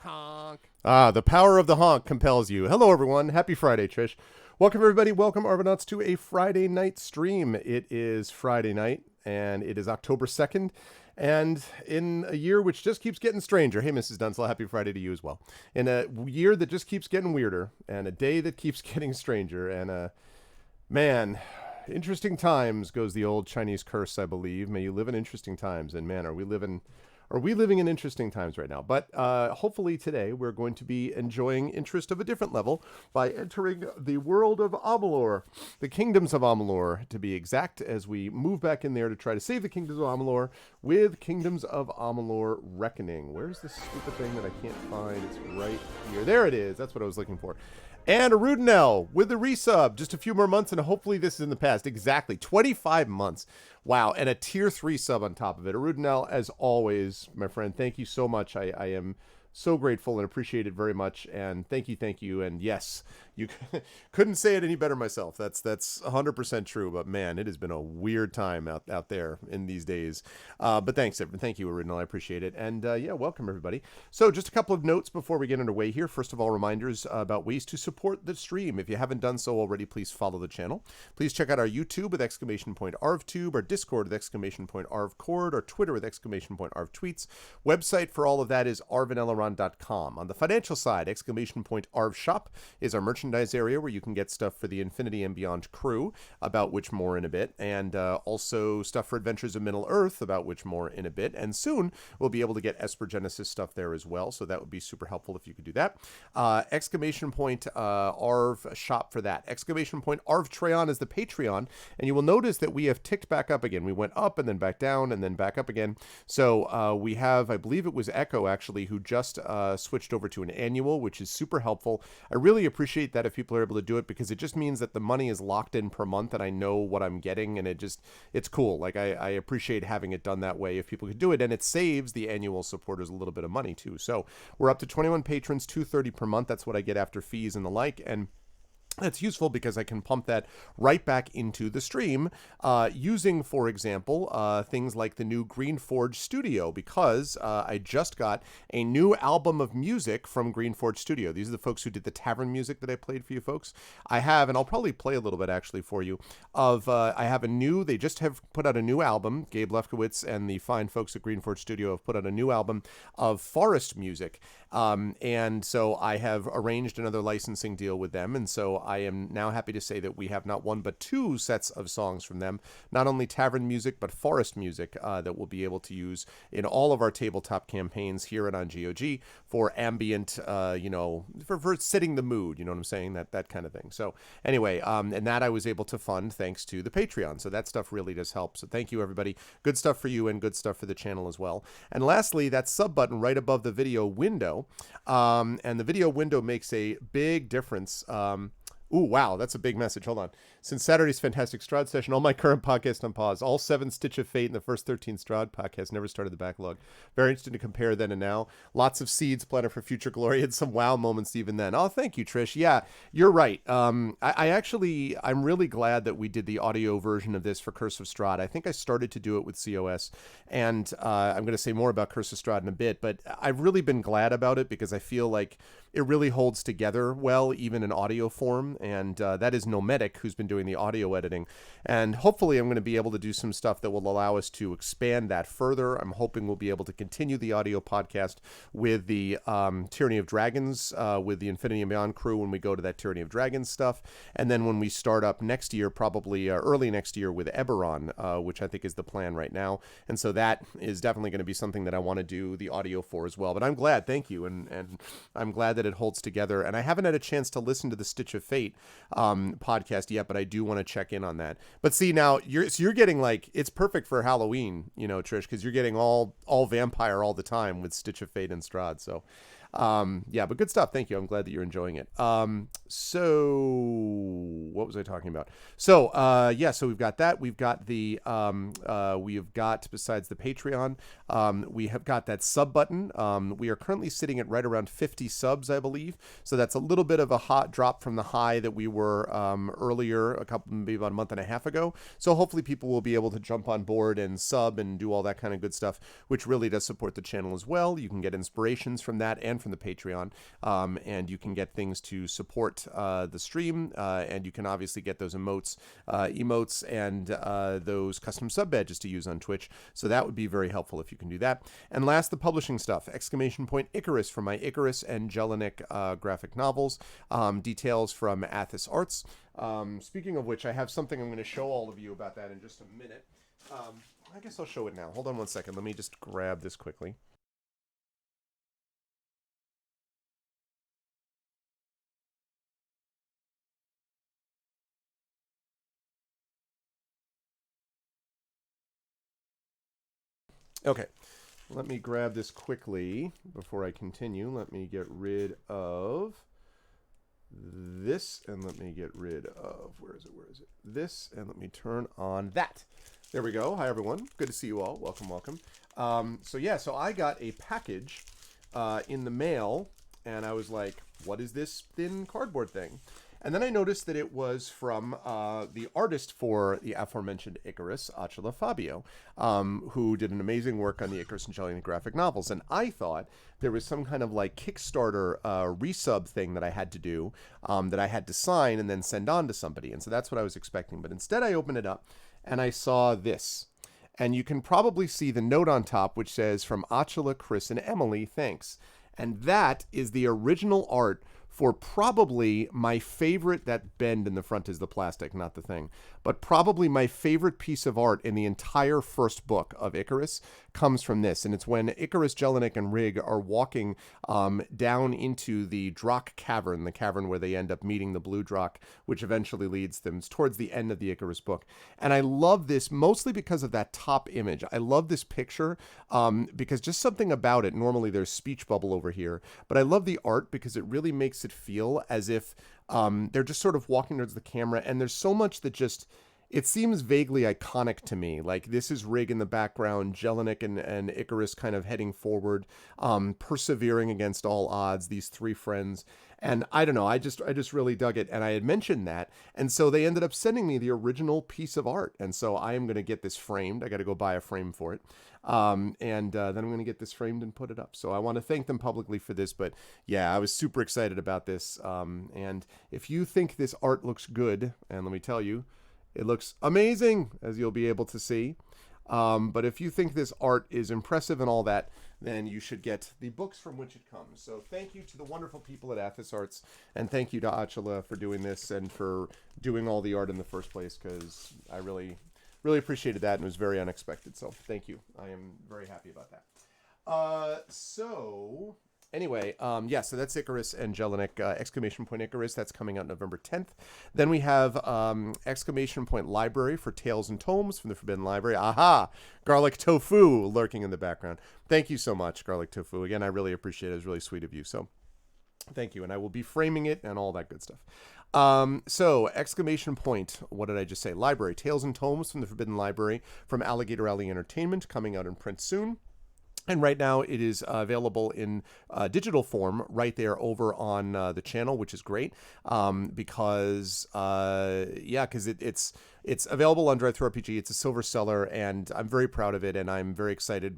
Honk. Ah, the power of the honk compels you. Hello, everyone. Happy Friday, Trish. Welcome, everybody. Welcome, Argonauts, to a Friday night stream. It is Friday night, and it is October 2nd. And in a year which just keeps getting stranger, hey, Mrs. Dunsell, happy Friday to you as well. In a year that just keeps getting weirder, and a day that keeps getting stranger, and man, interesting times goes the old Chinese curse, I believe. May you live in interesting times. And man, are we living in interesting times right now? But hopefully today we're going to be enjoying interest of a different level by entering the world of Amalur, the Kingdoms of Amalur, to be exact, as we move back in there to try to save the Kingdoms of Amalur with Kingdoms of Amalur Reckoning. Where's this stupid thing that I can't find? It's right here. There it is. That's what I was looking for. And Arudinel with the resub. Just a few more months, and hopefully this is in the past. Exactly. 25 months. Wow. And a tier 3 sub on top of it. Arudinel, as always, my friend, thank you so much. I am so grateful and appreciate it very much. And thank you. And yes, you couldn't say it any better myself. That's 100% true. But man, it has been a weird time out there in these days. But thank you, Original. I appreciate it. And yeah, welcome everybody. So just a couple of notes before we get underway here. First of all, reminders about ways to support the stream. If you haven't done so already, please follow the channel. Please check out our YouTube with !ArvTube, our Discord with !ArvCord, our Twitter with !ArvTweets. Website for all of that is arvaneleron.com. On the financial side, !ArvShop is our merchandise area where you can get stuff for the Infinity and Beyond crew, about which more in a bit, and also stuff for Adventures of Middle-earth, about which more in a bit, and soon we'll be able to get Esper Genesis stuff there as well, so that would be super helpful if you could do that. Arv shop for that. Arv Treon is the Patreon, and you will notice that we have ticked back up again. We went up and then back down and then back up again. So we have, I believe it was Echo actually, who just switched over to an annual, which is super helpful. I really appreciate that if people are able to do it, because it just means that the money is locked in per month and I know what I'm getting, and it's cool. Like I appreciate having it done that way if people could do it, and it saves the annual supporters a little bit of money too. So we're up to 21 patrons, $2.30 per month. That's what I get after fees and the like, and that's useful because I can pump that right back into the stream using, for example, things like the new Greenforge Studio, because I just got a new album of music from Greenforge Studio. These are the folks who did the tavern music that I played for you folks. I have, and I'll probably play a little bit actually for you, they just have put out a new album. Gabe Lefkowitz and the fine folks at Greenforge Studio have put out a new album of forest music. And so I have arranged another licensing deal with them, and so I am now happy to say that we have not one but two sets of songs from them, not only tavern music but forest music that we'll be able to use in all of our tabletop campaigns here and on GOG for ambient, for setting the mood, you know what I'm saying, that kind of thing. So anyway, and that I was able to fund thanks to the Patreon, so that stuff really does help. So thank you everybody. Good stuff for you and good stuff for the channel as well. And lastly, that sub button right above the video window, and the video window makes a big difference. Ooh, wow, that's a big message. Hold on. Since Saturday's fantastic Strahd session, all my current podcasts on pause. All 7 Stitch of Fate and the first 13 Strahd podcasts never started the backlog. Very interesting to compare then and now. Lots of seeds planted for future glory and some wow moments even then. Oh, thank you, Trish. Yeah, you're right. I'm really glad that we did the audio version of this for Curse of Strahd. I think I started to do it with COS, and I'm going to say more about Curse of Strahd in a bit, but I've really been glad about it because I feel like it really holds together well, even in audio form, and that is Nomedic, who's been doing the audio editing, and hopefully I'm going to be able to do some stuff that will allow us to expand that further. I'm hoping we'll be able to continue the audio podcast with the Tyranny of Dragons, with the Infinity and Beyond crew when we go to that Tyranny of Dragons stuff, and then when we start up next year, probably early next year with Eberron, which I think is the plan right now, and so that is definitely going to be something that I want to do the audio for as well. But I'm glad, thank you, and I'm glad that it holds together, and I haven't had a chance to listen to the Stitch of Fate podcast yet, but I do want to check in on that. But see, now you're getting, like, it's perfect for Halloween, Trish, because you're getting all vampire all the time with Stitch of Fate and Strahd. So yeah, but good stuff. Thank you. I'm glad that you're enjoying it. So what was I talking about? So yeah, so we've got that. We've got the besides the Patreon, we have got that sub button. We are currently sitting at right around 50 subs, I believe. So that's a little bit of a hot drop from the high that we were earlier, maybe about a month and a half ago. So hopefully people will be able to jump on board and sub and do all that kind of good stuff, which really does support the channel as well. You can get inspirations from that and from the Patreon, and you can get things to support the stream, and you can obviously get those emotes, and those custom sub badges to use on Twitch. So that would be very helpful if you can do that. And last, the publishing stuff. Exclamation point Icarus for my Icarus and Jelinek graphic novels. Details from Athos Arts. Speaking of which, I have something I'm going to show all of you about that in just a minute. I guess I'll show it now. Hold on one second. Let me just grab this quickly. Okay, let me grab this quickly before I continue. Let me get rid of this, and let me get rid of, where is it, this, and let me turn on that. There we go. Hi, everyone. Good to see you all. Welcome, welcome. So I got a package in the mail, and I was like, what is this thin cardboard thing? And then I noticed that it was from the artist for the aforementioned Icarus, Acela Fabio, who did an amazing work on the Icarus and Jelinek graphic novels. And I thought there was some kind of like Kickstarter resub thing that I had to do, that I had to sign and then send on to somebody. And so that's what I was expecting. But instead I opened it up and I saw this. And you can probably see the note on top, which says, from Acela, Chris, and Emily, thanks. And that is the original art for probably my favorite, that bend in the front is the plastic, not the thing, but probably my favorite piece of art in the entire first book of Icarus comes from this. And it's when Icarus, Jelinek, and Rig are walking down into the Drakh cavern, the cavern where they end up meeting the blue Drakh, which eventually leads them towards the end of the Icarus book. And I love this mostly because of that top image. I love this picture because just something about it. Normally there's speech bubble over here, but I love the art because it really makes it feel as if they're just sort of walking towards the camera, and there's so much that just, it seems vaguely iconic to me. Like, this is Rig in the background, Jelinek and Icarus kind of heading forward, persevering against all odds, these three friends. And I don't know, I just really dug it, and I had mentioned that, and so they ended up sending me the original piece of art, and so I am going to get this framed. I got to go buy a frame for it, and then I'm going to get this framed and put it up. So I want to thank them publicly for this, but yeah, I was super excited about this, and if you think this art looks good, and let me tell you, it looks amazing, as you'll be able to see. But if you think this art is impressive and all that, then you should get the books from which it comes. So thank you to the wonderful people at Athos Arts, and thank you to Acela for doing this and for doing all the art in the first place, because I really, really appreciated that, and it was very unexpected. So thank you. I am very happy about that. Anyway, so that's Icarus and Jelinek, exclamation point Icarus. That's coming out November 10th. Then we have exclamation point library for Tales and Tomes from the Forbidden Library. Aha! Garlic Tofu lurking in the background. Thank you so much, Garlic Tofu. Again, I really appreciate it. It was really sweet of you. So thank you. And I will be framing it and all that good stuff. So exclamation point, what did I just say? Library, Tales and Tomes from the Forbidden Library from Alligator Alley Entertainment, coming out in print soon. And right now it is available in digital form right there over on the channel, which is great because it's available on DriveThru RPG. It's a silver seller, and I'm very proud of it, and I'm very excited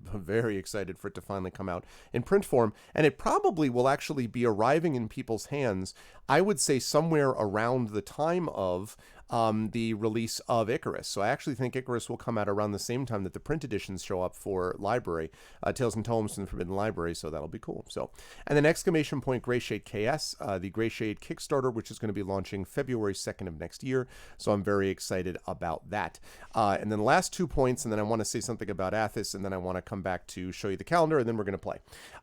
for it to finally come out in print form. And it probably will actually be arriving in people's hands, I would say, somewhere around the time of the release of Icarus. So I actually think Icarus will come out around the same time that the print editions show up for library, Tales and Tomes from the Forbidden Library, so that'll be cool. So, and then exclamation point Gray Shade KS, the Gray Shade Kickstarter, which is going to be launching February 2nd of next year. So I'm very excited about that. And then the last 2 points, and then I want to say something about Athos, and then I want to come back to show you the calendar, and then we're going to play.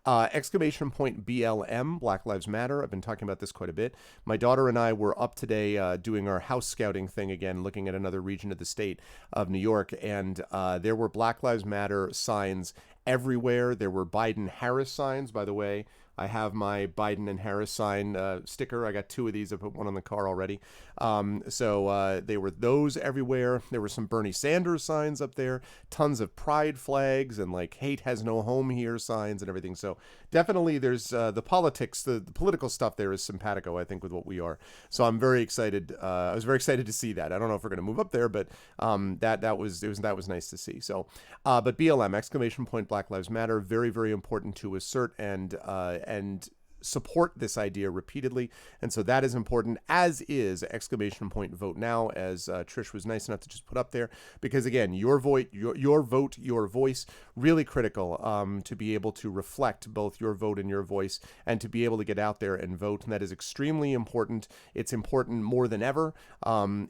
Exclamation point BLM, Black Lives Matter. I've been talking about this quite a bit. My daughter and I were up today doing our house scouting thing again, looking at another region of the state of New York, and there were Black Lives Matter signs everywhere. There were Biden-Harris signs, by the way. I have my Biden and Harris sign sticker. I got 2 of these. I put one on the car already. So they were those everywhere. There were some Bernie Sanders signs up there, tons of pride flags and like hate has no home here signs and everything. So definitely there's the politics, the political stuff there is simpatico, I think, with what we are. So I'm very excited. I was very excited to see that. I don't know if we're going to move up there, but that was nice to see. So, but BLM, exclamation point Black Lives Matter, very, very important to assert and and support this idea repeatedly. And so that is important, as is exclamation point vote now, as Trish was nice enough to just put up there, because again, your vote, your vote, your voice, really critical to be able to reflect both your vote and your voice, and to be able to get out there and vote. And that is extremely important. It's important more than ever.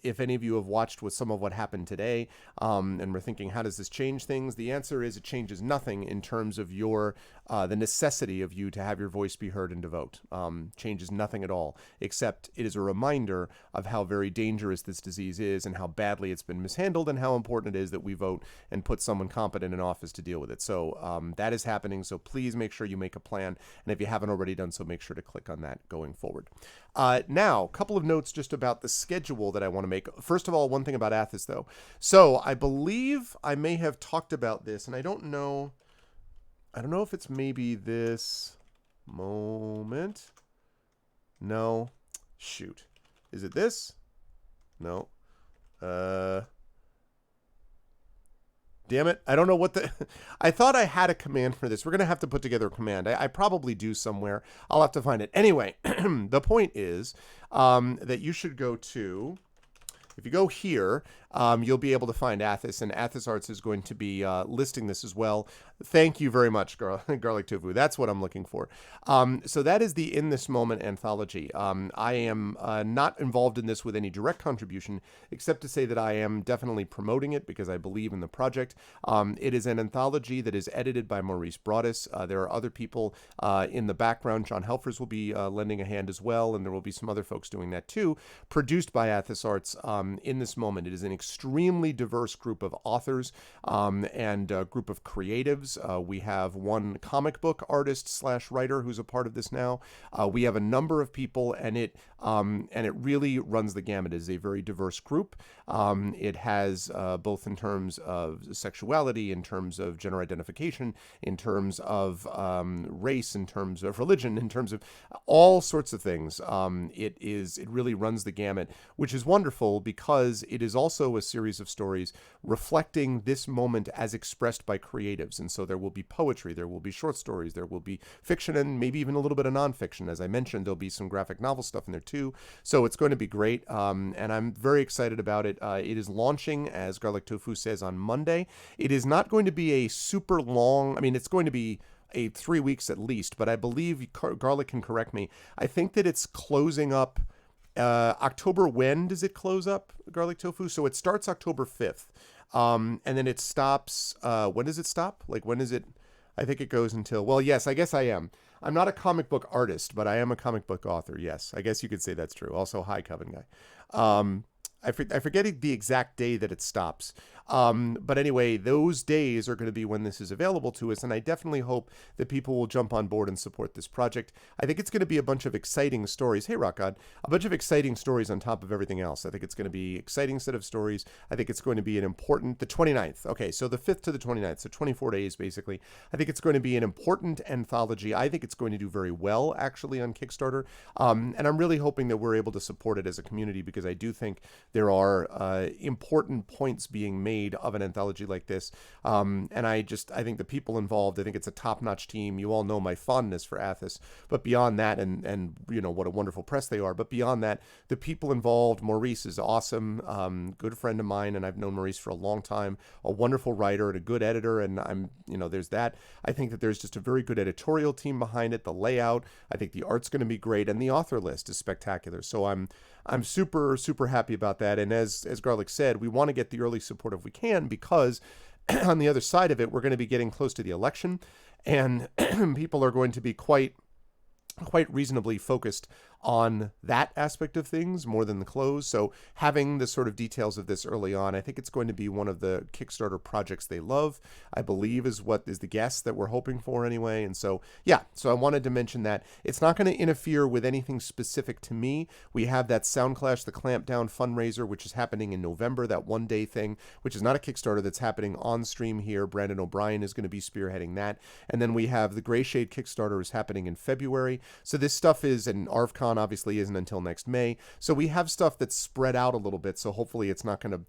If any of you have watched with some of what happened today, and we're thinking, how does this change things? The answer is it changes nothing in terms of your the necessity of you to have your voice be heard and to vote. Changes nothing at all, except it is a reminder of how very dangerous this disease is and how badly it's been mishandled, and how important it is that we vote and put someone competent in office to deal with it. So that is happening. So please make sure you make a plan. And if you haven't already done so, make sure to click on that going forward. Now, a couple of notes just about the schedule that I want to make. First of all, one thing about Athos, though. So I believe I may have talked about this, and I don't know if it's maybe this moment. No. Shoot. Is it this? No. Damn it. I don't know what the... I thought I had a command for this. We're going to have to put together a command. I probably do somewhere. I'll have to find it. Anyway, the point is that you should go to... If you go here, you'll be able to find Athos, and Athos Arts is going to be listing this as well. Thank you very much, Garlic Tofu. That's what I'm looking for. So that is the In This Moment anthology. I am not involved in this with any direct contribution, except to say that I am definitely promoting it because I believe in the project. It is an anthology that is edited by Maurice Broadus. There are other people in the background. John Helfers will be lending a hand as well, and there will be some other folks doing that too. Produced by Athos Arts. In This Moment, it is an extremely diverse group of authors and a group of creatives. We have one comic book artist / writer who's a part of this now. We have a number of people, and it really runs the gamut. It is a very diverse group. It has both in terms of sexuality, in terms of gender identification, in terms of race, in terms of religion, in terms of all sorts of things. It really runs the gamut, which is wonderful because it is also a series of stories reflecting this moment as expressed by creatives. And so there will be poetry, there will be short stories, there will be fiction, and maybe even a little bit of nonfiction. As I mentioned, there'll be some graphic novel stuff in there too. So it's going to be great. And I'm very excited about it. It is launching, as Garlic Tofu says, on Monday. It is not going to be a super long, it's going to be 3 weeks at least, but I believe Garlic can correct me. I think that it's closing up October. When does it close up, Garlic Tofu? So it starts October 5th. And then it stops. When does it stop? Like, when is it? I think it goes until, well, yes, I guess I am. I'm not a comic book artist, but I am a comic book author. Yes, I guess you could say that's true. Also, hi, Coven Guy. I forget the exact day that it stops. But anyway, those days are going to be when this is available to us, and I definitely hope that people will jump on board and support this project. I think it's going to be a bunch of exciting stories. Hey, Rock God. A bunch of exciting stories on top of everything else. I think it's going to be an exciting set of stories. I think it's going to be an important... The 29th. Okay, so the 5th to the 29th, so 24 days, basically. I think it's going to be an important anthology. I think it's going to do very well, actually, on Kickstarter. And I'm really hoping that we're able to support it as a community, because I do think there are important points being made of an anthology like this. And I think the people involved, I think it's a top-notch team. You all know my fondness for Athos, but beyond that, and you know, what a wonderful press they are, but beyond that, the people involved, Maurice is awesome, good friend of mine, and I've known Maurice for a long time, a wonderful writer and a good editor, and there's that. I think that there's just a very good editorial team behind it, the layout, I think the art's going to be great, and the author list is spectacular. So I'm super, super happy about that. And as Garlic said, we want to get the early support if we can, because on the other side of it, we're going to be getting close to the election, and people are going to be quite reasonably focused on that aspect of things more than the close. So having the sort of details of this early on, I think it's going to be one of the Kickstarter projects they love, I believe is the guess that we're hoping for anyway. And so, yeah, so I wanted to mention that. It's not going to interfere with anything specific to me. We have that Soundclash, the Clampdown fundraiser, which is happening in November, that one-day thing, which is not a Kickstarter, that's happening on stream here. Brandon O'Brien is going to be spearheading that. And then we have the Gray Shade Kickstarter is happening in February. So this stuff is an ARVCon Patreon obviously isn't until next May. So we have stuff that's spread out a little bit. So hopefully it's not going to,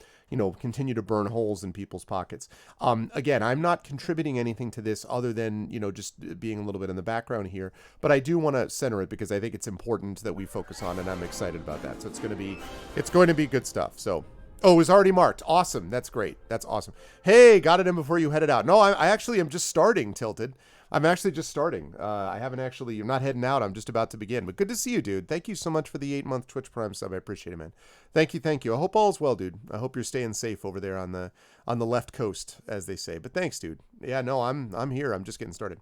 continue to burn holes in people's pockets. Again, I'm not contributing anything to this other than, just being a little bit in the background here. But I do want to center it because I think it's important that we focus on, and I'm excited about that. So it's going to be good stuff. So. Oh, it was already marked. Awesome. That's great. That's awesome. Hey, got it in before you headed out. No, I actually am just starting, Tilted. I'm actually just starting. You're not heading out. I'm just about to begin. But good to see you, dude. Thank you so much for the 8-month Twitch Prime sub. I appreciate it, man. Thank you. I hope all's well, dude. I hope you're staying safe over there on the left coast, as they say. But thanks, dude. Yeah, no, I'm here. I'm just getting started.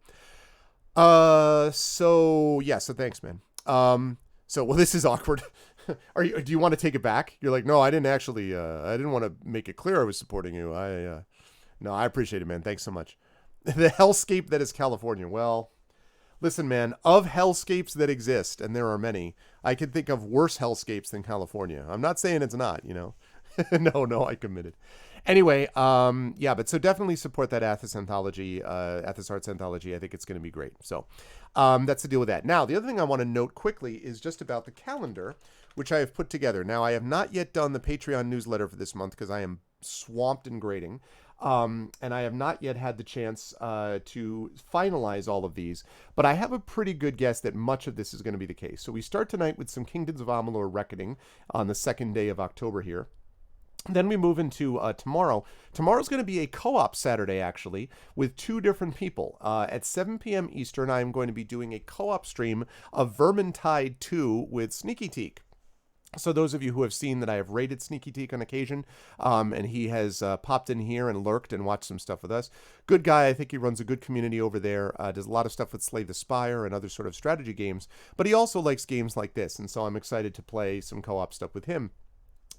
So thanks, man. Well, this is awkward. Do you want to take it back? You're like, no, I didn't actually, I didn't want to make it clear I was supporting you. No, I appreciate it, man. Thanks so much. The hellscape that is California. Well, listen, man, of hellscapes that exist, and there are many, I can think of worse hellscapes than California. I'm not saying it's not, No, I committed. Anyway, but so definitely support that Athos anthology, Athos Arts anthology. I think it's going to be great. So that's the deal with that. Now, the other thing I want to note quickly is just about the calendar, which I have put together. Now, I have not yet done the Patreon newsletter for this month because I am swamped in grading. And I have not yet had the chance to finalize all of these, but I have a pretty good guess that much of this is going to be the case. So we start tonight with some Kingdoms of Amalur Reckoning on the 2nd day of October here. Then we move into tomorrow. Tomorrow's going to be a co-op Saturday, actually, with 2 different people. At 7 p.m. Eastern, I'm going to be doing a co-op stream of Vermintide 2 with Sneaky Teak. So those of you who have seen that I have raided Sneaky Teak on occasion, and he has popped in here and lurked and watched some stuff with us. Good guy. I think he runs a good community over there. Does a lot of stuff with Slay the Spire and other sort of strategy games. But he also likes games like this, and so I'm excited to play some co-op stuff with him.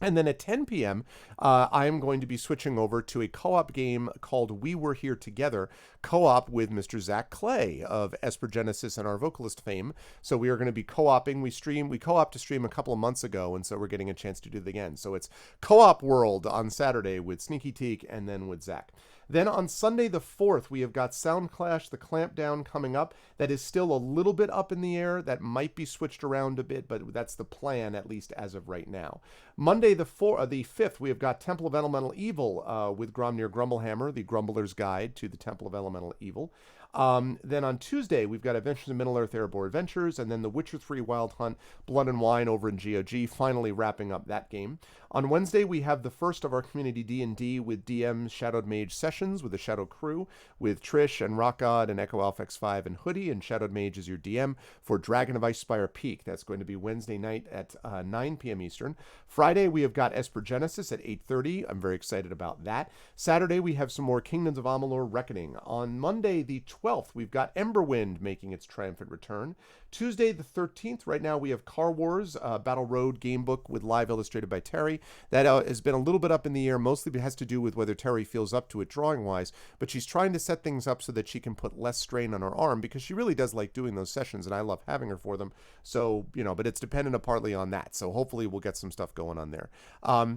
And then at 10 p.m., I am going to be switching over to a co-op game called We Were Here Together, co-op with Mr. Zach Clay of Esper Genesis and our vocalist fame. So we are going to be co-oping. We co-oped to stream a couple of months ago, and so we're getting a chance to do it again. So it's Co-op World on Saturday with Sneaky Teak and then with Zach. Then on Sunday the 4th, we have got Sound Clash, the Clampdown coming up. That is still a little bit up in the air. That might be switched around a bit, but that's the plan, at least as of right now. Monday the 5th, we have got Temple of Elemental Evil with Gromnir Grumblehammer, the Grumbler's Guide to the Temple of Elemental Evil. Then on Tuesday, we've got Adventures in Middle-earth Erebor Adventures, and then The Witcher 3 Wild Hunt, Blood and Wine over in GOG, finally wrapping up that game. On Wednesday, we have the first of our community D&D with DM Shadowed Mage sessions with the Shadow Crew, with Trish and Rock God and Echo Alpha X5 and Hoodie, and Shadowed Mage is your DM for Dragon of Icespire Peak. That's going to be Wednesday night at 9 p.m. Eastern. Friday, we have got Esper Genesis at 8:30. I'm very excited about that. Saturday, we have some more Kingdoms of Amalur Reckoning. On Monday, the 12th, we've got Emberwind making its triumphant return. Tuesday, the 13th, right now we have Car Wars, Battle Road game book with live illustrated by Terry. That has been a little bit up in the air. Mostly it has to do with whether Terry feels up to it drawing-wise, but she's trying to set things up so that she can put less strain on her arm because she really does like doing those sessions, and I love having her for them. So, but it's dependent partly on that. So hopefully we'll get some stuff going on there.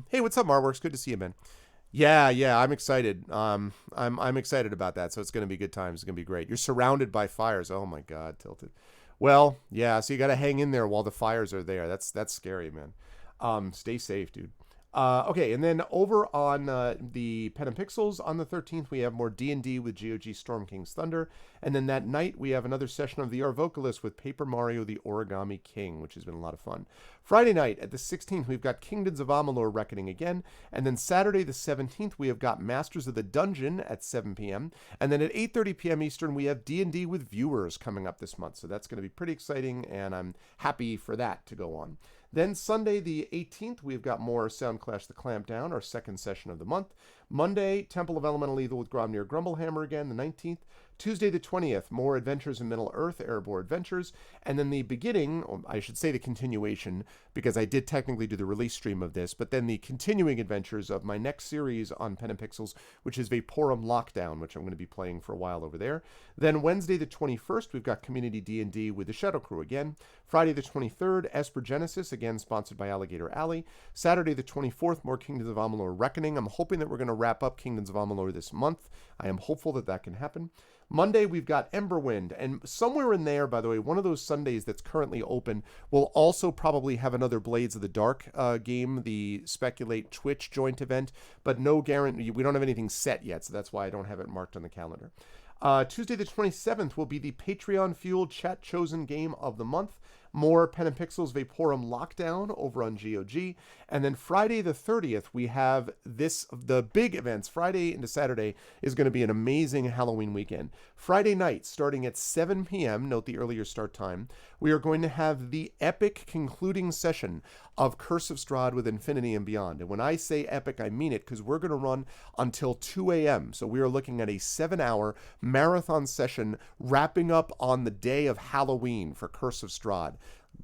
Hey, what's up, Marworks? Good to see you, man. Yeah, I'm excited. I'm excited about that. So it's going to be good times. It's going to be great. You're surrounded by fires. Oh my God, Tilted. Well, yeah. So you got to hang in there while the fires are there. That's scary, man. Stay safe, dude. Okay, and then over on the Pen and Pixels on the 13th, we have more D&D with GOG Storm King's Thunder. And then that night, we have another session of the Our Vocalist with Paper Mario the Origami King, which has been a lot of fun. Friday night at the 16th, we've got Kingdoms of Amalur Reckoning again. And then Saturday the 17th, we have got Masters of the Dungeon at 7 p.m. And then at 8:30 p.m. Eastern, we have D&D with viewers coming up this month. So that's going to be pretty exciting, and I'm happy for that to go on. Then Sunday the 18th, we've got more Sound Clash the Clampdown, our second session of the month. Monday, Temple of Elemental Evil with Gromnir Grumblehammer again, the 19th. Tuesday the 20th, more Adventures in Middle-earth, Erebor Adventures. And then the beginning, or I should say the continuation, because I did technically do the release stream of this, but then the continuing adventures of my next series on Pen and Pixels, which is Vaporum Lockdown, which I'm going to be playing for a while over there. Then Wednesday the 21st, we've got Community D&D with the Shadow Crew again. Friday the 23rd, Esper Genesis, again sponsored by Alligator Alley. Saturday the 24th, more Kingdoms of Amalur Reckoning. I'm hoping that we're going to wrap up Kingdoms of Amalur this month. I am hopeful that that can happen. Monday, we've got Emberwind. And somewhere in there, by the way, one of those Sundays that's currently open will also probably have another Blades of the Dark game, the Speculate Twitch joint event, but no guarantee. We don't have anything set yet, so that's why I don't have it marked on the calendar. Tuesday the 27th will be the Patreon-fueled chat chosen game of the month. More Pen and Pixels Vaporum Lockdown over on GOG. And then Friday the 30th, we have the big events. Friday into Saturday is going to be an amazing Halloween weekend. Friday night, starting at 7 p.m., note the earlier start time, we are going to have the epic concluding session of Curse of Strahd with Infinity and Beyond. And when I say epic, I mean it, because we're going to run until 2 a.m. So we are looking at a 7-hour marathon session wrapping up on the day of Halloween for Curse of Strahd.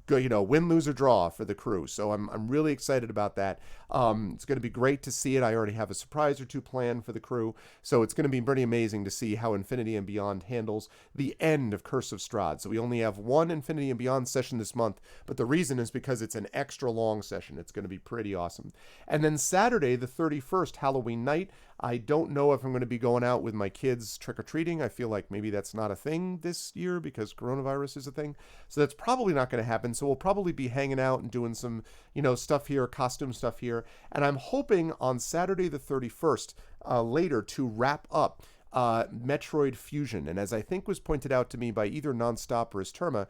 Win, lose, or draw for the crew. So I'm really excited about that. It's going to be great to see it. I already have a surprise or two planned for the crew. So it's going to be pretty amazing to see how Infinity and Beyond handles the end of Curse of Strahd. So we only have one Infinity and Beyond session this month, but the reason is because it's an extra long session. It's going to be pretty awesome. And then Saturday, the 31st, Halloween night, I don't know if I'm going to be going out with my kids trick-or-treating. I feel like maybe that's not a thing this year because coronavirus is a thing. So that's probably not going to happen. So we'll probably be hanging out and doing some, stuff here, costume stuff here. And I'm hoping on Saturday the 31st, later, to wrap up Metroid Fusion. And as I think was pointed out to me by either Nonstop or Esterma,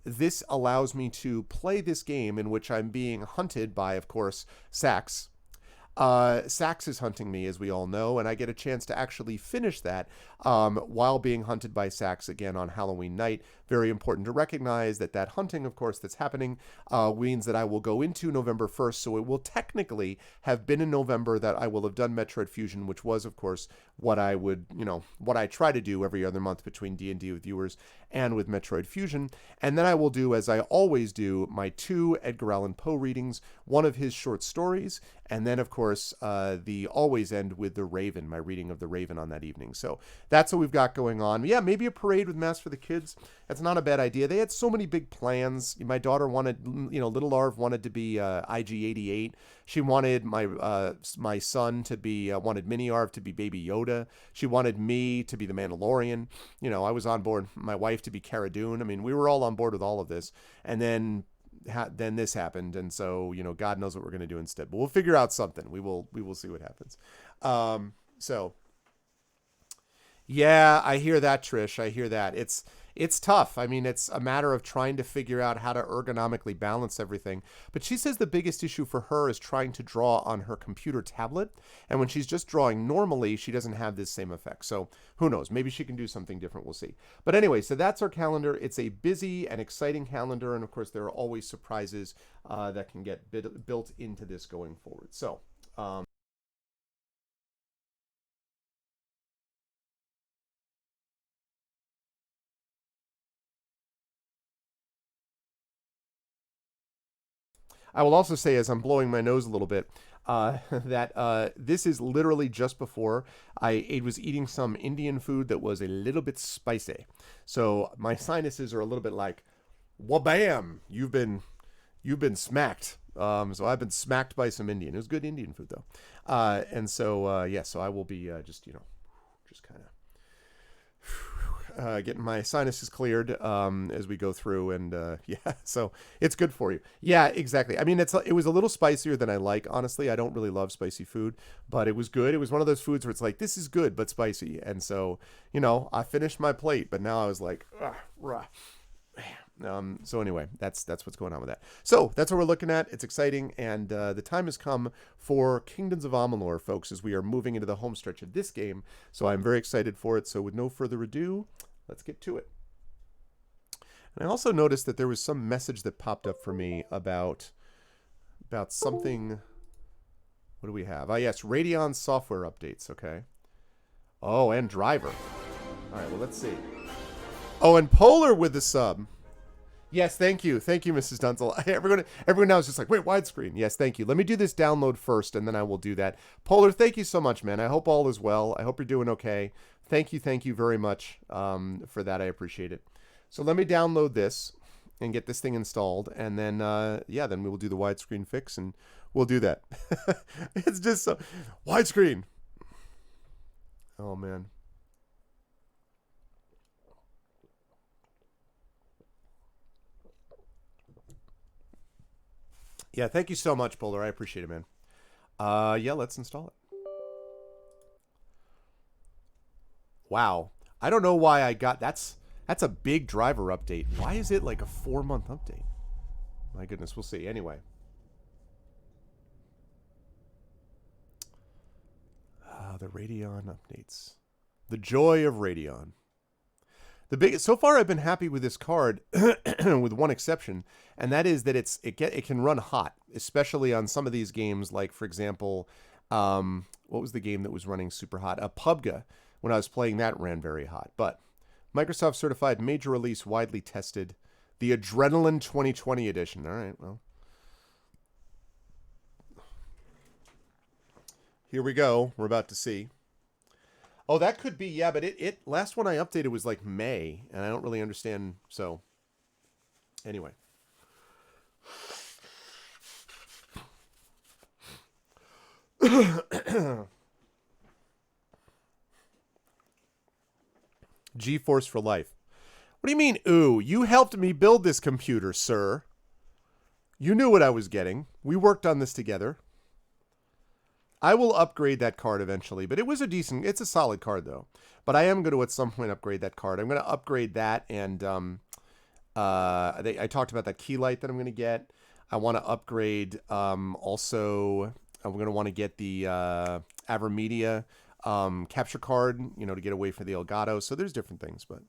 this allows me to play this game in which I'm being hunted by, of course, Sax. Sax is hunting me, as we all know, and I get a chance to actually finish that while being hunted by Sax again on Halloween night. Very important to recognize that hunting, of course, that's happening means that I will go into November 1st, so it will technically have been in November that I will have done Metroid Fusion, which was, of course, what I would, what I try to do every other month between D&D with viewers and with Metroid Fusion. And then I will do, as I always do, my 2 Edgar Allan Poe readings, one of his short stories, and then, of course, the always end with The Raven, my reading of The Raven on that evening. So that's what we've got going on. Yeah, maybe a parade with Mass for the Kids. That's not a bad idea. They had so many big plans. My daughter wanted, little Arv wanted to be IG-88. She wanted my son to be, wanted Mini Arv to be Baby Yoda. She wanted me to be the Mandalorian. I was on board, my wife to be Cara Dune. I mean, we were all on board with all of this. And then this happened, and so God knows what we're going to do instead, but we'll figure out something. We will see what happens. So yeah, I hear that, Trish. I hear that. It's tough. I mean, it's a matter of trying to figure out how to ergonomically balance everything. But she says the biggest issue for her is trying to draw on her computer tablet. And when she's just drawing normally, she doesn't have this same effect. So who knows? Maybe she can do something different. We'll see. But anyway, so that's our calendar. It's a busy and exciting calendar. And of course, there are always surprises that can get built into this going forward. So, I will also say, as I'm blowing my nose a little bit, that this is literally just before I was eating some Indian food that was a little bit spicy. So my sinuses are a little bit like, wabam, you've been smacked. So I've been smacked by some Indian. It was good Indian food though. And so, yeah, so I will be just kind of getting my sinuses cleared as we go through, and yeah, so it's good for you. Yeah, exactly. I mean, it was a little spicier than I like. Honestly, I don't really love spicy food, but it was good. It was one of those foods where it's like, this is good but spicy, and so I finished my plate, but now I was like, rah. So anyway, that's what's going on with that. So that's what we're looking at. It's exciting, and the time has come for Kingdoms of Amalur, folks, as we are moving into the home stretch of this game. So I'm very excited for it. So with no further ado, let's get to it. And I also noticed that there was some message that popped up for me about something. What do we have? Yes, Radeon software updates. Okay. Oh, and driver. All right, well, let's see. Oh, and Polar with the sub. Yes, thank you, Mrs. Dunzel. Everyone now is just like, wait, widescreen. Yes, thank you. Let me do this download first, and then I will do that. Polar, thank you so much, man. I hope all is well. I hope you're doing okay. Thank you very much for that. I appreciate it. So let me download this and get this thing installed, and then yeah, then we will do the widescreen fix, and we'll do that. It's just so widescreen. Oh man. Yeah, thank you so much, Boulder. I appreciate it, man. Yeah, let's install it. Wow. I don't know why I got that's a big driver update. Why is it like a 4-month update? My goodness, we'll see. Anyway. The Radeon updates. The joy of Radeon. The big so far I've been happy with this card with one exception, and that is that it can run hot, especially on some of these games like for example, what was the game that was running super hot? PUBG. When I was playing that ran very hot. But Microsoft certified major release widely tested, the Adrenaline 2020 edition. All right, well. Here we go. We're about to see. Oh, that could be, yeah, but it last one I updated was like May, and I don't really understand, so anyway. GeForce for life. What do you mean, ooh? You helped me build this computer, sir. You knew what I was getting. We worked on this together. I will upgrade that card eventually, but it's a solid card though. But I am going to at some point upgrade that card. I'm going to upgrade that, and I talked about that key light that I'm going to get. I want to upgrade also. I'm going to want to get the Avermedia capture card, to get away from the Elgato. So there's different things, but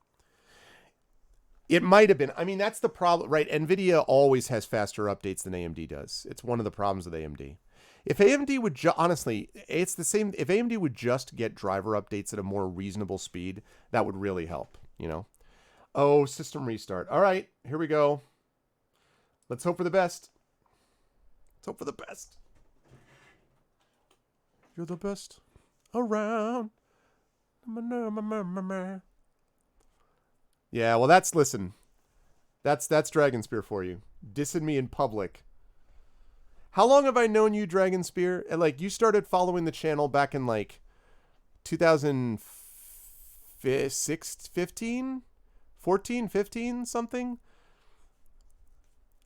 it might have been. I mean, that's the problem, right? NVIDIA always has faster updates than AMD does. It's one of the problems with AMD. If AMD would honestly, it's the same. If AMD would just get driver updates at a more reasonable speed, that would really help, Oh, system restart. All right, here we go. Let's hope for the best. Let's hope for the best. You're the best around. Yeah, well, listen. That's Dragon Spear for you. Dissing me in public. How long have I known you, Dragon Spear? Like, you started following the channel back in, 2015? 14, 15, something?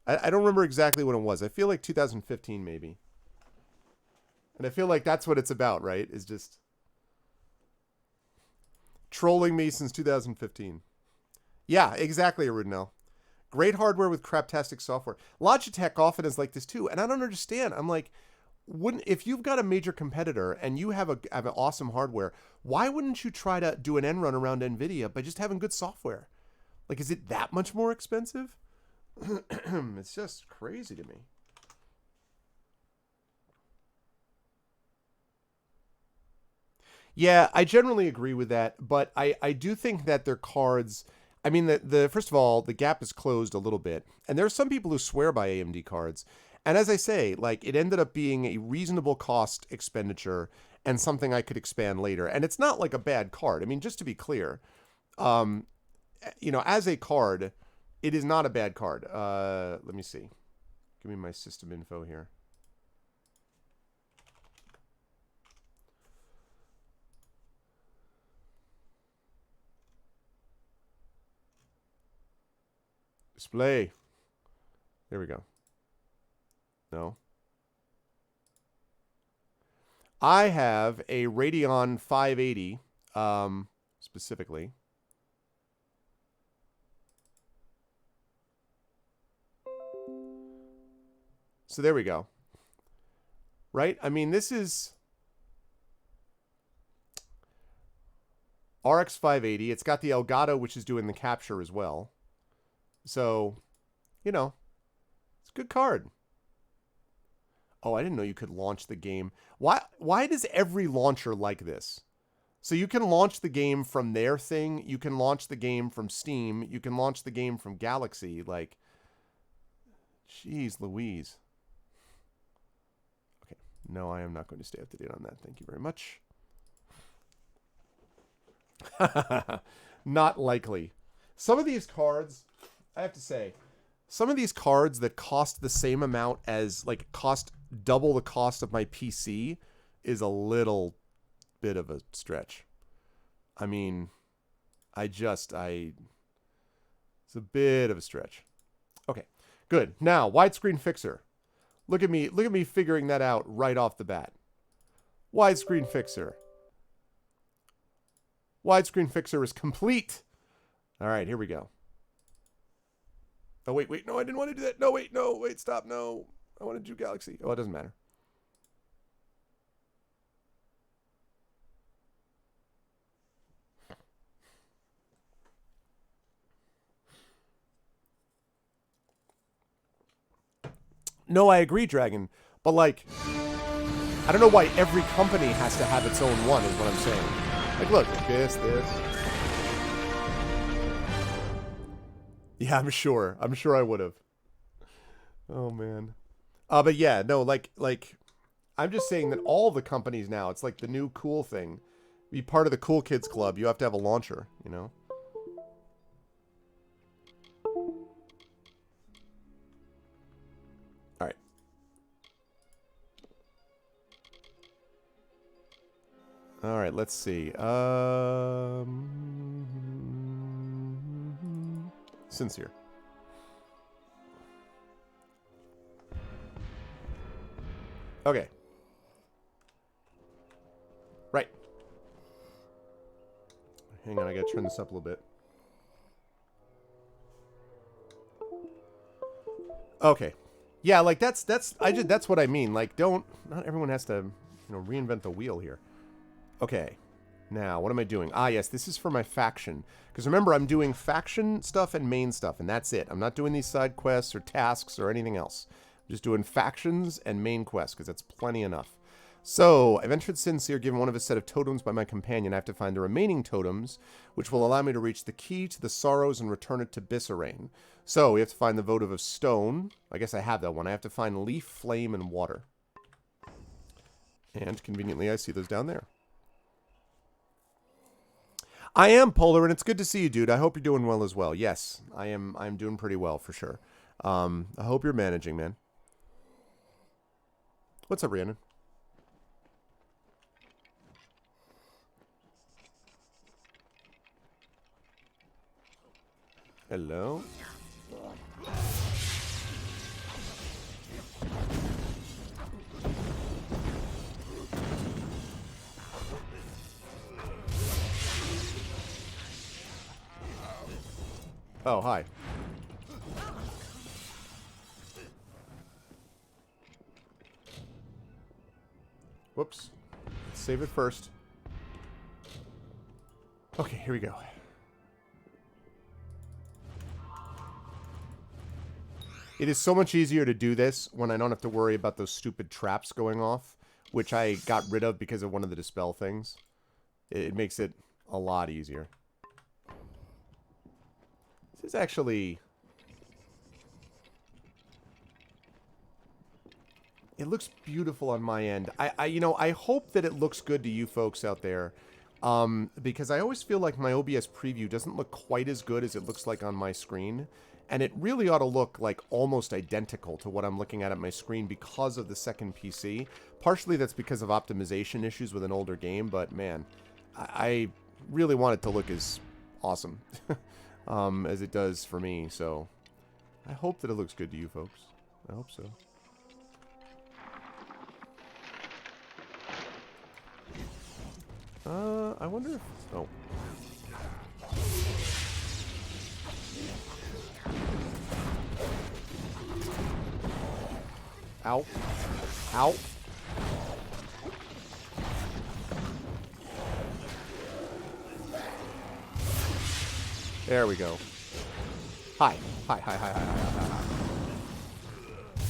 I don't remember exactly when it was. I feel like 2015, maybe. And I feel like that's what it's about, right? Is just trolling me since 2015. Yeah, exactly, Arudnell. Great hardware with craptastic software. Logitech often is like this too, and I don't understand. I'm like, if you've got a major competitor and you have an awesome hardware, why wouldn't you try to do an end run around NVIDIA by just having good software? Like, is it that much more expensive? It's just crazy to me. Yeah, I generally agree with that, but I do think that their cards. I mean, the first of all, the gap is closed a little bit, and there are some people who swear by AMD cards. And as I say, it ended up being a reasonable cost expenditure and something I could expand later. And it's not like a bad card. I mean, just to be clear, as a card, it is not a bad card. Let me see. Give me my system info here. Display. There we go. No. I have a Radeon 580, specifically. So there we go. Right? I mean, this is RX 580. It's got the Elgato, which is doing the capture as well. So, it's a good card. Oh, I didn't know you could launch the game. Why does every launcher like this? So you can launch the game from their thing. You can launch the game from Steam. You can launch the game from Galaxy. Jeez Louise. Okay. No, I am not going to stay up to date on that. Thank you very much. Not likely. Some of these cards, I have to say, some of these cards that cost the same amount as, cost double the cost of my PC is a little bit of a stretch. I mean, it's a bit of a stretch. Okay, good. Now, widescreen fixer. Look at me figuring that out right off the bat. Widescreen fixer. Widescreen fixer is complete. All right, here we go. Oh, wait. No, I didn't want to do that. No, wait, stop. No. I want to do Galaxy. Oh, it doesn't matter. No, I agree, Dragon. But, like, I don't know why every company has to have its own one, is what I'm saying. Like, look, this. Yeah, I'm sure. I'm sure I would have. Oh, man. But yeah, no, like, I'm just saying that all the companies now, it's like the new cool thing. Be part of the cool kids club, you have to have a launcher, you know? Alright. Alright, let's see. Sincere. Okay. Right. Hang on, I gotta turn this up a little bit. Okay. Yeah, like that's what I mean. Like, not everyone has to, reinvent the wheel here. Okay. Now, what am I doing? Ah, yes, this is for my faction. Because remember, I'm doing faction stuff and main stuff, and that's it. I'm not doing these side quests or tasks or anything else. I'm just doing factions and main quests, because that's plenty enough. So, I've entered Sincere, given one of a set of totems by my companion. I have to find the remaining totems, which will allow me to reach the key to the Sorrows and return it to Bisserain. So, we have to find the Votive of Stone. I guess I have that one. I have to find Leaf, Flame, and Water. And, conveniently, I see those down there. I am, Polar, and it's good to see you, dude. I hope you're doing well as well. Yes, I'm doing pretty well, for sure. I hope you're managing, man. What's up, Rhiannon? Hello? Oh, hi. Whoops. Let's save it first. Okay, here we go. It is so much easier to do this when I don't have to worry about those stupid traps going off, which I got rid of because of one of the dispel things. It makes it a lot easier. This is actually... It looks beautiful on my end. I hope that it looks good to you folks out there. Because I always feel like my OBS preview doesn't look quite as good as it looks like on my screen. And it really ought to look like almost identical to what I'm looking at my screen because of the second PC. Partially that's because of optimization issues with an older game, but man, I really want it to look as awesome as it does for me. So I hope that it looks good to you folks. I hope so. I wonder if... Oh. Ow. Ow. There we go. Hi. Hi.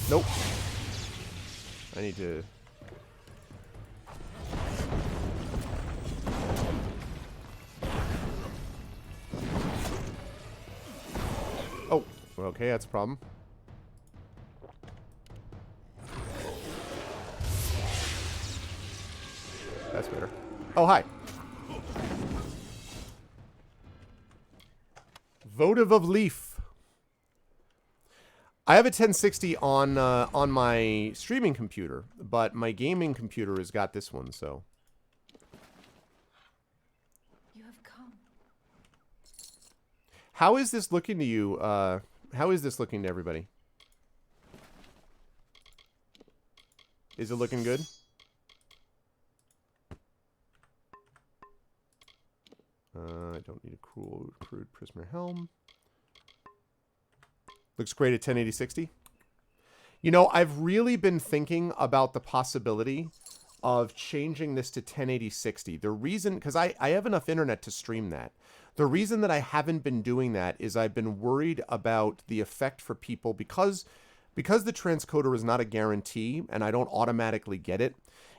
Nope. I need to... Oh, okay, that's a problem. That's better. Oh, hi. Votive of Leaf. I have a 1060 on my streaming computer, but my gaming computer has got this one, so. You have come. How is this looking to you? How is this looking to everybody? Is it looking good? I don't need a crude Prismer helm. Looks great at 1080-60. You know, I've really been thinking about the possibility of changing this to 1080-60. The reason, because I have enough internet to stream that. The reason that I haven't been doing that is I've been worried about the effect for people because the transcoder is not a guarantee and I don't automatically get it.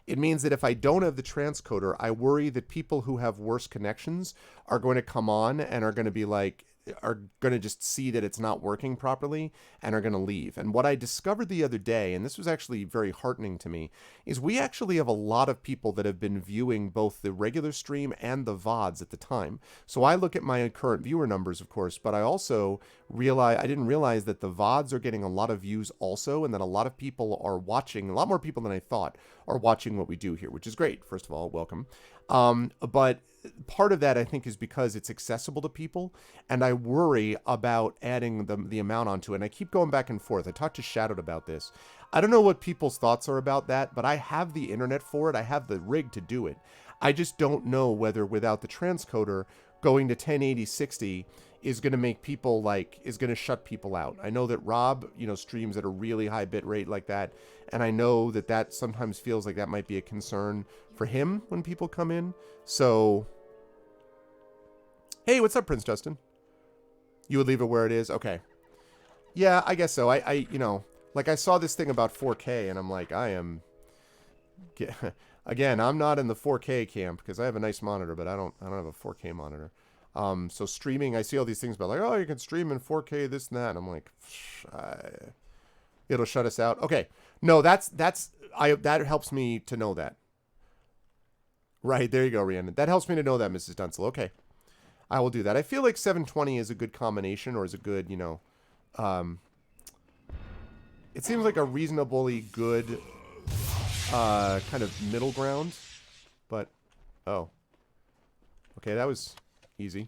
It means that if I don't have the transcoder, I worry that people who have worse connections are going to come on and are going to be like, are going to just see that it's not working properly and are going to leave. And what I discovered the other day, and this was actually very heartening to me, is we actually have a lot of people that have been viewing both the regular stream and the VODs at the time. So I look at my current viewer numbers, of course, but I also I didn't realize that the VODs are getting a lot of views also, and that a lot of people are watching, a lot more people than I thought are watching what we do here, which is great. First of all, welcome. But part of that, I think, is because it's accessible to people, and I worry about adding the amount onto it. And I keep going back and forth. I talked to Shadowed about this. I don't know what people's thoughts are about that, but I have the internet for it. I have the rig to do it. I just don't know whether without the transcoder, going to 1080-60 is going to make people is going to shut people out. I know that Rob, streams at a really high bit rate like that, and I know that sometimes feels like that might be a concern for him when people come in. So, hey, what's up, Prince Justin? You would leave it where it is? Okay. Yeah, I guess so. I saw this thing about 4K, and I'm like, again, I'm not in the 4K camp because I have a nice monitor, but I don't have a 4K monitor. So streaming, I see all these things about oh, you can stream in 4K, this and that. And I'm like, it'll shut us out. Okay. No, that helps me to know that. Right. There you go, Rhiannon. That helps me to know that, Mrs. Dunsel. Okay. I will do that. I feel like 720 is a good combination, or is a good, it seems like a reasonably good, kind of middle ground, but, oh, okay. That was easy.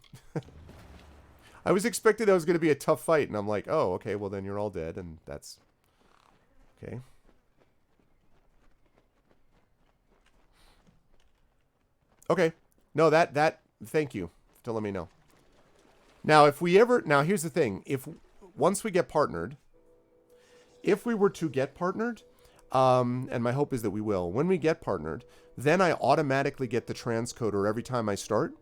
I was expecting that was going to be a tough fight, and I'm like, oh, okay, well then you're all dead, and that's okay. Okay. No, thank you to let me know. Now, here's the thing. Once we get partnered, if we were to get partnered, and my hope is that we will, when we get partnered, then I automatically get the transcoder every time I start.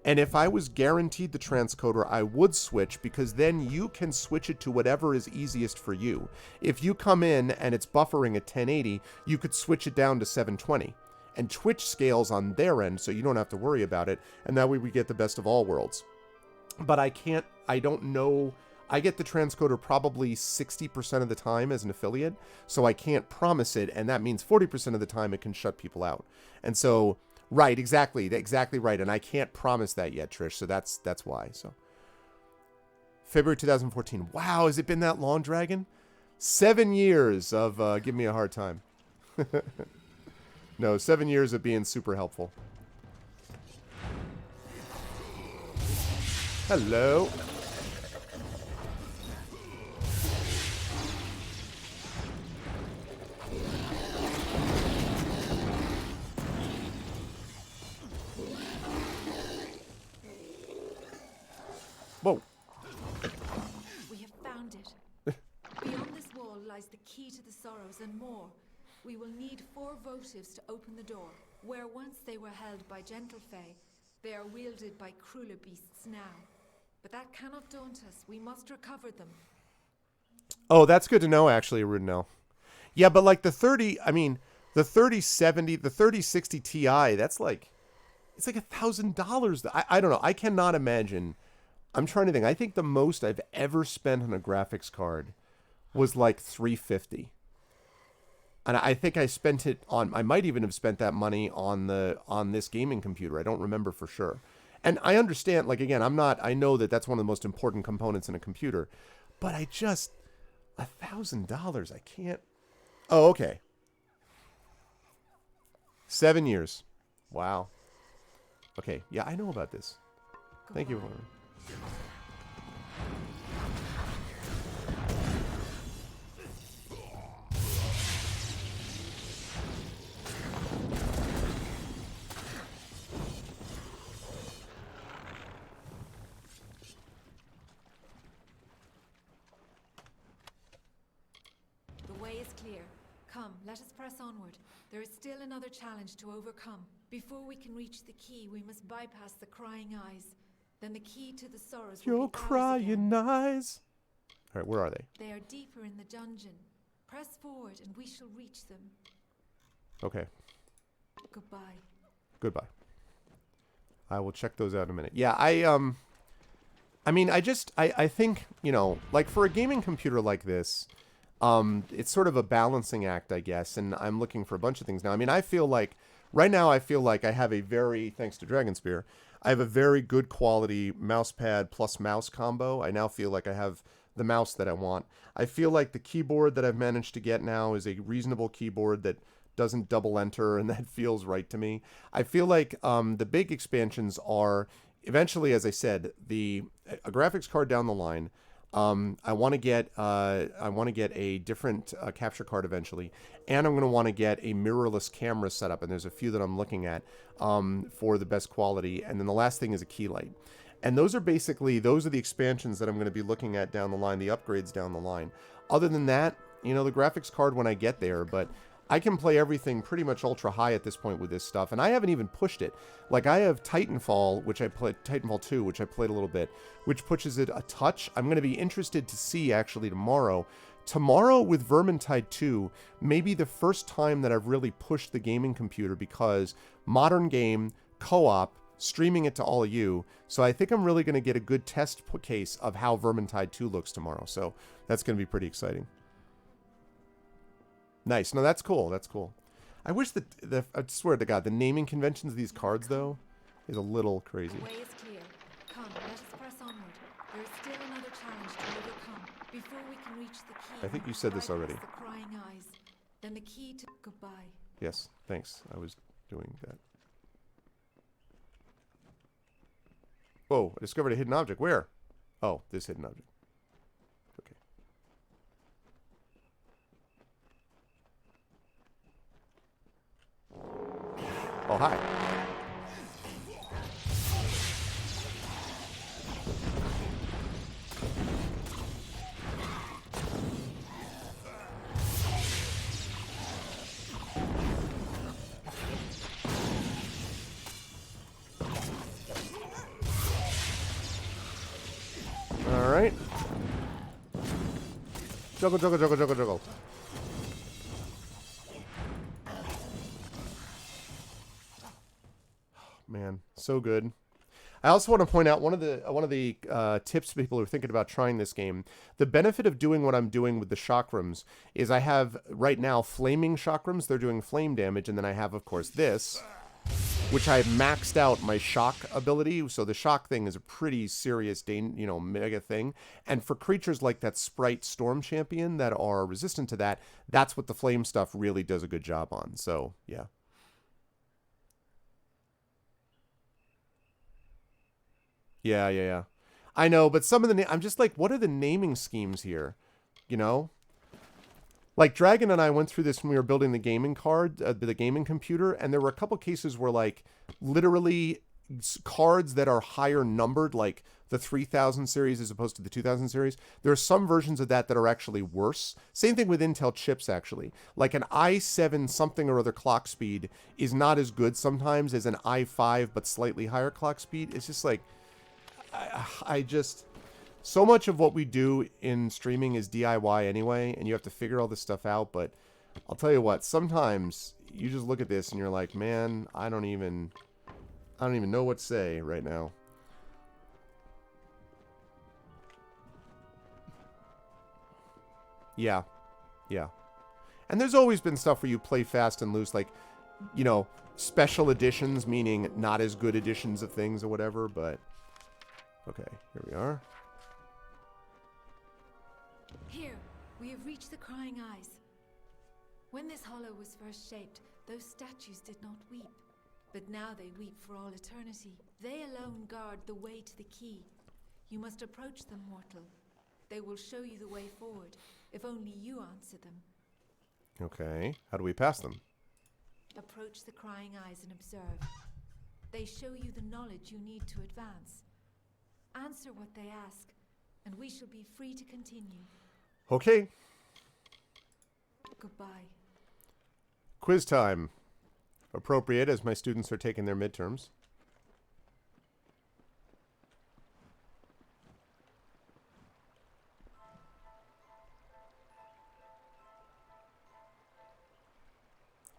And if I was guaranteed the transcoder, I would switch, because then you can switch it to whatever is easiest for you. If you come in and it's buffering at 1080, you could switch it down to 720. And Twitch scales on their end, so you don't have to worry about it. And that way we get the best of all worlds. But I don't know. I get the transcoder probably 60% of the time as an affiliate, so I can't promise it. And that means 40% of the time it can shut people out. And so... Right, exactly right, and I can't promise that yet, Trish, so that's why. So February 2014. Wow, has it been that long, Dragon? 7 years of giving me a hard time. No, 7 years of being super helpful. Hello. Whoa. We have found it. Beyond this wall lies the key to the sorrows and more. We will need 4 votives to open the door. Where once they were held by gentle fae, they are wielded by crueler beasts now. But that cannot daunt us. We must recover them. Oh, that's good to know, actually, Rudnell. Yeah, but like the 3070, the 3060 Ti, that's like, it's like $1,000. I don't know. I cannot imagine. I'm trying to think. I think the most I've ever spent on a graphics card was like $350. And I think I spent it on, I might even have spent that money on this gaming computer. I don't remember for sure. And I understand, like, again, I know that that's one of the most important components in a computer, but $1,000, I can't. Oh, okay. 7 years. Wow. Okay. Yeah, I know about this. Thank you. let us press onward. There is still another challenge to overcome. Before we can reach the key, we must bypass the crying eyes. Then the key to the sorrows will Your be ours again. crying eyes. All right, where are they? They are deeper in the dungeon. Press forward and we shall reach them. Okay. Goodbye. Goodbye. I will check those out in a minute. Yeah, I mean, I think, you know, like for a gaming computer like this, it's sort of a balancing act, I guess, and I'm looking for a bunch of things now. I mean, I feel like, right now I feel like I have a very, thanks to Dragon Spear, I have a very good quality mouse pad plus mouse combo. I now feel like I have the mouse that I want. I feel like the keyboard that I've managed to get now is a reasonable keyboard that doesn't double enter, and that feels right to me. I feel like the big expansions are eventually, as I said, a graphics card down the line. I want to get a different capture card eventually, and I'm going to want to get a mirrorless camera setup. And there's a few that I'm looking at for the best quality. And then the last thing is a key light. And those are the expansions that I'm going to be looking at down the line, the upgrades down the line. Other than that, you know, the graphics card when I get there, but I can play everything pretty much ultra high at this point with this stuff, and I haven't even pushed it. Like, I have Titanfall, Titanfall 2, which I played a little bit, which pushes it a touch. I'm going to be interested to see, actually, tomorrow. Tomorrow with Vermintide 2 may be the first time that I've really pushed the gaming computer, because modern game, co-op, streaming it to all of you. So I think I'm really going to get a good test case of how Vermintide 2 looks tomorrow. So that's going to be pretty exciting. Nice. No, that's cool. That's cool. I wish that I swear to God, the naming conventions of these cards, though, is a little crazy. The way is clear. Come, let us press onward. There is still another challenge to overcome. Before we can reach the key, I think you said this already. The crying eyes. Then the key to goodbye. Yes, thanks. I was doing that. Whoa, I discovered a hidden object. Where? Oh, this hidden object. Okay. Oh, hi. All right. Juggle, juggle, juggle, juggle, juggle. Man, so good. I also want to point out one of the tips people who are thinking about trying this game. The benefit of doing what I'm doing with the chakrams is I have right now flaming chakrams. They're doing flame damage, and then I have, of course, this, which I've maxed out my shock ability. So the shock thing is a pretty serious, mega thing. And for creatures like that Sprite Storm Champion that are resistant to that, that's what the flame stuff really does a good job on. So yeah. Yeah. I know, but some of the I'm just like, what are the naming schemes here? You know? Like, Dragon and I went through this when we were building the gaming card, the gaming computer, and there were a couple cases where, like, literally cards that are higher numbered, like the 3000 series as opposed to the 2000 series, there are some versions of that that are actually worse. Same thing with Intel chips, actually. Like, an i7 something or other clock speed is not as good sometimes as an i5 but slightly higher clock speed. It's just like... I just, so much of what we do in streaming is DIY anyway, and you have to figure all this stuff out. But I'll tell you what, sometimes you just look at this and you're like, man, I don't even know what to say right now. Yeah. And there's always been stuff where you play fast and lose, like, you know, special editions, meaning not as good editions of things or whatever, but... Okay, here we are. Here, we have reached the crying eyes. When this hollow was first shaped, those statues did not weep. But now they weep for all eternity. They alone guard the way to the key. You must approach them, mortal. They will show you the way forward, if only you answer them. Okay, how do we pass them? Approach the crying eyes and observe. They show you the knowledge you need to advance. Answer what they ask, and we shall be free to continue. Okay. Goodbye. Quiz time. Appropriate as my students are taking their midterms.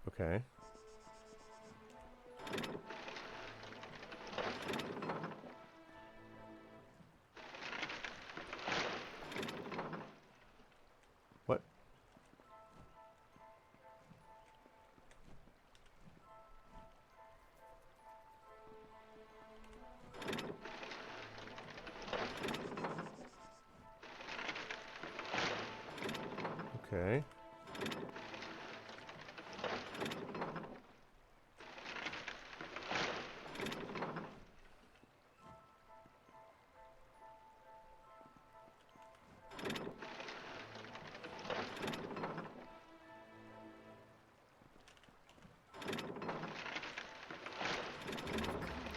Okay. What? Okay.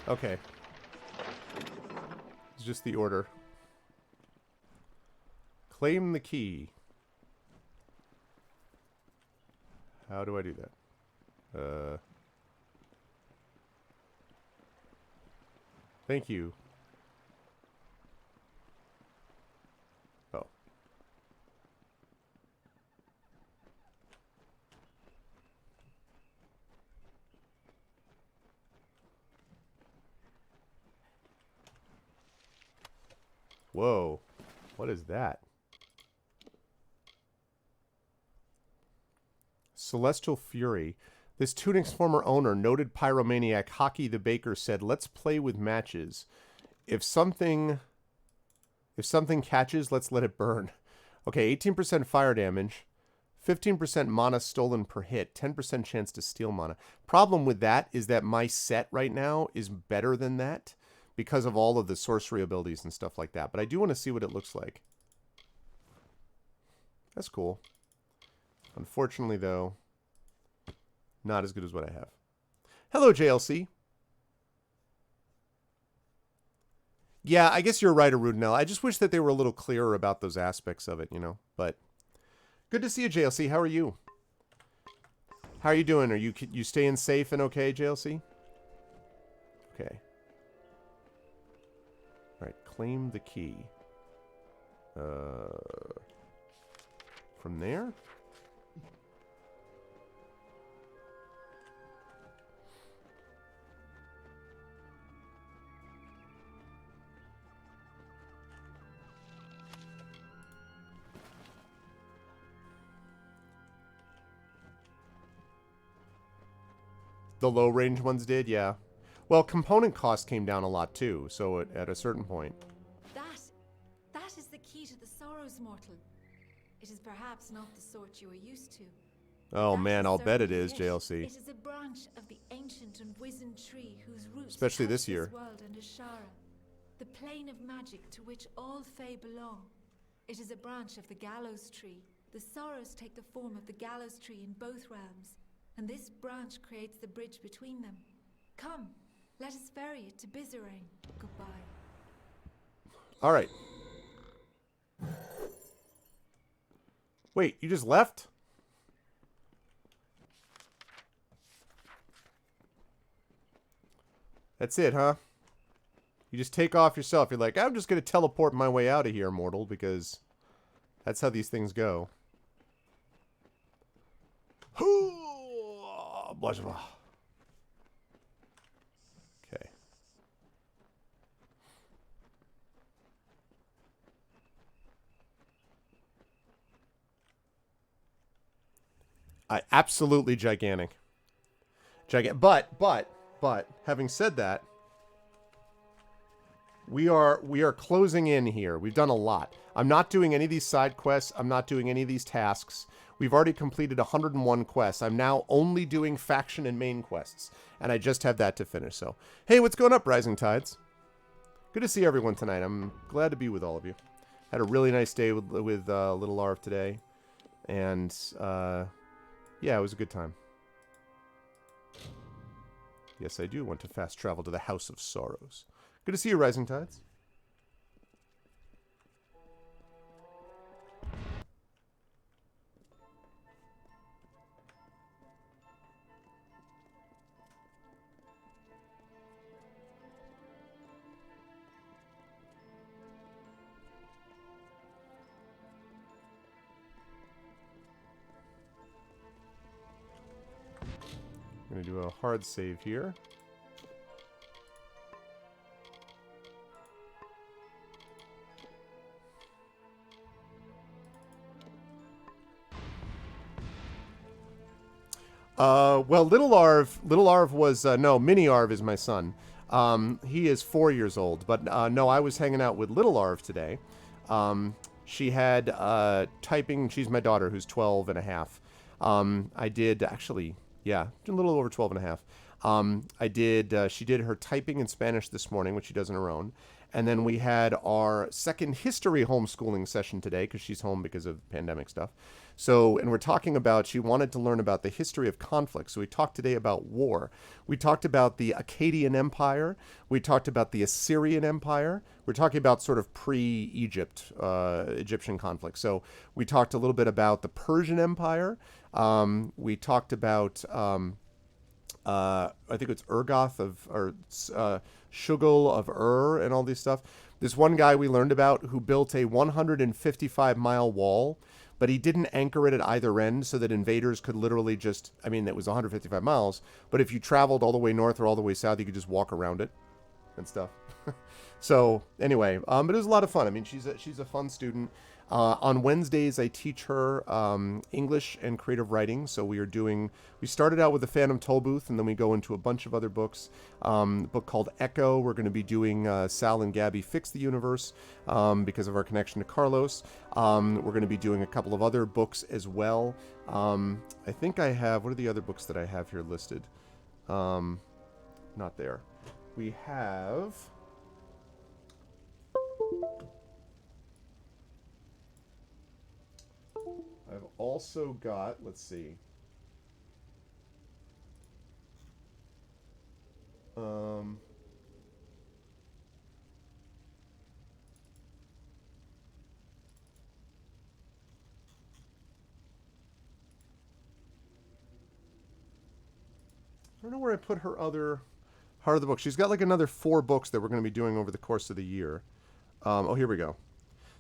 Okay. It's just the order. Claim the key. How do I do that? Thank you. Oh. Whoa. What is that? Celestial Fury. This tunic's former owner, noted pyromaniac Hockey the Baker, said, "Let's play with matches. If something catches, let's let it burn." Okay, 18% fire damage, 15% mana stolen per hit, 10% chance to steal mana. Problem with that is that my set right now is better than that because of all of the sorcery abilities and stuff like that. But I do want to see what it looks like. That's cool. Unfortunately, though, not as good as what I have. Hello, JLC. Yeah, I guess you're right, Arudinel. I just wish that they were a little clearer about those aspects of it, you know. But good to see you, JLC. How are you? How are you doing? Are you staying safe and okay, JLC? Okay. All right, claim the key. From there? The low range ones did, yeah. Well, component cost came down a lot too, so at a certain point. That is the key to the sorrows, mortal. It is perhaps not the sort you are used to. Oh man, I'll bet it is, JLC. It is a branch of the ancient and wizened tree whose roots especially touch this year. World and Ashara, the plane of magic to which all Fae belong. It is a branch of the gallows tree. The sorrows take the form of the gallows tree in both realms, and this branch creates the bridge between them. Come, let us ferry it to Bizarane. Goodbye. All right. Wait, you just left? That's it, huh? You just take off yourself. You're like, I'm just going to teleport my way out of here, mortal, because that's how these things go. Okay. Absolutely gigantic. But, having said that, we are closing in here. We've done a lot. I'm not doing any of these side quests. I'm not doing any of these tasks. We've already completed 101 quests. I'm now only doing faction and main quests, and I just have that to finish. So, hey, what's going up, Rising Tides? Good to see everyone tonight. I'm glad to be with all of you. Had a really nice day with Little Larv today, and yeah, it was a good time. Yes, I do want to fast travel to the House of Sorrows. Good to see you, Rising Tides. do a hard save here. Well, Little Arv was, no, Mini Arv is my son. He is 4 years old, but no, I was hanging out with Little Arv today. She had typing, she's my daughter who's 12 and a half. I did actually, yeah, a little over 12 and a half. She did her typing in Spanish this morning, which she does on her own. And then we had our second history homeschooling session today because she's home because of pandemic stuff. So, and we're talking about, she wanted to learn about the history of conflict. So we talked today about war. We talked about the Akkadian Empire. We talked about the Assyrian Empire. We're talking about sort of pre-Egypt, Egyptian conflict. So we talked a little bit about the Persian Empire. We talked about, I think it's Urgoth or Shugul of Ur and all this stuff. This one guy we learned about who built a 155-mile wall, but he didn't anchor it at either end so that invaders could literally just, I mean, it was 155 miles, but if you traveled all the way north or all the way south, you could just walk around it and stuff. So anyway, but it was a lot of fun. I mean, she's a fun student. On Wednesdays, I teach her English and creative writing. So we started out with the Phantom Tollbooth, and then we go into a bunch of other books. A book called Echo. We're going to be doing Sal and Gabby Fix the Universe because of our connection to Carlos. We're going to be doing a couple of other books as well. I think I have, what are the other books that I have here listed? Not there. We have... I've also got, let's see. I don't know where I put her other part of the book. She's got like another 4 books that we're going to be doing over the course of the year. Oh, here we go.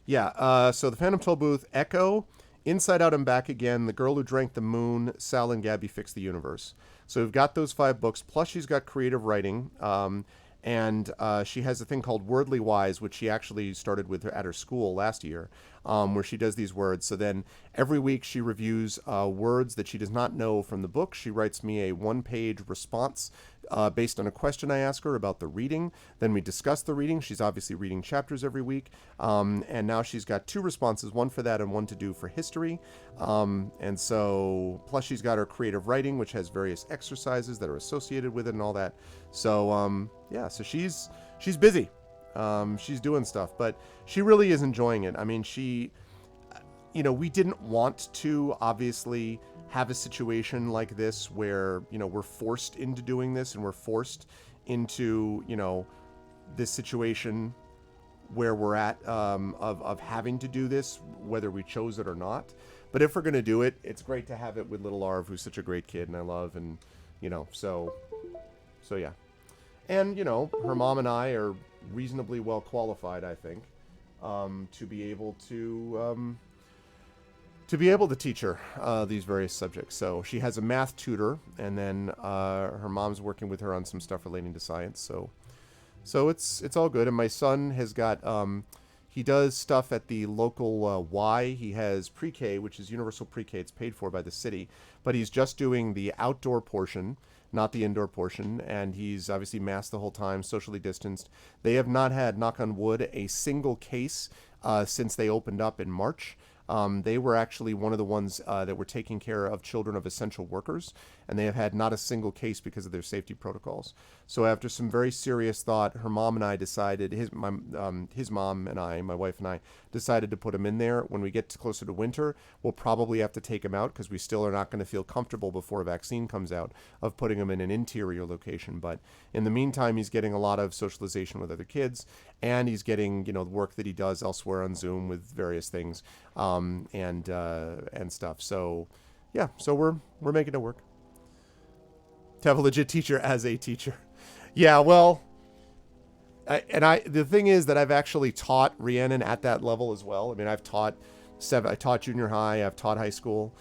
Yeah, so the Phantom Tollbooth, Echo, Inside Out and Back Again, The Girl Who Drank the Moon, Sal and Gabby Fix the Universe. So we've got those 5 books, plus she's got creative writing, and she has a thing called Wordly Wise, which she actually started with at her school last year, where she does these words. So then every week she reviews words that she does not know from the book. She writes me a 1-page response based on a question I ask her about the reading. Then we discuss the reading. She's obviously reading chapters every week. And now she's got 2 responses, one for that and one to do for history. And so, plus she's got her creative writing, which has various exercises that are associated with it and all that. So, yeah, so she's busy. She's doing stuff, but she really is enjoying it. I mean, we didn't want to obviously have a situation like this where, we're forced into doing this and we're forced into, this situation where we're at, of having to do this, whether we chose it or not. But if we're going to do it, it's great to have it with little Arv, who's such a great kid and I love, and, so yeah. And, her mom and I are reasonably well qualified, I think, to be able to teach her these various subjects. So she has a math tutor, and then her mom's working with her on some stuff relating to science. So it's all good. And my son has got he does stuff at the local Y. He has pre-K, which is universal pre-K. It's paid for by the city, but he's just doing the outdoor portion, not the indoor portion, and he's obviously masked the whole time, socially distanced. They have not had, knock on wood, a single case since they opened up in March. They were actually one of the ones that were taking care of children of essential workers, and they have had not a single case because of their safety protocols. So after some very serious thought, her mom and I decided, his mom and I, my wife and I, decided to put him in there. When we get closer to winter, we'll probably have to take him out because we still are not going to feel comfortable before a vaccine comes out of putting him in an interior location. But in the meantime, he's getting a lot of socialization with other kids, and he's getting, the work that he does elsewhere on Zoom with various things, and stuff. So yeah, so we're making it work. To have a legit teacher as a teacher. Yeah, well, the thing is that I've actually taught Rhiannon at that level as well. I mean, I've taught I taught junior high. I've taught high school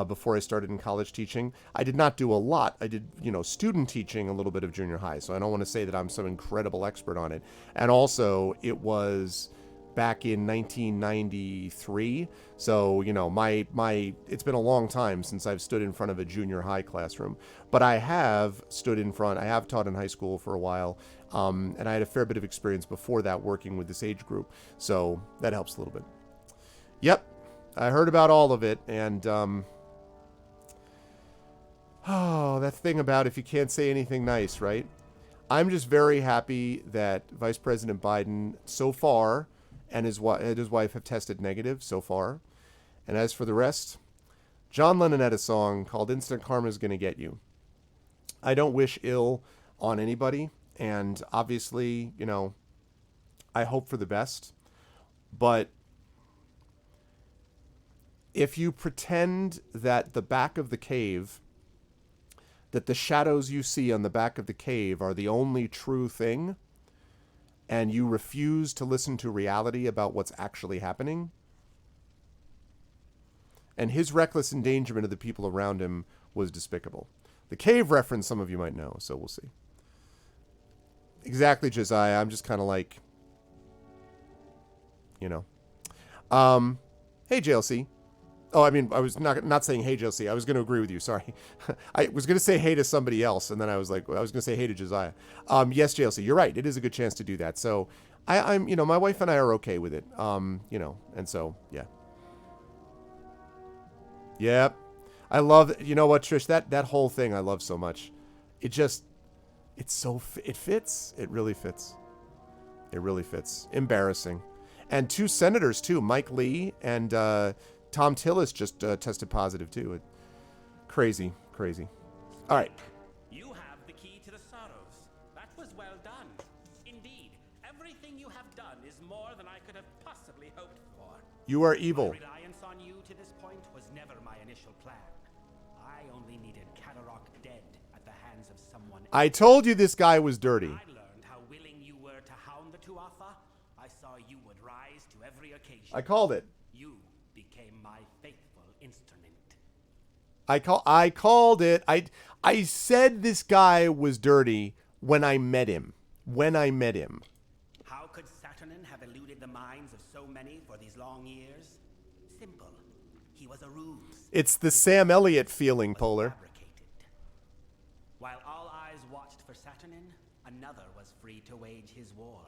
before I started in college teaching. I did not do a lot. I did, student teaching a little bit of junior high. So I don't want to say that I'm some incredible expert on it. And also, it was back in 1993. So, it's been a long time since I've stood in front of a junior high classroom. But I have stood in front. I have taught in high school for a while. And I had a fair bit of experience before that working with this age group. So that helps a little bit. Yep. I heard about all of it, and that thing about if you can't say anything nice, right? I'm just very happy that Vice President Biden so far and his wife have tested negative so far. And as for the rest, John Lennon had a song called Instant Karma's Gonna Get You. I don't wish ill on anybody, and obviously, I hope for the best, but if you pretend that the back of the cave, that the shadows you see on the back of the cave are the only true thing, and you refuse to listen to reality about what's actually happening, and his reckless endangerment of the people around him was despicable. The cave reference some of you might know, so we'll see. Exactly, Josiah. I'm just kind of like, Hey, JLC. Oh, I mean, I was not saying hey, JLC. I was going to agree with you. Sorry. I was going to say hey to somebody else, and then I was like, I was going to say hey to Josiah. Yes, JLC, you're right. It is a good chance to do that. So I'm, my wife and I are okay with it. And so, yeah. Yep. I love, you know what, Trish, that whole thing I love so much. It fits. It really fits. It really fits. Embarrassing. And two senators, too. Mike Lee and Tom Tillis just tested positive, too. Crazy. All right. You have the key to the sorrows. That was well done. Indeed, everything you have done is more than I could have possibly hoped for. You are evil. My reliance on you to this point was never my initial plan. I only needed Kadarok dead at the hands of someone else. I told you this guy was dirty. I learned how willing you were to hound the Tuatha. I saw you would rise to every occasion. I called it. You became my faithful instrument. I called it. I said this guy was dirty when I met him. How could Saturnin have eluded the minds of so many for these long years? Simple. He was a ruse. It's the Sam Elliott feeling, Polar. Fabricated. While all eyes watched for Saturnin, another was free to wage his war,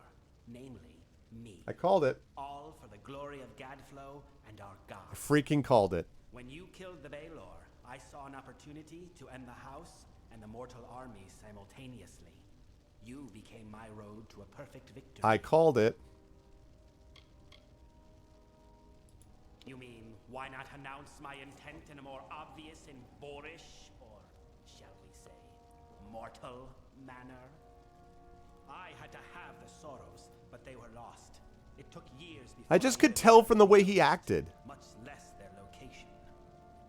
namely me. I called it. All for the glory of Gadflow and our I gods. freaking called it. When you killed the Baelor, I saw an opportunity to end the house and the mortal army simultaneously. You became my road to a perfect victory. I called it. You mean, why not announce my intent in a more obvious and boorish, or shall we say, mortal manner? I had to have the sorrows, but they were lost. It took years before I just could tell from the way he acted. much less their location.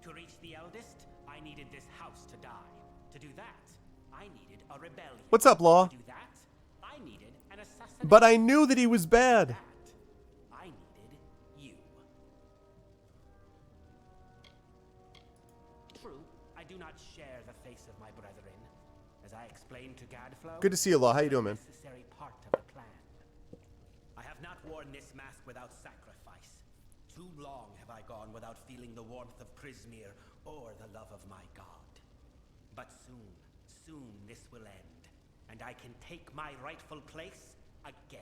To reach the eldest, I needed this house to die. To do that, I needed a rebellion. What's up, Law? To do that, I needed an assassination. But I knew that he was bad. That, I needed you. True, I do not share the face of my brethren. As I explained to Gadflow, Good to see you, Law. How you doing, man? necessary part of the plan. I have not worn this mask without sacrifice. Too long have I gone without feeling the warmth of Prismir or the love of my god. But soon this will end, and I can take my rightful place again.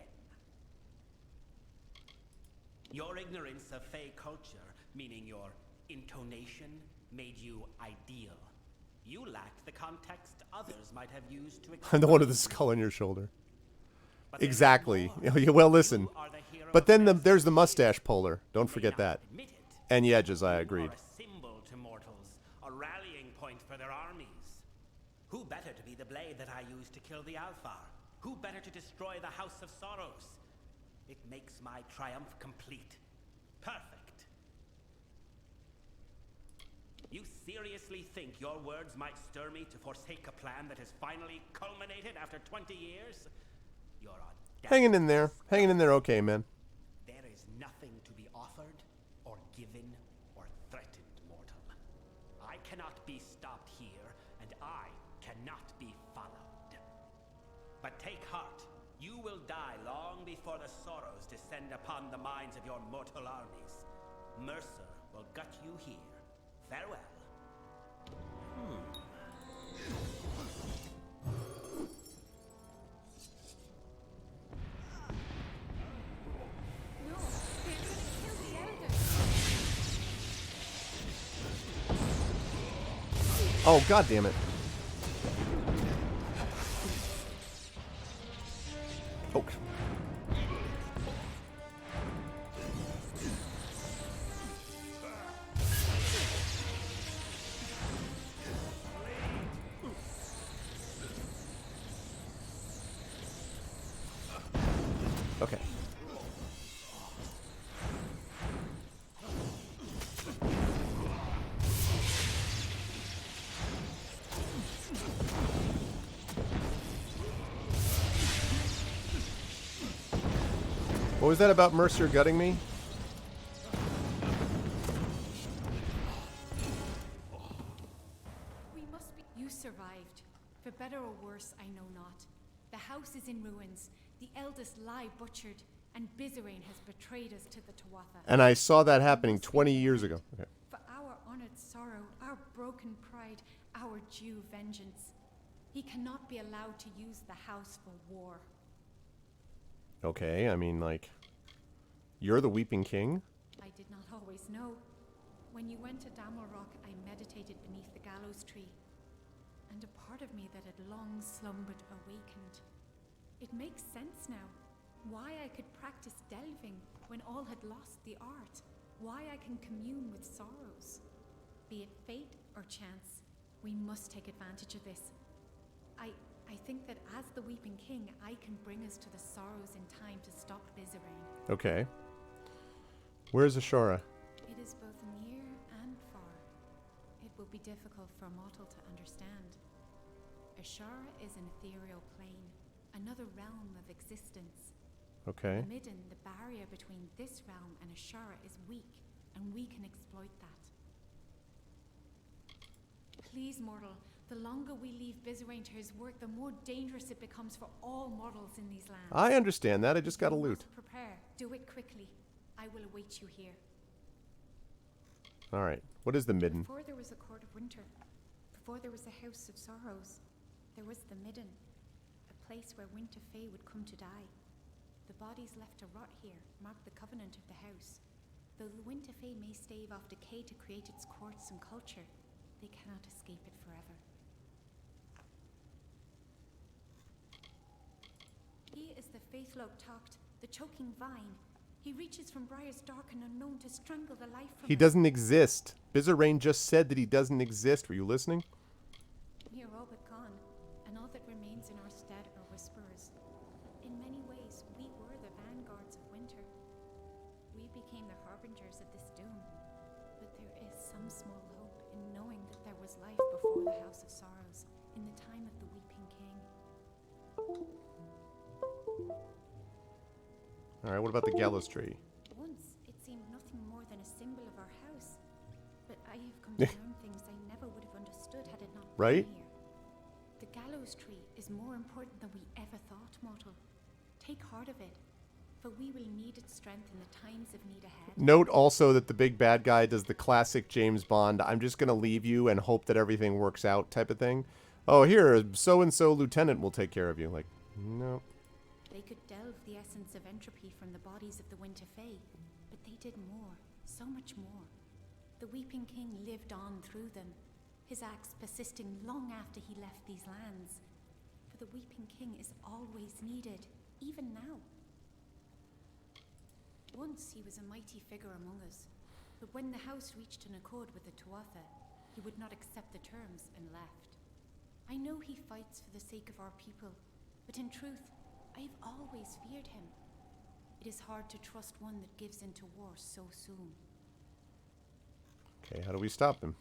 Your ignorance of Fey culture, meaning your intonation, made you ideal. You lacked the context others might have used to I'm the one with the skull on your shoulder. But there is Exactly. more. Well, listen. You are the hero But then of there's the Master mustache, Polar. Don't You may forget not that. admit it. And yeah, Josiah You agreed. are a symbol to mortals, a rallying point for their armies. Who better to be the blade that I used to kill the Alfar? Who better to destroy the House of Sorrows? It makes my triumph complete. Perfect. You seriously think your words might stir me to forsake a plan that has finally culminated after 20 years? You're Hanging in there. Hanging in there okay, man. There is nothing to be offered or given You will die long before the sorrows descend upon the minds of your mortal armies. Mercer will gut you here. Farewell. No, they're gonna kill the elders. Oh, god damn it. Oh. Okay. What was that about Mercer gutting me? We must be. You survived. For better or worse, I know not. The house is in ruins. The eldest lie butchered, and Bizerain has betrayed us to the Tuatha. And I saw that happening 20 years ago. Okay. For our honored sorrow, our broken pride, our due vengeance. He cannot be allowed to use the house for war. Okay, I mean, like, you're the Weeping King? I did not always know. When you went to Amalur, I meditated beneath the gallows tree, and a part of me that had long slumbered awakened. It makes sense now. Why I could practice delving when all had lost the art. Why I can commune with sorrows. Be it fate or chance, we must take advantage of this. I think that as the Weeping King, I can bring us to the sorrows in time to stop Bizerain. Okay. Where's Ashara? It is both near and far. It will be difficult for a mortal to understand. Ashara is an ethereal plane, another realm of existence. Okay. Midden, the barrier between this realm and Ashara is weak, and we can exploit that. Please, mortal, the longer we leave Bizerain to his work, the more dangerous it becomes for all mortals in these lands. I understand that. I just gotta You loot. must prepare. Do it quickly. I will await you here. Alright. What is the Midden? Before there was a court of winter, before there was a house of sorrows, there was the Midden, a place where winter fae would come to die. The bodies left to rot here mark the covenant of the house. Though the winter fae may stave off decay to create its courts and culture, they cannot escape it forever. He is the Faithlope talked, the choking vine. He reaches from briars dark and unknown to strangle the life from He us. doesn't exist. Bizerain just said that he doesn't exist. Were you listening? We are all but gone, and all that remains in our stead are whisperers. In many ways, we were the vanguards of winter. We became the harbingers of this doom. But there is some small hope in knowing that there was life before the House of Sorrows, in the time of the Weeping King. Alright, what about the gallows tree? Once, it seemed nothing more than a symbol of our house. But I have come to learn things I never would have understood had it not been Right? here. The gallows tree is more important than we ever thought, mortal. Take heart of it, for we will need its strength in the times of need ahead. Note also that the big bad guy does the classic James Bond, I'm just gonna leave you and hope that everything works out type of thing. Oh, here, so-and-so lieutenant will take care of you. Like, no. They could delve the essence of entropy from the bodies of the Winter Fae, but they did more, so much more. The Weeping King lived on through them, his acts persisting long after he left these lands. For the Weeping King is always needed, even now. Once he was a mighty figure among us, but when the house reached an accord with the Tuatha, he would not accept the terms and left. I know he fights for the sake of our people, but in truth, I have always feared him. It is hard to trust one that gives into war so soon. Okay, how do we stop him?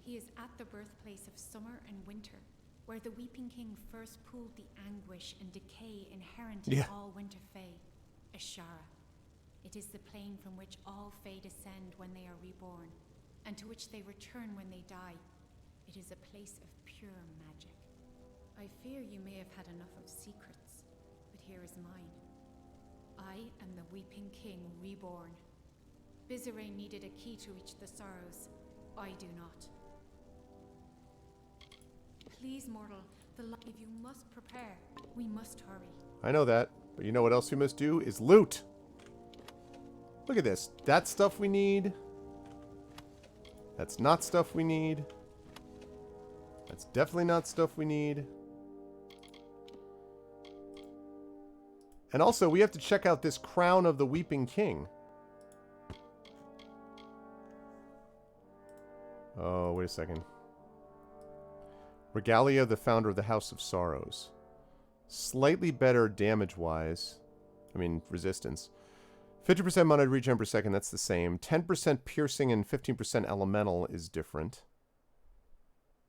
He is at the birthplace of summer and winter, where the Weeping King first pooled the anguish and decay inherent in all winter fae, Ashara. It is the plane from which all fae descend when they are reborn, and to which they return when they die. It is a place of pure magic. I fear you may have had enough of secrets, but here is mine. I am the Weeping King reborn. Bizarre needed a key to reach the sorrows. I do not. Please, mortal, if you must prepare, we must hurry. I know that, but you know what else we must do is loot. Look at this. That's stuff we need. That's not stuff we need. That's definitely not stuff we need. And also, we have to check out this Crown of the Weeping King. Oh, wait a second. Regalia, the founder of the House of Sorrows. Slightly better damage-wise. I mean, resistance. 50% mana regen per second, that's the same. 10% piercing and 15% elemental is different.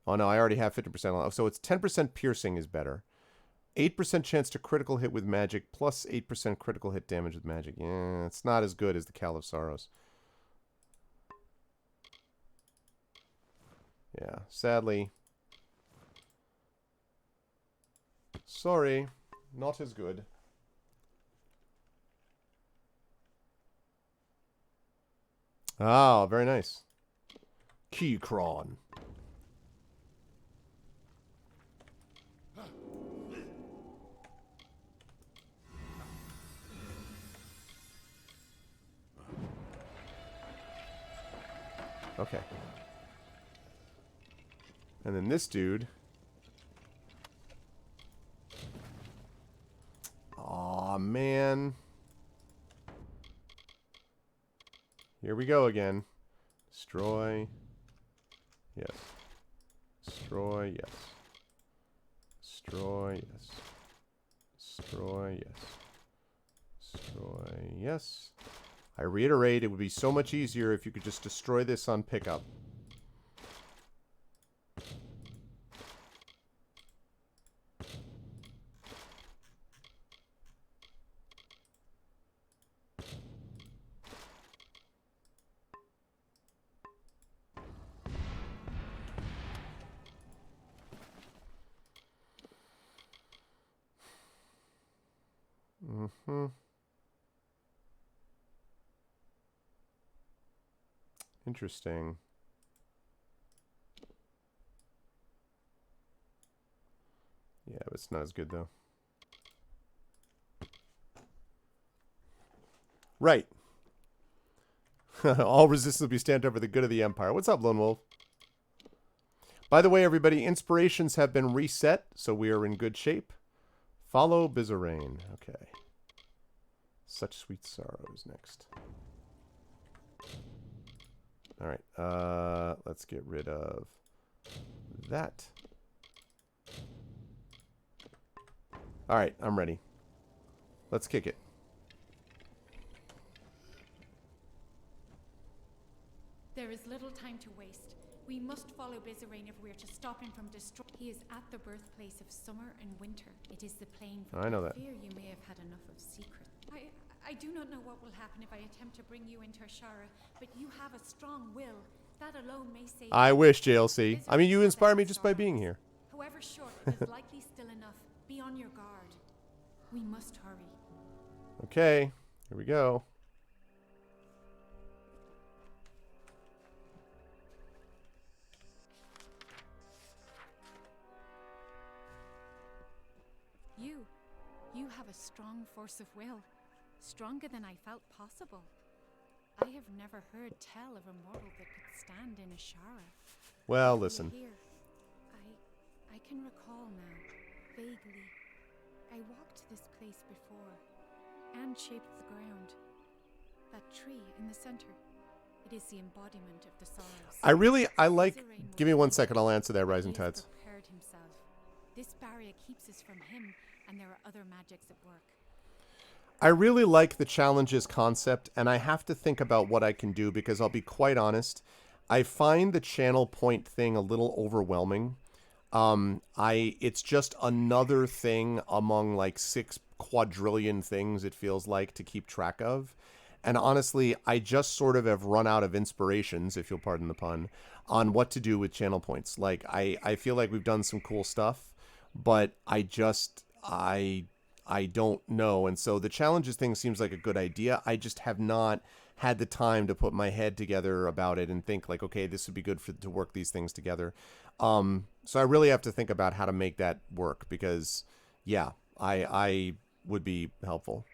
Oh no, I already have 50% elemental. So it's 10% piercing is better. 8% chance to critical hit with magic, plus 8% critical hit damage with magic. Yeah, it's not as good as the Cal of Sorrows. Yeah, sadly. Sorry, not as good. Ah, very nice. Keycron. Okay. And then this dude. Aw, man. Here we go again. Destroy. Yes. Destroy, yes. Destroy, yes. Destroy, yes. Destroy, yes. I reiterate, it would be so much easier if you could just destroy this on pickup. Interesting. Yeah, but it's not as good, though. Right. All resistance will be stamped over the good of the Empire. What's up, Lone Wolf? By the way, everybody, inspirations have been reset, so we are in good shape. Follow Bizarrain. Okay. Such Sweet Sorrows next. Alright, let's get rid of that. Alright, I'm ready. Let's kick it. There is little time to waste. We must follow Bizarrain if we are to stop him from destroying. He is at the birthplace of summer and winter. It is the plain. I know that. I fear you may have had enough of secret. I do not know what will happen if I attempt to bring you into Ashara, but you have a strong will. That alone may save. I wish, JLC. I mean, you inspire me just by being here. However short, it is likely still enough. Be on your guard. We must hurry. Okay, here we go. You have a strong force of will. Stronger than I felt possible. I have never heard tell of a mortal that could stand in Ashara. Well, listen. Here, I can recall now, vaguely. I walked this place before, and shaped the ground. That tree in the center. It is the embodiment of the sorrows. I like. Give me 1 second. I'll answer that, Rising Tides. Prepared himself. This barrier keeps us from him, and there are other magics at work. I really like the challenges concept, and I have to think about what I can do because I'll be quite honest. I find the channel point thing a little overwhelming. It's just another thing among like 6 quadrillion things it feels like to keep track of. And honestly, I just sort of have run out of inspirations, if you'll pardon the pun, on what to do with channel points. Like, I feel like we've done some cool stuff, but I I don't know. And so the challenges thing seems like a good idea. I just have not had the time to put my head together about it and think like, okay, this would be good to work these things together. So I really have to think about how to make that work because, yeah, I would be helpful.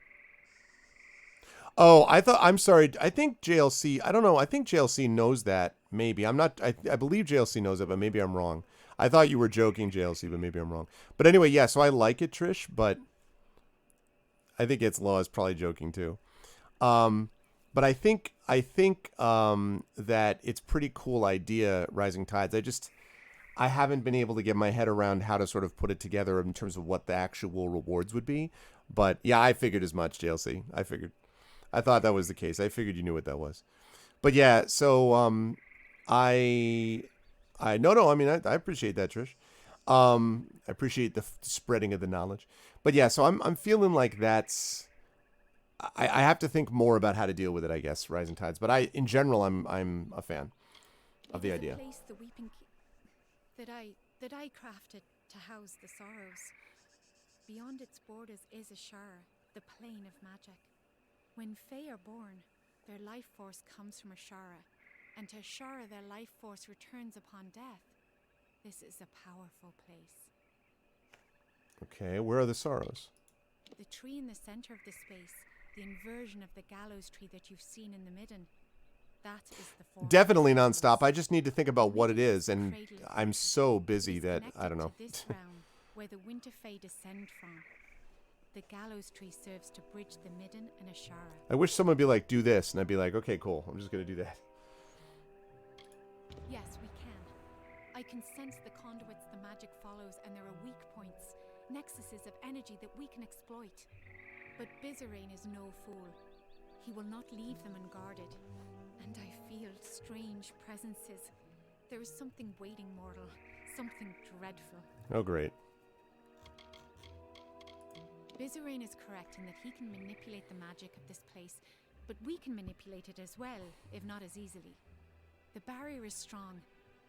Oh, I'm sorry. I think JLC, I don't know. I think JLC knows that. Maybe. I'm not, I believe JLC knows it, but maybe I'm wrong. I thought you were joking, JLC, but maybe I'm wrong. But anyway, yeah, so I like it, Trish, but I think It's Law is probably joking too. But I think that it's pretty cool idea, Rising Tides. I haven't been able to get my head around how to sort of put it together in terms of what the actual rewards would be. But yeah, I figured as much, JLC. I thought that was the case. I figured you knew what that was. But yeah, so no, I mean I appreciate that, Trish. I appreciate the spreading of the knowledge. But yeah, so I'm feeling like I have to think more about how to deal with it, I guess, Rising Tides. But in general I'm a fan of the idea. It is a place the weeping that I crafted to house the sorrows. Beyond its borders is a shire, the plane of magic. When Fae are born, their life force comes from Ashara, and to Ashara their life force returns upon death. This is a powerful place. Okay, where are the sorrows? The tree in the center of the space, the inversion of the gallows tree that you've seen in the midden, that is the form. Definitely nonstop. I just need to think about what it is, and I'm so busy that I don't know. To this realm where the winter Fae descend from. The gallows tree serves to bridge the midden and Ashara. I wish someone would be like, do this, and I'd be like, okay, cool. I'm just gonna do that. Yes, we can. I can sense the conduits the magic follows, and there are weak points, nexuses of energy that we can exploit. But Bizarane is no fool. He will not leave them unguarded. And I feel strange presences. There is something waiting, mortal. Something dreadful. Oh, great. Bizarane is correct in that he can manipulate the magic of this place, but we can manipulate it as well, if not as easily. The barrier is strong,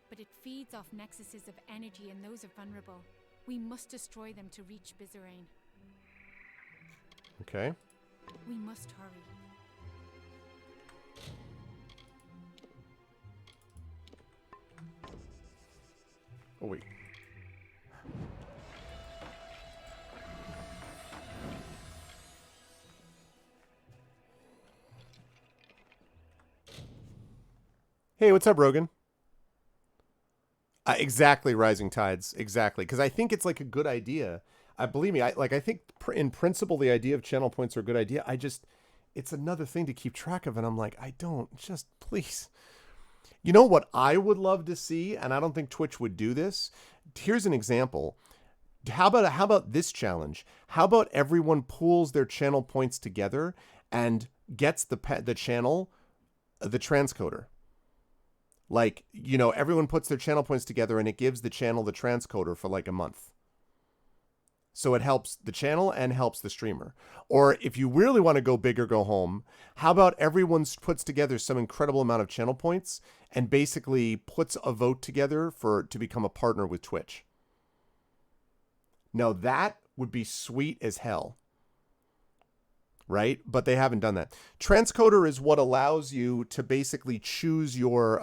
but it feeds off nexuses of energy, and those are vulnerable. We must destroy them to reach Bizarane. Okay. We must hurry. Oh, wait. Hey, what's up, Rogan? Exactly, Rising Tides. Exactly. Because I think it's like a good idea. Believe me, I think in principle, the idea of channel points are a good idea. It's another thing to keep track of. And I'm like, just please. You know what I would love to see? And I don't think Twitch would do this. Here's an example. How about this challenge? How about everyone pools their channel points together and gets the channel, the transcoder? Like, everyone puts their channel points together and it gives the channel the transcoder for like a month. So it helps the channel and helps the streamer. Or if you really want to go big or go home, how about everyone puts together some incredible amount of channel points and basically puts a vote together to become a partner with Twitch? Now that would be sweet as hell. Right? But they haven't done that. Transcoder is what allows you to basically choose your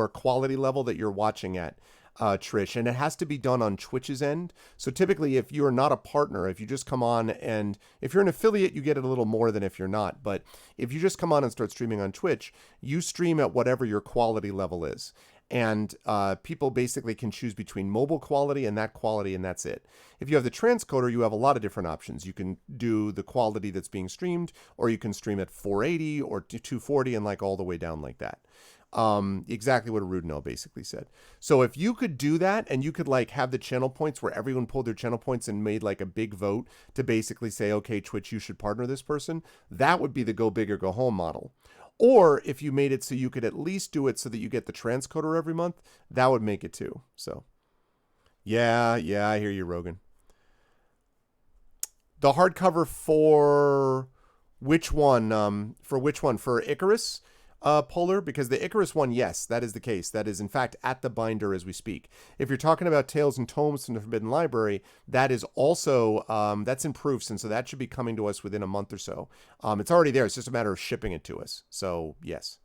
quality level that you're watching at, Trish. And it has to be done on Twitch's end. So typically, if you're not a partner, if you just come on, and if you're an affiliate, you get it a little more than if you're not. But if you just come on and start streaming on Twitch, you stream at whatever your quality level is. And people basically can choose between mobile quality, and that's it. If you have the transcoder, you have a lot of different options. You can do the quality that's being streamed, or you can stream at 480 or 240 and like all the way down like that. Exactly what Arudino basically said. So if you could do that, and you could like have the channel points where everyone pulled their channel points and made like a big vote to basically say, okay, Twitch, you should partner this person, that would be the go big or go home model. Or if you made it so you could at least do it so that you get the transcoder every month, that would make it too. So, yeah, I hear you, Rogan. The hardcover for which one? For Icarus? Polar, because the Icarus one, yes, that is the case. That is, in fact, at the binder as we speak. If you're talking about Tales and Tomes from the Forbidden Library, that is also, that's in proofs, and so that should be coming to us within a month or so. It's already there. It's just a matter of shipping it to us. So, yes.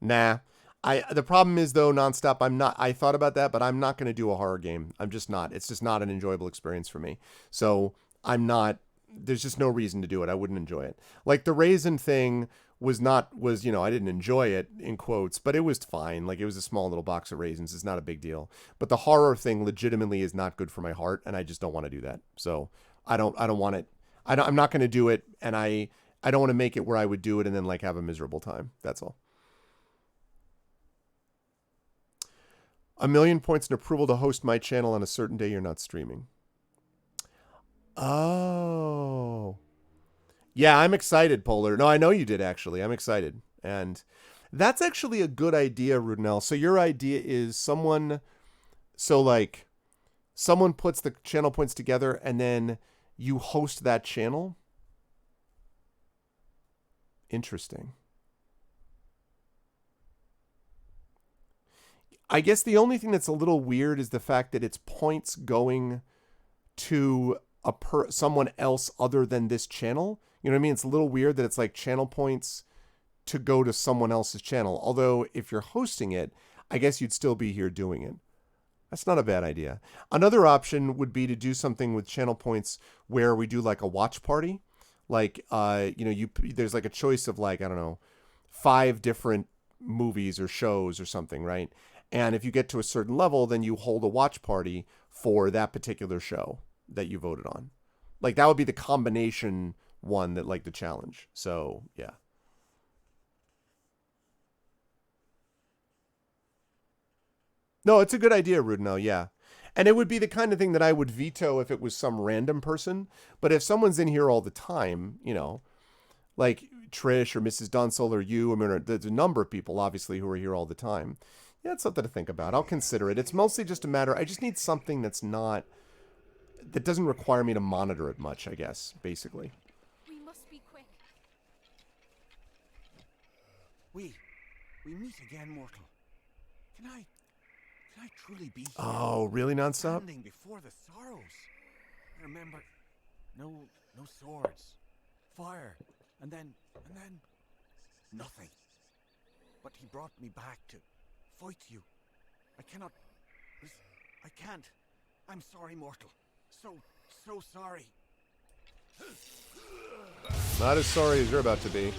Nah. The problem is, though, Nonstop, I thought about that, but I'm not going to do a horror game. I'm just not. It's just not an enjoyable experience for me. So, there's just no reason to do it. I wouldn't enjoy it. Like, the Raisin thing was, I didn't enjoy it, in quotes, but it was fine. Like, it was a small little box of raisins. It's not a big deal. But the horror thing legitimately is not good for my heart, and I just don't want to do that. So, I don't want it. I'm not going to do it, and I don't want to make it where I would do it and then, like, have a miserable time. That's all. 1,000,000 points in approval to host my channel on a certain day you're not streaming. Oh. Yeah, I'm excited, Polar. No, I know you did, actually. I'm excited. And that's actually a good idea, Rudnell. So your idea is someone puts the channel points together and then you host that channel? Interesting. I guess the only thing that's a little weird is the fact that it's points going to someone else other than this channel. You know what I mean? It's a little weird that it's like channel points to go to someone else's channel. Although if you're hosting it, I guess you'd still be here doing it. That's not a bad idea. Another option would be to do something with channel points where we do like a watch party. Like, there's like a choice of like, I don't know, 5 different movies or shows or something, right? And if you get to a certain level, then you hold a watch party for that particular show that you voted on. Like, that would be the combination one that, like, the challenge. So, yeah. No, it's a good idea, Rudno, yeah. And it would be the kind of thing that I would veto if it was some random person. But if someone's in here all the time, like Trish or Mrs. Dunsel or you, I mean, there's a number of people, obviously, who are here all the time. Yeah, it's something to think about. I'll consider it. It's mostly just a matter, I just need something that doesn't require me to monitor it much, I guess, basically. We must be quick. We meet again, mortal. Can I truly be here? Oh, really, Nonstop? Standing before the sorrows. I remember, no swords, fire, and then nothing. But he brought me back to fight you. I can't. I'm sorry, mortal. So sorry. Not as sorry as you're about to be.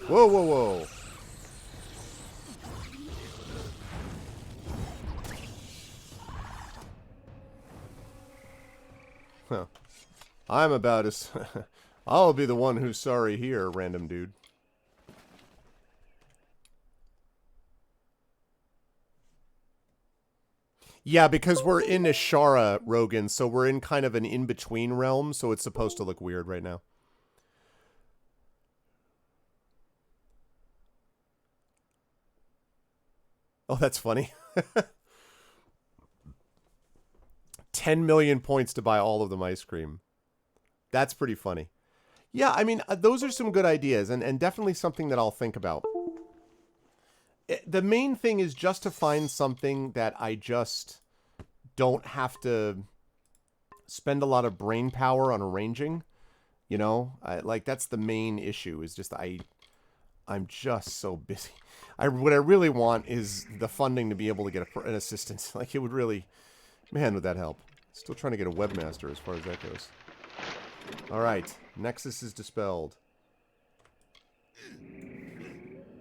Whoa, whoa, whoa. Huh. I'm about as... I'll be the one who's sorry here, random dude. Yeah, because we're in Ishara, Rogan, so we're in kind of an in-between realm, so it's supposed to look weird right now. Oh, that's funny. 10 million points to buy all of them ice cream. That's pretty funny. Yeah, I mean, those are some good ideas, and definitely something that I'll think about. The main thing is just to find something that I just don't have to spend a lot of brain power on arranging. Like, that's the main issue, is just I'm just so busy. What I really want is the funding to be able to get an assistant. Like, it would really... Man, would that help. Still trying to get a webmaster as far as that goes. Alright. Nexus is dispelled.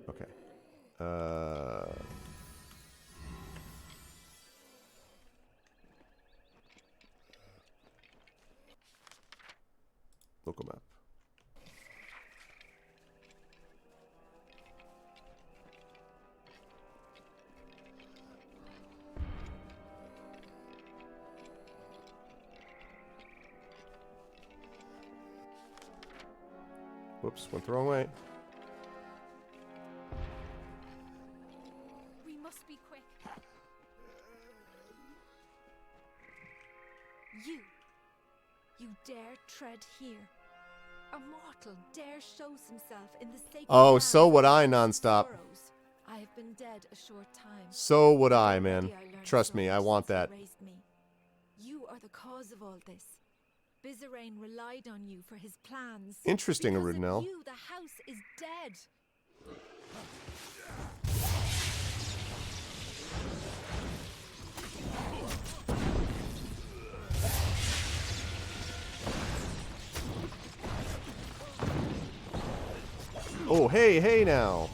Okay. Local map. Whoops, went the wrong way. We must be quick. You dare tread here. A mortal dare shows himself in the sacred Oh, land so would of I, the nonstop. sorrows. I have been dead a short time. So would I, Already man. learned Trust so me, I much want since you that. raised me. You are the cause of all this. Bizarrain relied on you for his plans. Interesting, Because of Arudnell. you, the house is dead. Oh, hey, hey now.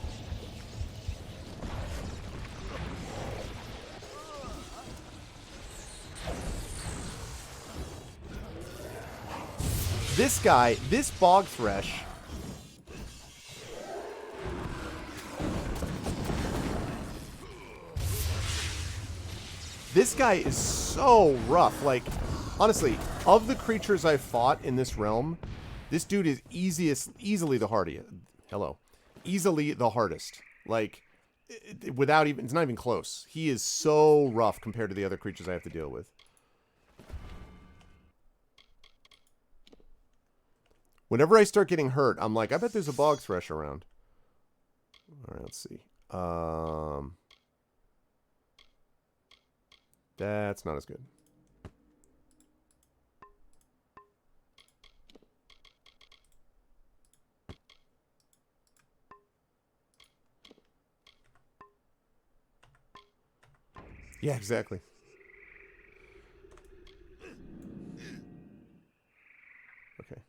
This guy, this bog thresh. This guy is so rough. Like, honestly, of the creatures I've fought in this realm, this dude is easily the hardest. Hello. Easily the hardest. Like, without even, it's not even close. He is so rough compared to the other creatures I have to deal with. Whenever I start getting hurt, I'm like, I bet there's a bog thresh around. Alright, let's see. That's not as good. Yeah, exactly. Okay.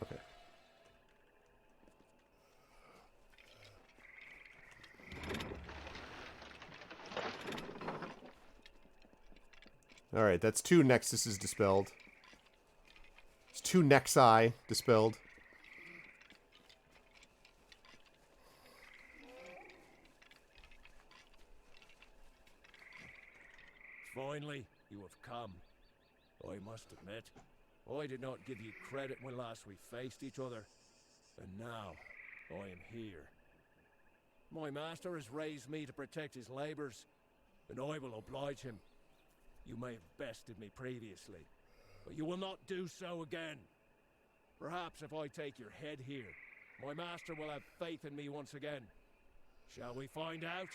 Okay. Alright, that's 2 Nexuses dispelled. It's 2 Nexi dispelled. Finally, you have come. I must admit, I did not give you credit when last we faced each other. And now, I am here. My master has raised me to protect his labors, and I will oblige him. You may have bested me previously, but you will not do so again. Perhaps if I take your head here, my master will have faith in me once again. Shall we find out?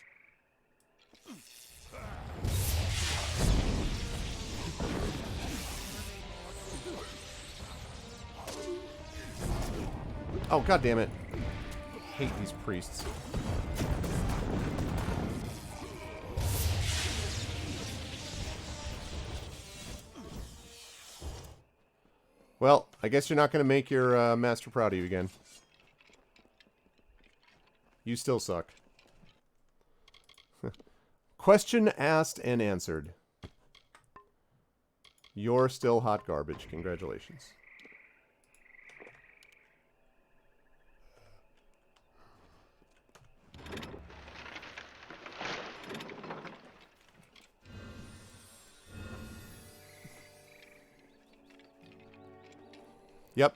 Oh, god damn it. I hate these priests. Well, I guess you're not going to make your master proud of you again. You still suck. Question asked and answered. You're still hot garbage. Congratulations. Yep.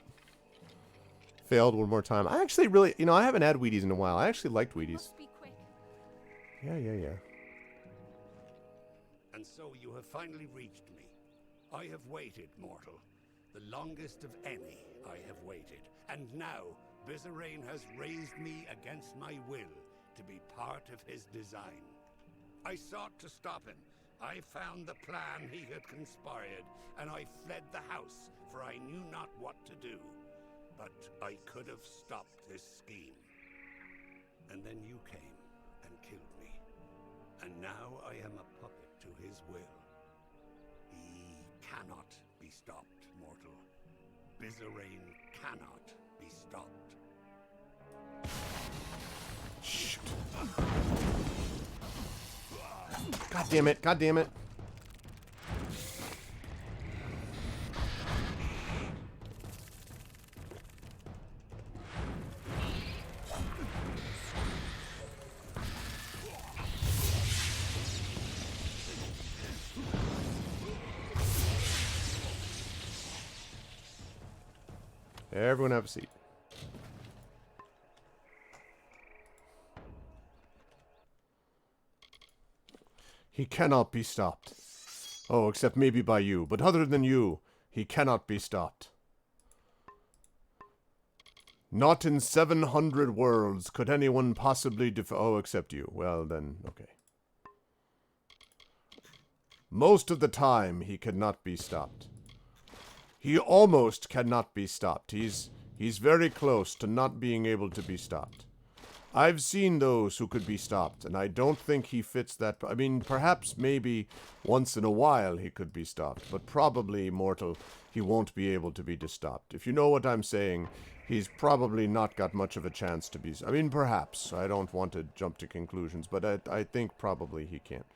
Failed one more time. I actually really, you know, I haven't had Wheaties in a while. I actually liked Wheaties. Must be quick. Yeah. And so you have finally reached me. I have waited, mortal. The longest of any I have waited. And now, Bizarrain has raised me against my will to be part of his design. I sought to stop him. I found the plan he had conspired, and I fled the house, for I knew not what to do. But I could have stopped this scheme. And then you came and killed me. And now I am a puppet to his will. He cannot be stopped, mortal. Bizarrain cannot be stopped. Shoot. God damn it. God damn it. Everyone have a seat. He cannot be stopped. Oh, except maybe by you. But other than you, he cannot be stopped. Not in 700 worlds could anyone possibly oh, except you. Well, then, okay. Most of the time, he cannot be stopped. He almost cannot be stopped. He's very close to not being able to be stopped. I've seen those who could be stopped, and I don't think he fits that. I mean, perhaps maybe once in a while he could be stopped, but probably, mortal, he won't be able to be stopped. If you know what I'm saying, he's probably not got much of a chance to be. I mean, perhaps. I don't want to jump to conclusions, but I think probably he can't.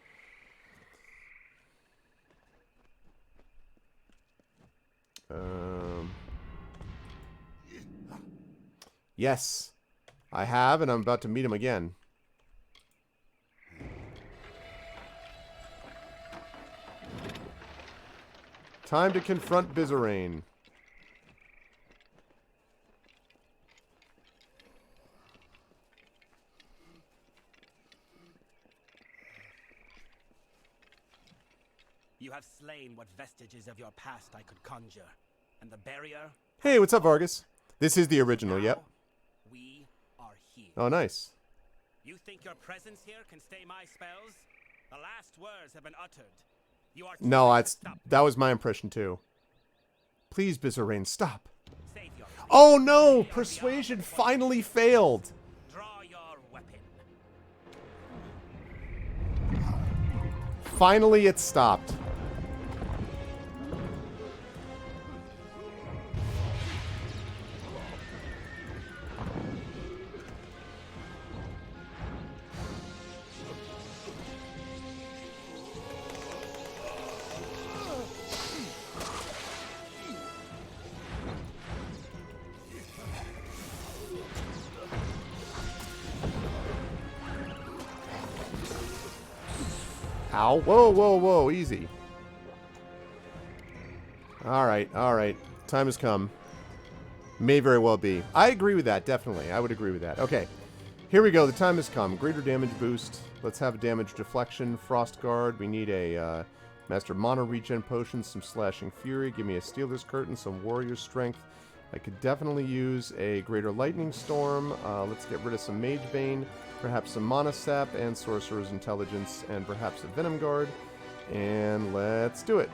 Yes. I have, and I'm about to meet him again. Time to confront Bizarrain. You have slain what vestiges of your past I could conjure, and the barrier... Hey, what's up, Vargas? This is the original, Now, yep. we are here. Oh, nice. You think your presence here can stay my spells? The last words have been uttered. You are No, trying to stop. that was my impression, too. Please, Bizarrain, stop. Save your Oh, no! Persuasion finally failed! Draw your weapon. Finally, it stopped. Ow. Whoa, whoa, whoa. Easy. Alright. Time has come. May very well be. I agree with that, definitely. I would agree with that. Okay. Here we go. The time has come. Greater damage boost. Let's have a damage deflection. Frost guard. We need a Master Mono regen potion. Some slashing fury. Give me a Stealer's Curtain. Some warrior strength. I could definitely use a greater lightning storm. Let's get rid of some mage bane. Perhaps some mana sap and sorcerer's intelligence, and perhaps a venom guard. And let's do it.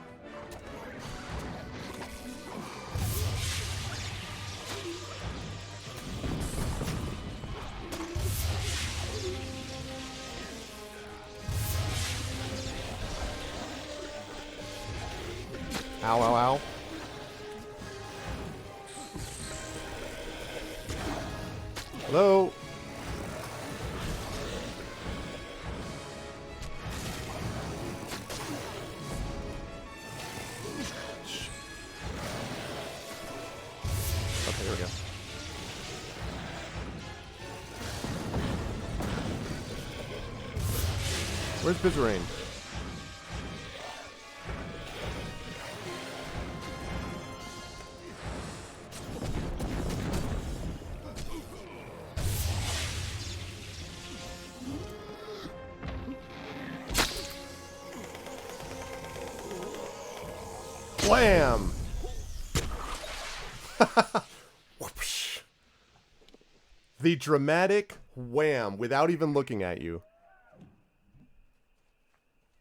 Ow, ow, ow. Hello? Okay, here we go. Where's Bizarrain? Wham! Whoopsh. The dramatic wham without even looking at you.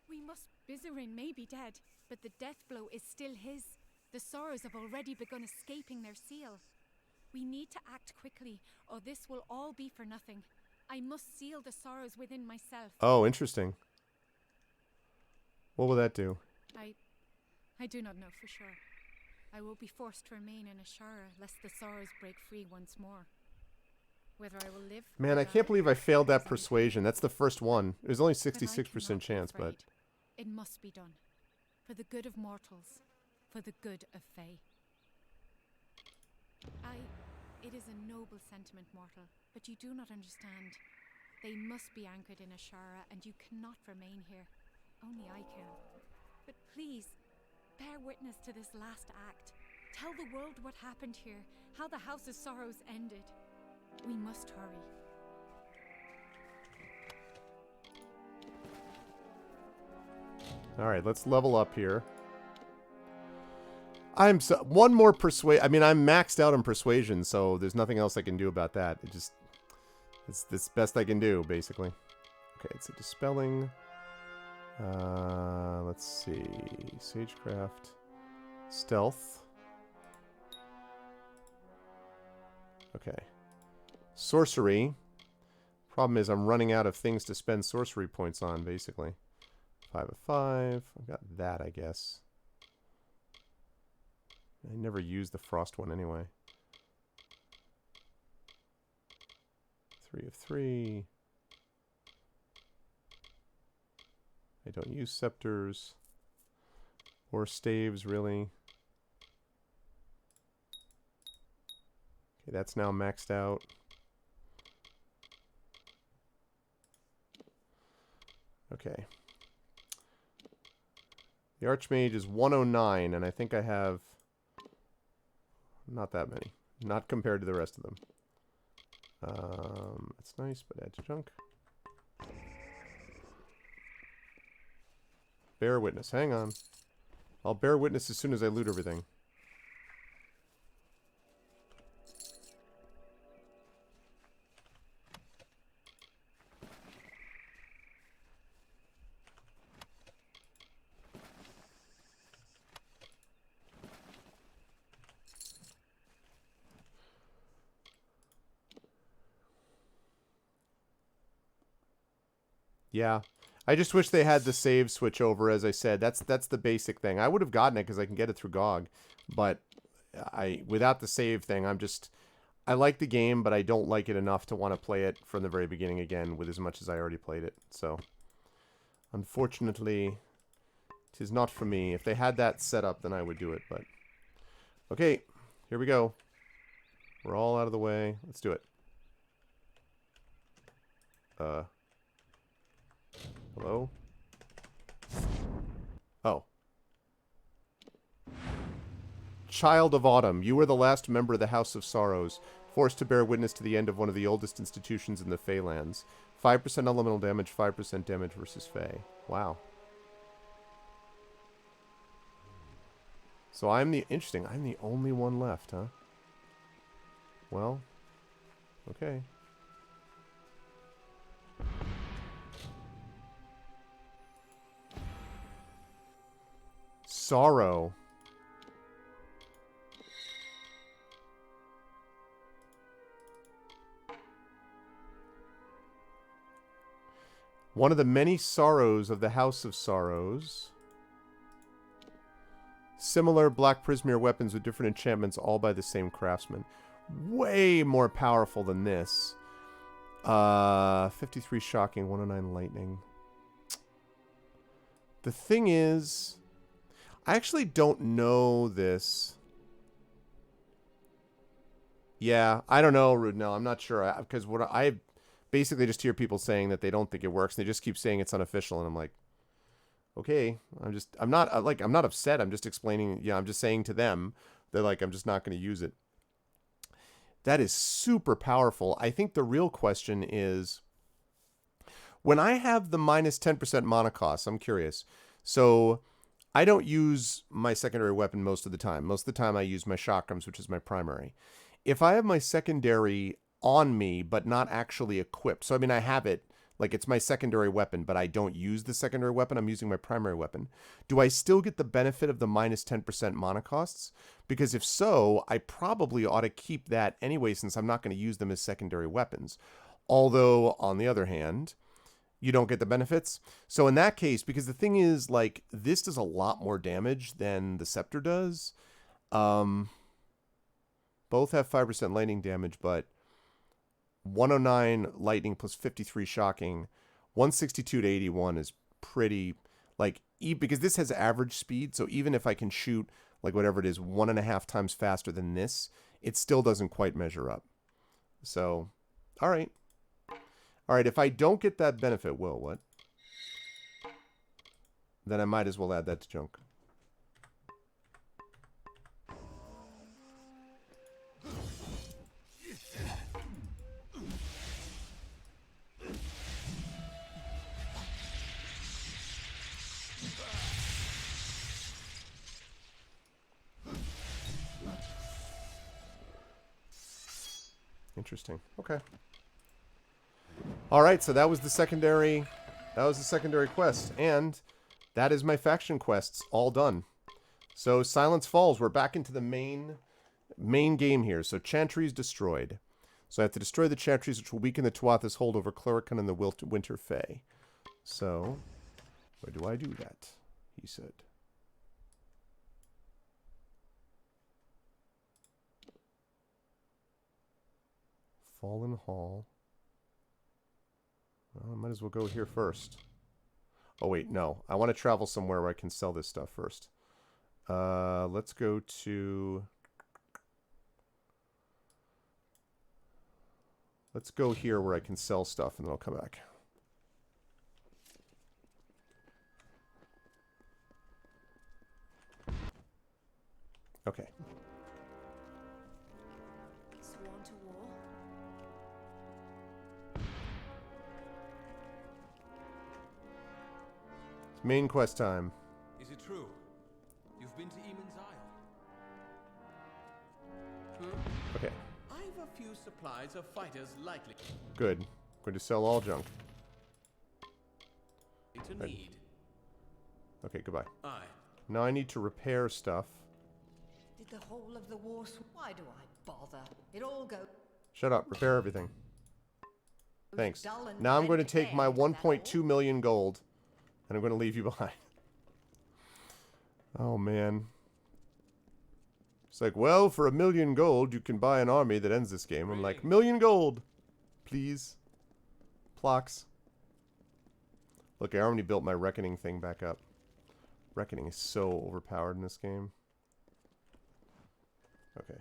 We must. Bizarrain may be dead, but the death blow is still his. The sorrows have already begun escaping their seal. We need to act quickly, or this will all be for nothing. I must seal the sorrows within myself. Oh, interesting. What will that do? I do not know for sure. I will be forced to remain in Ashara, lest the sorrows break free once more. Whether I will live... Man, I can't believe I failed that persuasion. That's the first one. It was only 66% chance, but... It must be done. For the good of mortals. For the good of Fae. It is a noble sentiment, mortal, but you do not understand. They must be anchored in Ashara, and you cannot remain here. Only I can. But please, bear witness to this last act. Tell the world what happened here, how the House of Sorrows ended. We must hurry. All right, let's level up here. I'm one more persuade. I mean, I'm maxed out on persuasion, so there's nothing else I can do about that. It's the best I can do, basically. Okay, it's a dispelling. Let's see, sagecraft, stealth. Okay, sorcery. Problem is, I'm running out of things to spend sorcery points on, basically. 5 of 5. I've got that, I guess. I never used the frost one anyway. 3 of 3. I don't use scepters or staves, really. Okay, that's now maxed out. Okay. The Archmage is 109, and I think I have not that many. Not compared to the rest of them. That's nice, but add to junk. Bear witness. Hang on. I'll bear witness as soon as I loot everything. Yeah. I just wish they had the save switch over, as I said. That's the basic thing. I would have gotten it because I can get it through GOG. But without the save thing, I like the game, but I don't like it enough to want to play it from the very beginning again with as much as I already played it. So, unfortunately, it is not for me. If they had that set up, then I would do it. But okay, here we go. We're all out of the way. Let's do it. Hello? Oh. Child of Autumn, you are the last member of the House of Sorrows, forced to bear witness to the end of one of the oldest institutions in the Feylands. 5% elemental damage, 5% damage versus Fey. Wow. So I'm the only one left, huh? Well, okay. Sorrow. One of the many sorrows of the House of Sorrows. Similar Black Prismere weapons with different enchantments, all by the same craftsman. Way more powerful than this. 53 shocking, 109 lightning. The thing is, I actually don't know this. Yeah, I don't know, Rudnell. I'm not sure. Because what I basically just hear people saying that they don't think it works. And they just keep saying it's unofficial. And I'm like, okay. I'm not upset. I'm just explaining. Yeah, I'm just saying to them that, like, I'm just not going to use it. That is super powerful. I think the real question is, when I have the minus 10% mana cost, I'm curious. So I don't use my secondary weapon most of the time. Most of the time I use my chakrams, which is my primary. If I have my secondary on me, but not actually equipped, so I mean, I have it, like it's my secondary weapon, but I don't use the secondary weapon, I'm using my primary weapon. Do I still get the benefit of the minus 10% mana costs? Because if so, I probably ought to keep that anyway, since I'm not going to use them as secondary weapons. Although, on the other hand, you don't get the benefits. So in that case, because the thing is, like, this does a lot more damage than the Scepter does. Both have 5% lightning damage, but 109 lightning plus 53 shocking. 162 to 81 is pretty, like, because this has average speed, so even if I can shoot, like, whatever it is, 1.5 times faster than this, it still doesn't quite measure up. So, all right. All right, if I don't get that benefit, whoa, what? Then I might as well add that to junk. Interesting. Okay. All right, so that was the secondary quest, and that is my faction quests all done. So Silence Falls, we're back into the main game here. So Chantry's destroyed. So I have to destroy the Chantries, which will weaken the Tuathas' hold over Cluracan and the Winter Fae. So, where do I do that? He said. Fallen Hall. Well, I might as well go here first. Oh, wait, no. I want to travel somewhere where I can sell this stuff first. Let's go to... Let's go here where I can sell stuff, and then I'll come back. Okay. Sworn to war. It's main quest time. Is it true? You've been to Eamon's Isle? Okay. I've a few supplies of fighters likely Good. I'm going to sell all junk. to Right. need. Okay, goodbye. Aye. Now I need to repair stuff. Did the whole of the war... Why do I bother? It all goes... Shut up. Repair everything. Thanks. dull and Now I'm going to take my unprepared, is that 1.2 million gold, and I'm going to leave you behind. Oh, man. It's like, well, for 1 million gold, you can buy an army that ends this game. I'm like, 1 million gold, please. Plox. Look, I already built my Reckoning thing back up. Reckoning is so overpowered in this game. Okay.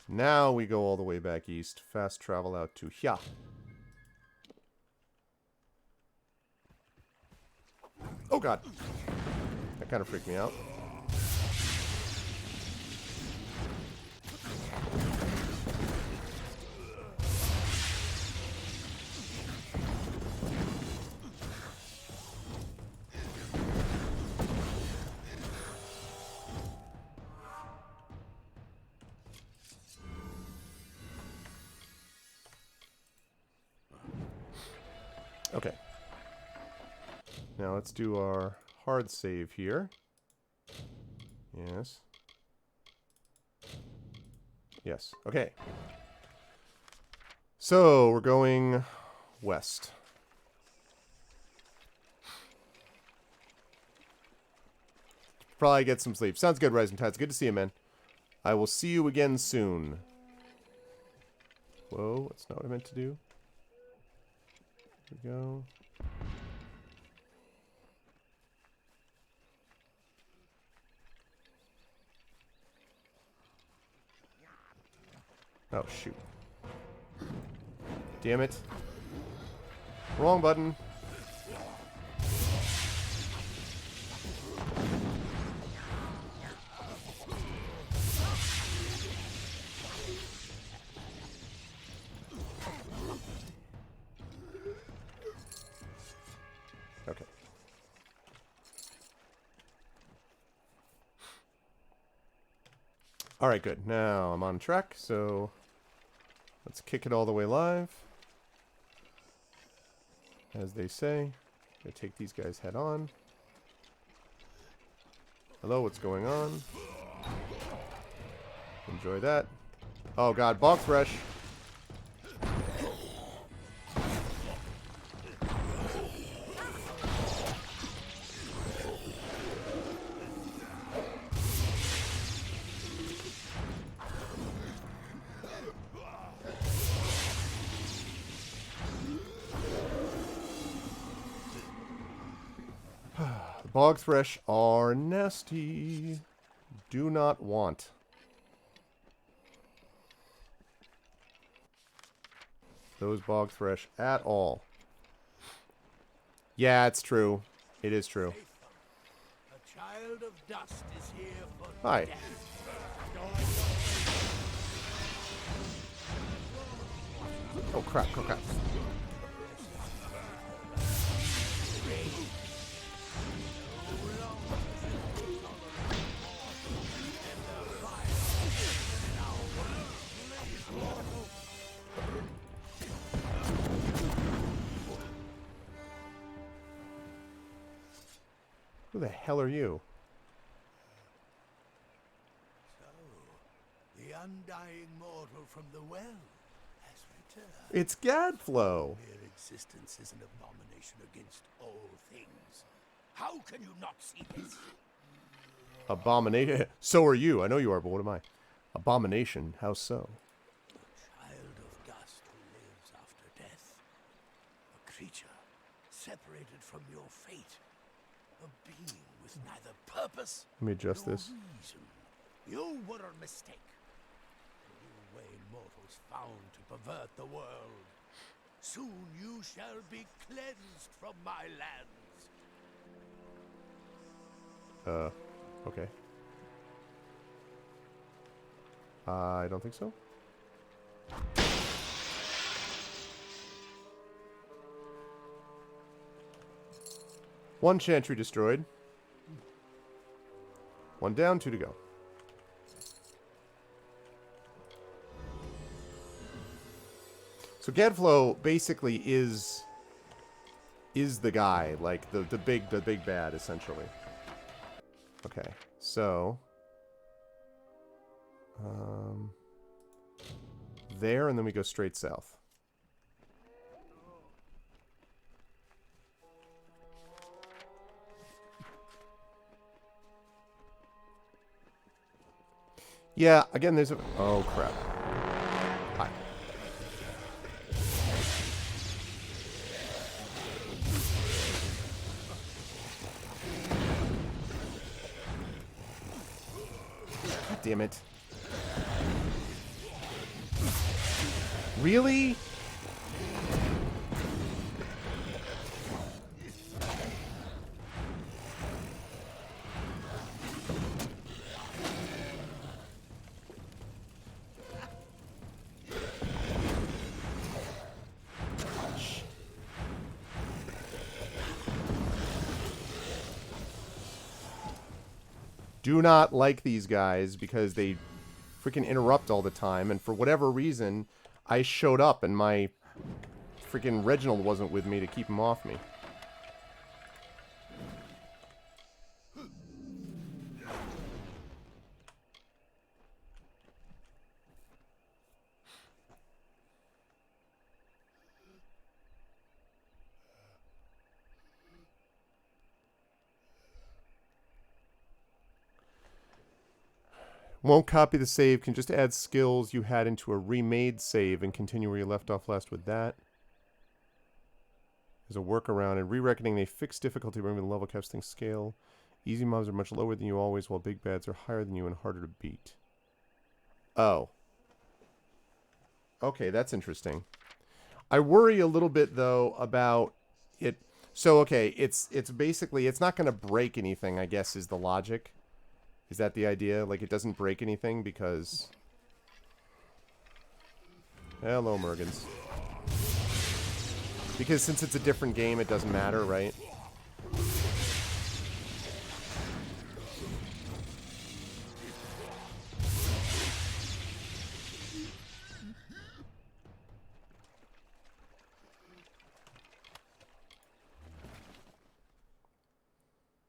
Now we go all the way back east. Fast travel out to here. Oh, God. That kind of freaked me out. Okay. Now let's do our hard save here. Yes. Yes. Okay. So we're going west. Probably get some sleep. Sounds good, Rising Tides. Good to see you, man. I will see you again soon. Whoa, that's not what I meant to do. Here we go. Oh, shoot. Damn it. Wrong button. Okay. All right, good. Now I'm on track, so let's kick it all the way live. As they say, gonna take these guys head on. Hello, what's going on? Enjoy that. Oh God, Bog Thresh. Bog Thresh are nasty. Do not want. Those Bog Thresh at all. Yeah, it's true. It is true. A child of dust is here for Hi. Oh crap, crap, crap. Who the hell are you? So, the undying mortal from the well has returned. It's Gadflow. Mere existence is an abomination against all things. How can you not see this? Abomination. So are you. I know you are, but what am I? Abomination. How so? Child of dust who lives after death. A creature separated from your fate. A being with neither purpose Let me adjust nor this. reason. You were a mistake. The new way mortals found to pervert the world. Soon you shall be cleansed from my lands. Okay. I don't think so. One chantry destroyed. One down, 2 to go. So Gadflow basically is the guy, like the big bad, essentially. Okay, so there, and then we go straight south. Yeah, again, there's a... Oh, crap. Hi. God damn it. Really? Do not like these guys because they freaking interrupt all the time, and for whatever reason, I showed up and my freaking Reginald wasn't with me to keep him off me. Won't copy the save, can just add skills you had into a remade save and continue where you left off last with that. There's a workaround. In re-reckoning, they fix difficulty, removing the level casting scale. Easy mobs are much lower than you always, while big bads are higher than you and harder to beat. Oh. Okay, that's interesting. I worry a little bit, though, about it. So, okay, it's basically, it's not going to break anything, I guess, is the logic. Is that the idea? Like, it doesn't break anything because... Hello, Mergens. Because since it's a different game, it doesn't matter, right?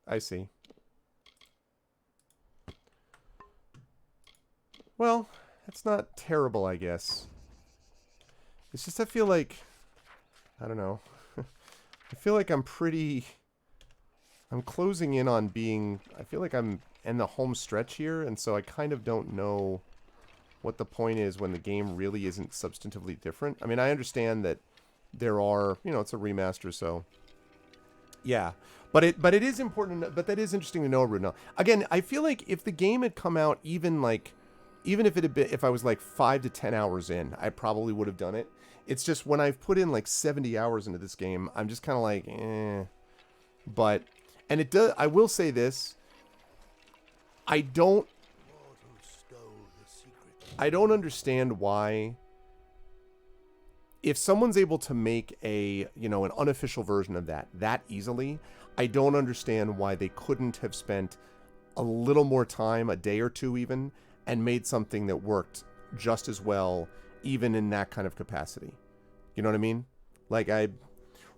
I see. Well, it's not terrible, I guess. It's just I feel like... I don't know. I feel like I'm closing in on being... I feel like I'm in the home stretch here, and so I kind of don't know what the point is when the game really isn't substantively different. I mean, I understand that there are... You know, it's a remaster, so... Yeah. But it is important... But that is interesting to know, Rudna. Again, I feel like if the game had come out even, like... Even if it had been, if I was like 5 to 10 hours in, I probably would have done it. It's just when I've put in like 70 hours into this game, I'm just kind of like, eh. But, and it does, I will say this. I don't understand why, if someone's able to make a, you know, an unofficial version of that easily, I don't understand why they couldn't have spent a little more time, a day or two even, and made something that worked just as well, even in that kind of capacity. You know what I mean? Like,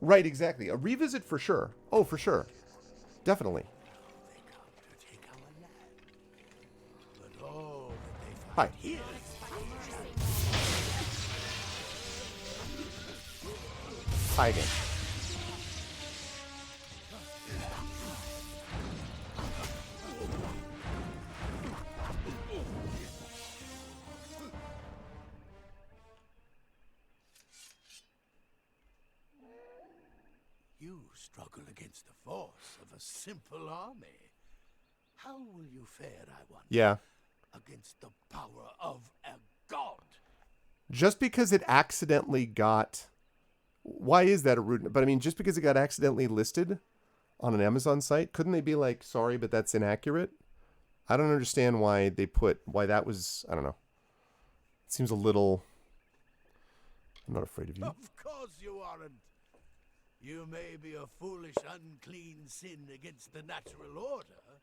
right, exactly. A revisit for sure. Oh, for sure. Definitely. Hi. Hi again. You struggle against the force of a simple army. How will you fare, I wonder, Yeah. against the power of a god? Just because it accidentally got... Why is that a rude... But I mean, just because it got accidentally listed on an Amazon site, couldn't they be like, sorry, but that's inaccurate? I don't understand why they put... Why that was... I don't know. It seems a little... I'm not afraid of you. Of course you aren't. You may be a foolish, unclean sin against the natural order,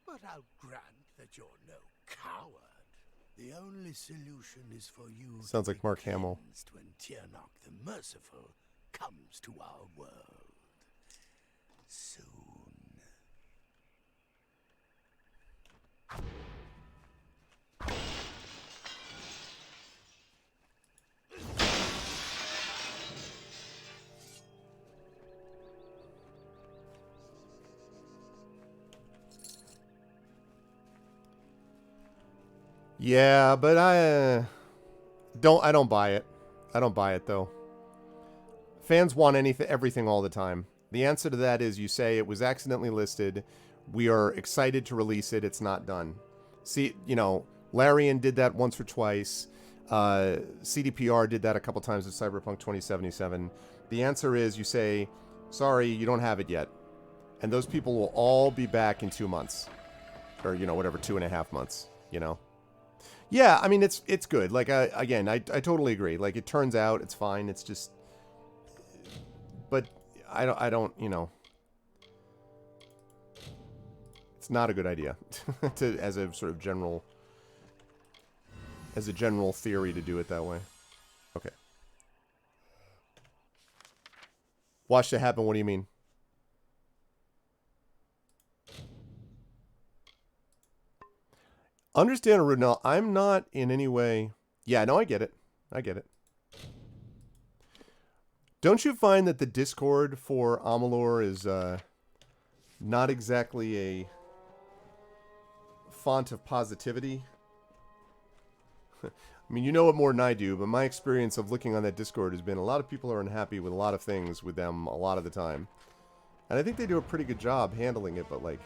but I'll grant that you're no coward. The only solution is for you Sounds to like be Mark Hamill. cleansed when Tiernok the Merciful comes to our world. Soon. Yeah, but I don't buy it. I don't buy it though. Fans want everything all the time. The answer to that is you say it was accidentally listed. We are excited to release it. It's not done. See, you know, Larian did that once or twice. CDPR did that a couple times with Cyberpunk 2077. The answer is you say, sorry, you don't have it yet. And those people will all be back in 2 months. Or, you know, whatever, 2.5 months, you know? Yeah, I mean, it's good. Like, again, I totally agree. Like, it turns out it's fine. It's just... But I don't, you know... It's not a good idea as a sort of general... As a general theory to do it that way. Okay. Watch it happen, what do you mean? Understand, Arudnell, I'm not in any way... Yeah, no, I get it. I get it. Don't you find that the Discord for Amalur is not exactly a font of positivity? I mean, you know it more than I do, but my experience of looking on that Discord has been a lot of people are unhappy with a lot of things with them a lot of the time. And I think they do a pretty good job handling it, but like...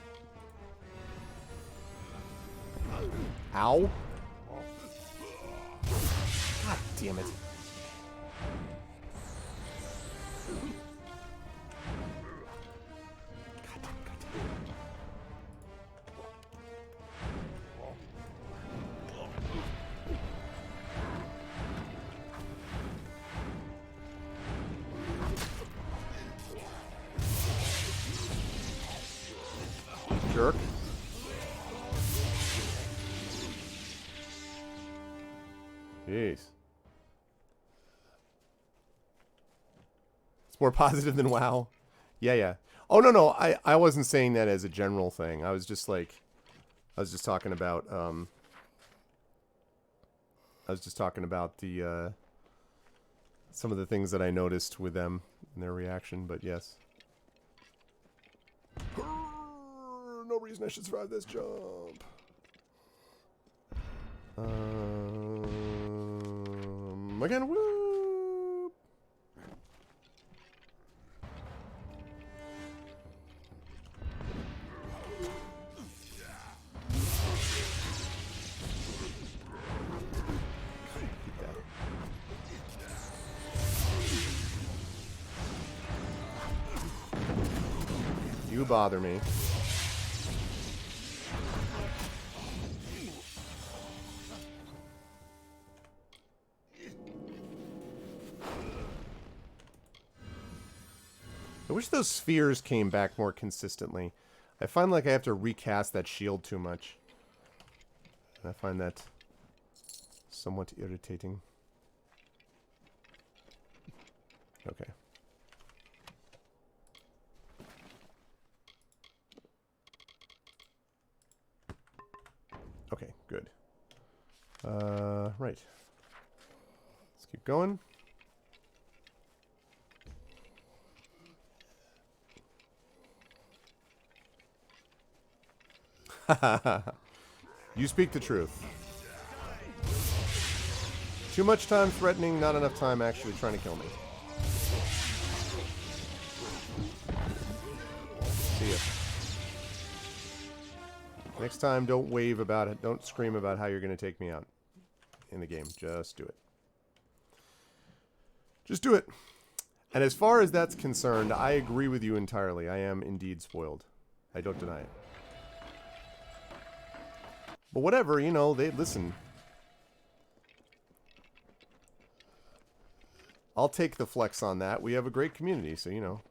Ow. God damn it. Jerk. Jeez. It's more positive than WoW. Yeah, yeah. Oh, no. I wasn't saying that as a general thing. I was just like... I was just talking about, the, some of the things that I noticed with them and their reaction, but yes. No reason I should survive this jump. Again, whoop. You bother me. I wish those spheres came back more consistently. I find like I have to recast that shield too much. And I find that somewhat irritating. Okay. Okay, good. Right. Let's keep going. You speak the truth. Too much time threatening, not enough time actually trying to kill me. See ya. Next time, don't wave about it. Don't scream about how you're going to take me out in the game. Just do it. Just do it. And as far as that's concerned, I agree with you entirely. I am indeed spoiled. I don't deny it. But whatever, you know, they listen. I'll take the flex on that. We have a great community, so you know.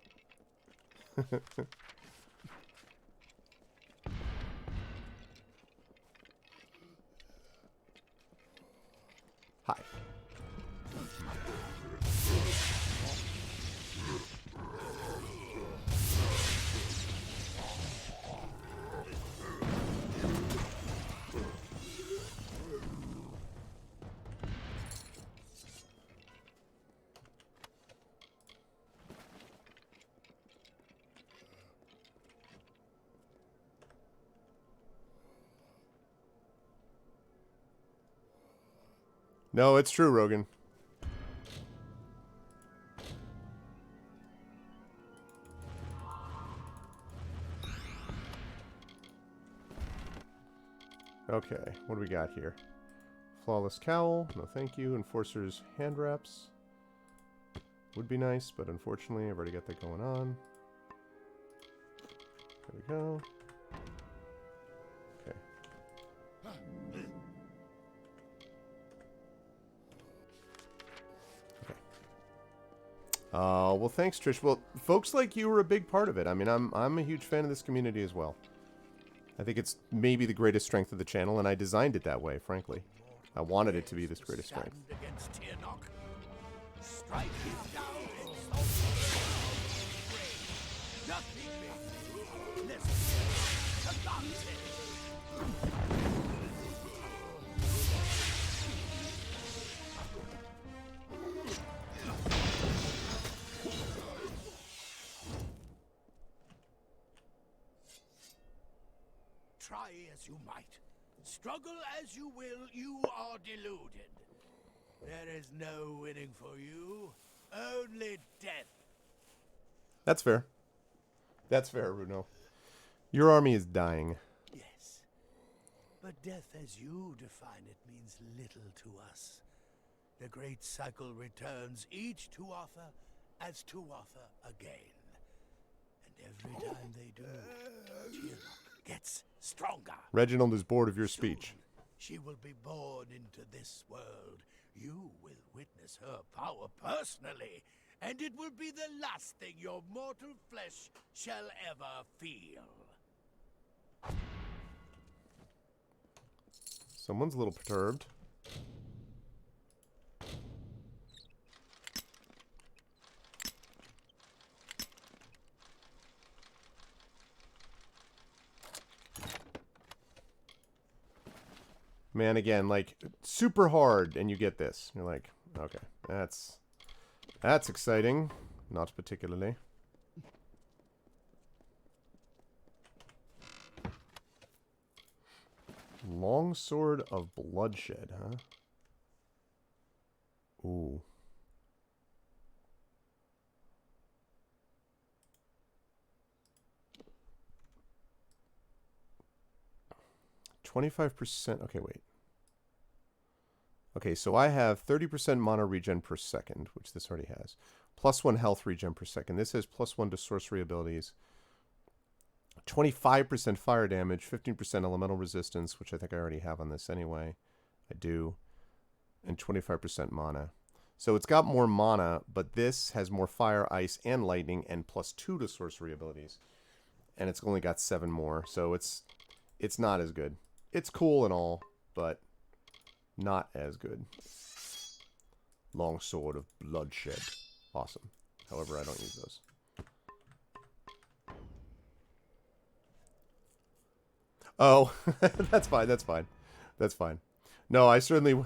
Hi. No, it's true, Rogan. Okay, what do we got here? Flawless Cowl, no thank you. Enforcer's Hand Wraps. Would be nice, but unfortunately I've already got that going on. There we go. Okay. Well, thanks, Trish. Well, folks like you are a big part of it. I mean, I'm a huge fan of this community as well. I think it's maybe the greatest strength of the channel, and I designed it that way, frankly. I wanted it to be this greatest strength. Try as you might, struggle as you will, you are deluded. There is no winning for you, only death. That's fair. That's fair, Runo. Your army is dying. Yes, but death as you define it means little to us. The great cycle returns, each to offer as to offer again. And every time they do, Tirok gets stronger. Reginald is bored of your speech. Soon, she will be born into this world. You will witness her power personally, and it will be the last thing your mortal flesh shall ever feel. Someone's a little perturbed. Man, again, like, super hard, and you get this. You're like, okay, that's exciting. Not particularly. Longsword of Bloodshed, huh? Ooh. %. Okay, wait. Okay, so I have 30% mana regen per second, which this already has. +1 health regen per second. This has +1 to sorcery abilities. 25% fire damage, 15% elemental resistance, which I think I already have on this anyway. I do. And 25% mana. So it's got more mana, but this has more fire, ice, and lightning, and +2 to sorcery abilities. And it's only got 7 more, so it's not as good. It's cool and all, but not as good. Longsword of Bloodshed. Awesome. However, I don't use those. Oh, that's fine, that's fine. That's fine. No, I certainly.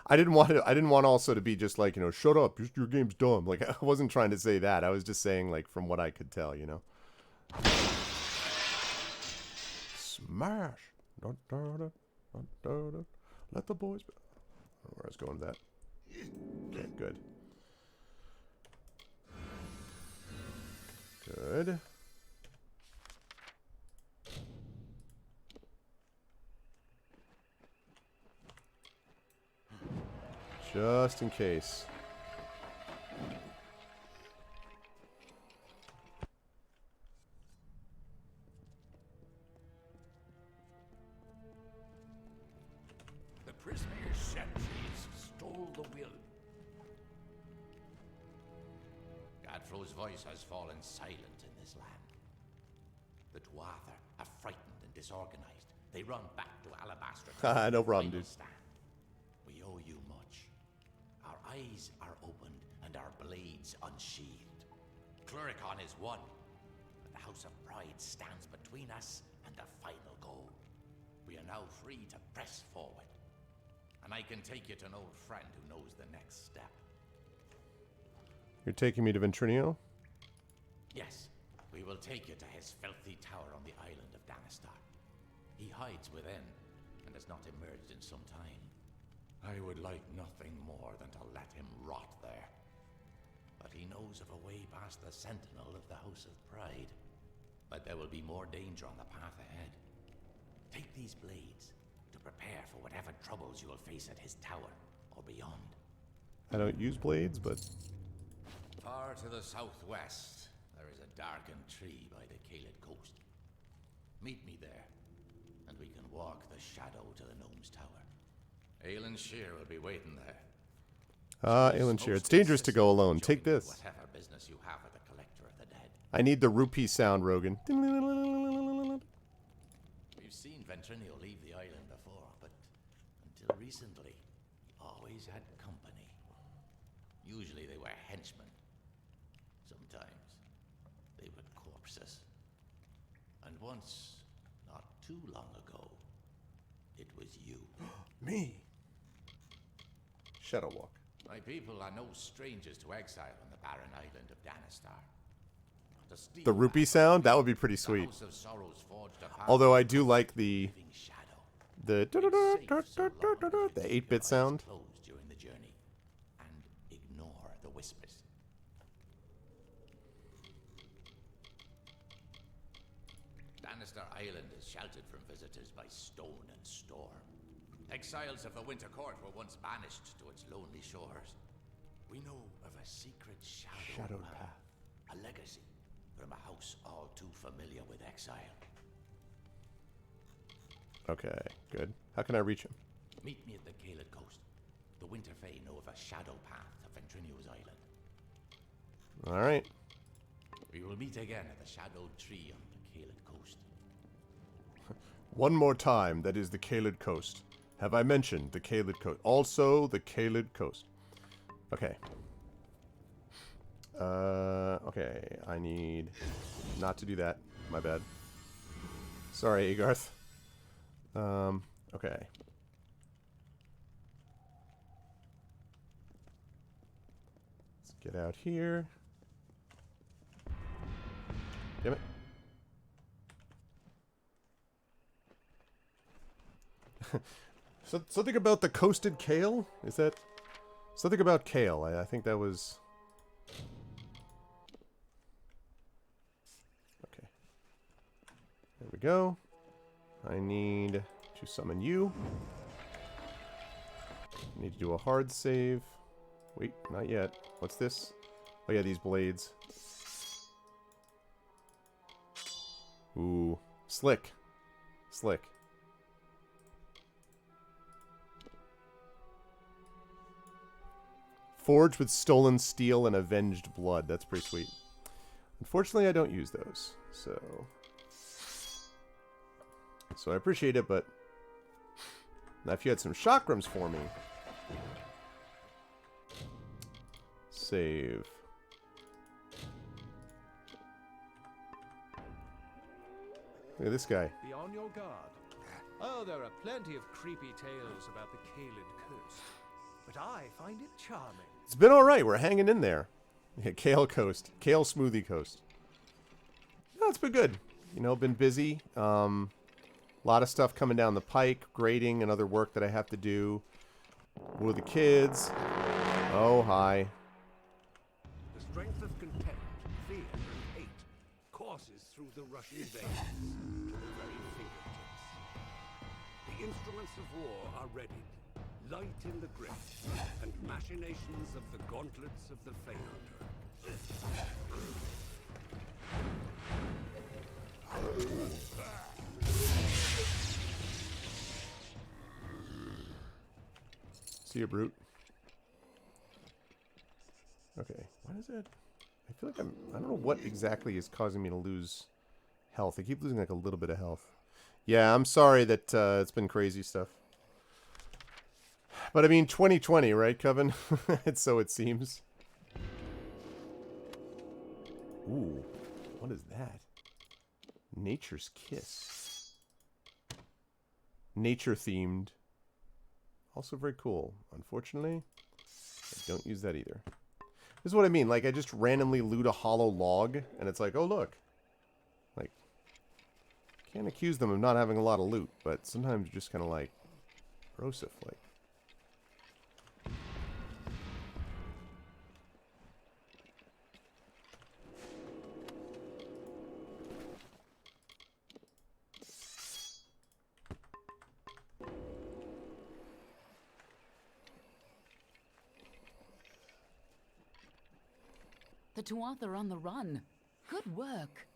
I didn't want to. I didn't want also to be just like, shut up. Your game's dumb. Like I wasn't trying to say that. I was just saying like from what I could tell. Smash. Dun, dun, dun, dun, dun, dun. Let the boys. I don't know where I was going with that. Okay, good. Good. Just in case. The Prisma's sentries stole the will. Gadfro's voice has fallen silent in this land. The Dwather are frightened and disorganized. They run back to Alabaster. Haha, no problem, dude. Stand. We owe you much. Our eyes are opened and our blades unsheathed. Cluricon is won, but the House of Pride stands between us and the final goal. We are now free to press forward. And I can take you to an old friend who knows the next step. You're taking me to Ventrinio? Yes, we will take you to his filthy tower on the island of Danistar. He hides within, and has not emerged in some time. I would like nothing more than to let him rot there. But he knows of a way past the sentinel of the House of Pride. But there will be more danger on the path ahead. Take these blades to prepare for whatever troubles you will face at his tower or beyond. I don't use blades, but... Far to the southwest, there is a darkened tree by the Caelid coast. Meet me there, and we can walk the shadow to the gnome's tower. Aelin Shear will be waiting there. Aelin Shear. It's dangerous to go alone. Take this. Whatever business you have with the collector of the dead. I need the rupee sound, Rogan. We've seen Ventrinio leave the island before, but until recently, he always had company. Usually they were henchmen. Sometimes they were corpses. And once, not too long ago, it was you. Me. Shadow Walk. My people are no strangers to exile on the barren island of Danistar. To steal The rupee that sound? That would be pretty the sweet. House of Sorrows forged a path Although I to do like the living shadow. the The 8-bit sound. Close during the journey, and ignore the whispers. Danistar Island is sheltered from visitors by stone and storm. Exiles of the Winter Court were once banished to its lonely shores. We know of a secret shadowed path, a legacy from a house all too familiar with exile. Okay, good. How can I reach him? Meet me at the Caelid coast. The Winter Fae know of a shadow path to Ventrinio's island. All right. We will meet again at the shadowed tree on the Caelid coast. One more time. That is the Caelid coast. Have I mentioned the Caelid coast? Also the Caelid coast. Okay. Okay. I need not to do that. My bad. Sorry, Agarth. Okay. Let's get out here. Damn it. So, something about the coasted kale? Is that... Something about kale. I think that was... Okay. There we go. I need to summon you. I need to do a hard save. Wait, not yet. What's this? Oh yeah, these blades. Ooh. Slick. Slick. Forged with stolen steel and avenged blood. That's pretty sweet. Unfortunately, I don't use those. So I appreciate it, but... Now if you had some chakrams for me... Save. Look at this guy. Be on your guard. Oh, there are plenty of creepy tales about the Caelid coast, but I find it charming. It's been all right. We're hanging in there. Yeah, Kale Coast. Kale Smoothie Coast. No, it's been good. You know, been busy. A lot of stuff coming down the pike. Grading and other work that I have to do. With the kids. Oh, hi. The strength of contempt, fear, and hate courses through the Russian veins to the very fingertips. The instruments of war are readied, light in the grip, and machinations of the gauntlets of the Feyhunter. See you, brute. Okay, what is it? I feel like I don't know what exactly is causing me to lose health. I keep losing like a little bit of health. Yeah, I'm sorry that it's been crazy stuff. But I mean, 2020, right, Coven? It's so it seems. Ooh, what is that? Nature's Kiss. Nature themed. Also very cool. Unfortunately, I don't use that either. This is what I mean. Like, I just randomly loot a hollow log, and it's like, oh, look. Like, can't accuse them of not having a lot of loot, but sometimes you're just kind of like, Rosif, like. The Tuath are on the run. Good work.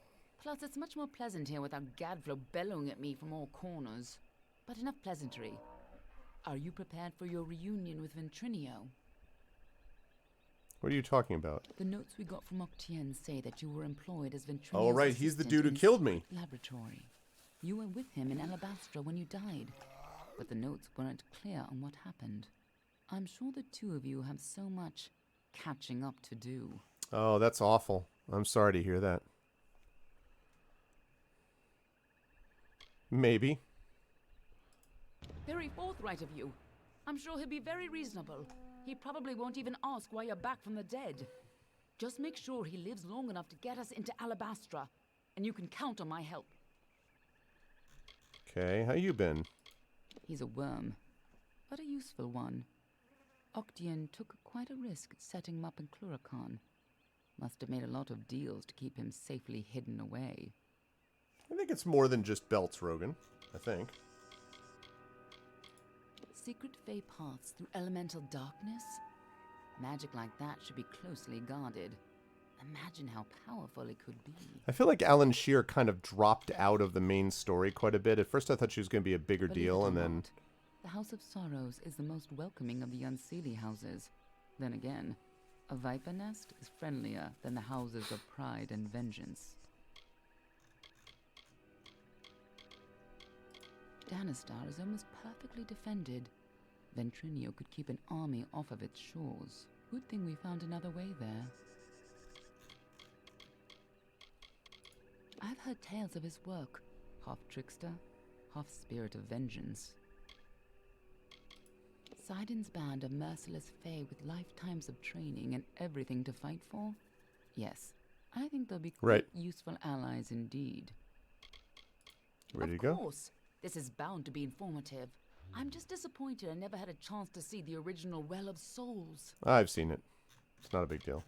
Plus, it's much more pleasant here without Gadflow bellowing at me from all corners. But enough pleasantry. Are you prepared for your reunion with Ventrinio? What are you talking about? The notes we got from Octien say that you were employed as Ventrinio's Oh, right, he's the assistant dude who in killed me. Laboratory. You were with him in Alabastra when you died. But the notes weren't clear on what happened. I'm sure the two of you have so much catching up to do. Oh, that's awful. I'm sorry to hear that. Maybe. Very forthright of you. I'm sure he'll be very reasonable. He probably won't even ask why you're back from the dead. Just make sure he lives long enough to get us into Alabastra, and you can count on my help. Okay, how you been? He's a worm, but a useful one. Octien took quite a risk setting him up in Cluracan. Must have made a lot of deals to keep him safely hidden away. I think it's more than just belts, Rogan. I think. Secret Fey paths through elemental darkness? Magic like that should be closely guarded. Imagine how powerful it could be. I feel like Alan Shear kind of dropped out of the main story quite a bit. At first I thought she was going to be a bigger Believe deal, it or and then... not, the House of Sorrows is the most welcoming of the Unseelie houses. Then again, a viper nest is friendlier than the houses of pride and vengeance. Danistar is almost perfectly defended. Ventrinio could keep an army off of its shores. Good thing we found another way there. I've heard tales of his work. Half trickster, half spirit of vengeance. Sidon's band of merciless Fae with lifetimes of training and everything to fight for? Yes, I think they'll be quite useful allies indeed. Ready to go? Of course. This is bound to be informative. I'm just disappointed I never had a chance to see the original Well of Souls. I've seen it. It's not a big deal.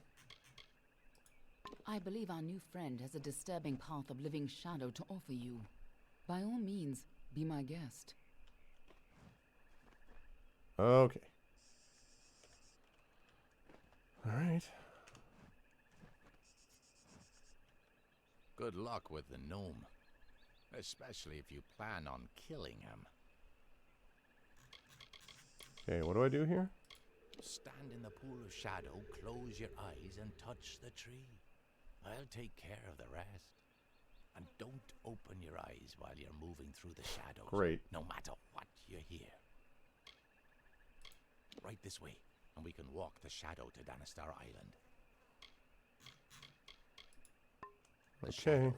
I believe our new friend has a disturbing path of living shadow to offer you. By all means, be my guest. Okay. All right. Good luck with the gnome. Especially if you plan on killing him. Okay, what do I do here? Stand in the pool of shadow, close your eyes, and touch the tree. I'll take care of the rest. And don't open your eyes while you're moving through the shadows. Great. No matter what you hear. Right this way, and we can walk the shadow to Danistar Island. The Okay. shadow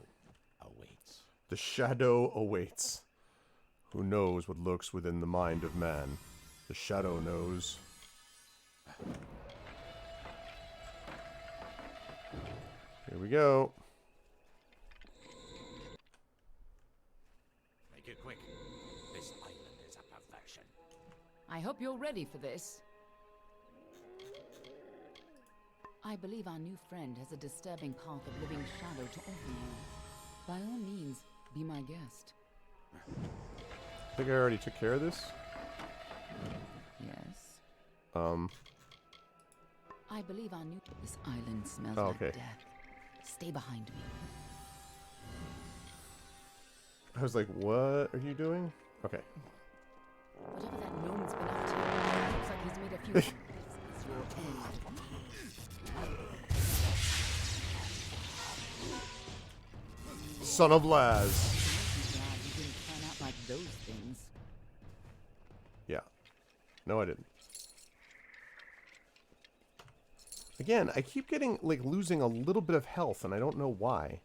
awaits. The shadow awaits. Who knows what lurks within the mind of man? The shadow knows. Here we go. Make it quick. This island is a perversion. I hope you're ready for this. I believe our new friend has a disturbing path of living shadow to offer you. By all means, be my guest. I think I already took care of this. Yes. I believe our new... This island smells Oh, like okay. death. Stay behind me. I was like, what are you doing? Okay. Whatever that gnome's been up to, looks like he's made a few... This is your end. Son of Laz. I'm glad you didn't turn out like those things. Yeah. No, I didn't. Again, I keep getting, like, losing a little bit of health, and I don't know why.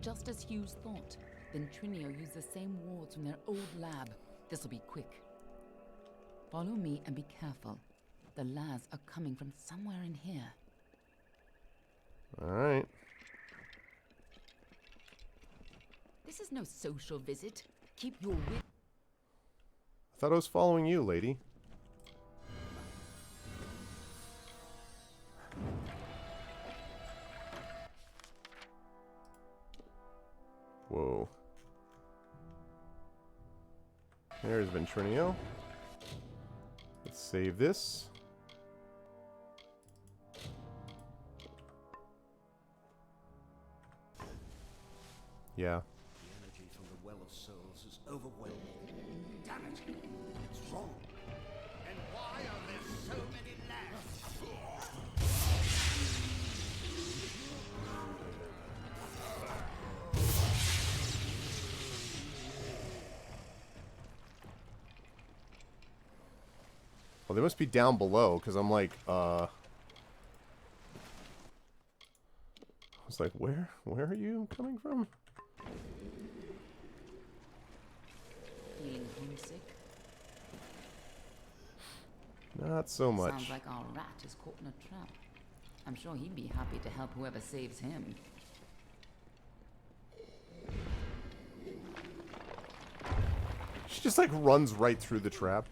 Just as Hughes thought, Ventrinio used the same wards from their old lab. This'll be quick. Follow me and be careful. The Laz are coming from somewhere in here. Alright. This is no social visit. Keep your wit. I thought I was following you, lady. Whoa. There's Ventrinio. Let's save this. Yeah. The energy from the Well of Souls is overwhelming. Damn it! It's wrong. And why are there so many left? Well, they must be down below, because I'm like, I was like, where are you coming from? Feeling homesick? Not so much. Sounds like our rat is caught in a trap. I'm sure he'd be happy to help whoever saves him. She just, like, runs right through the trap.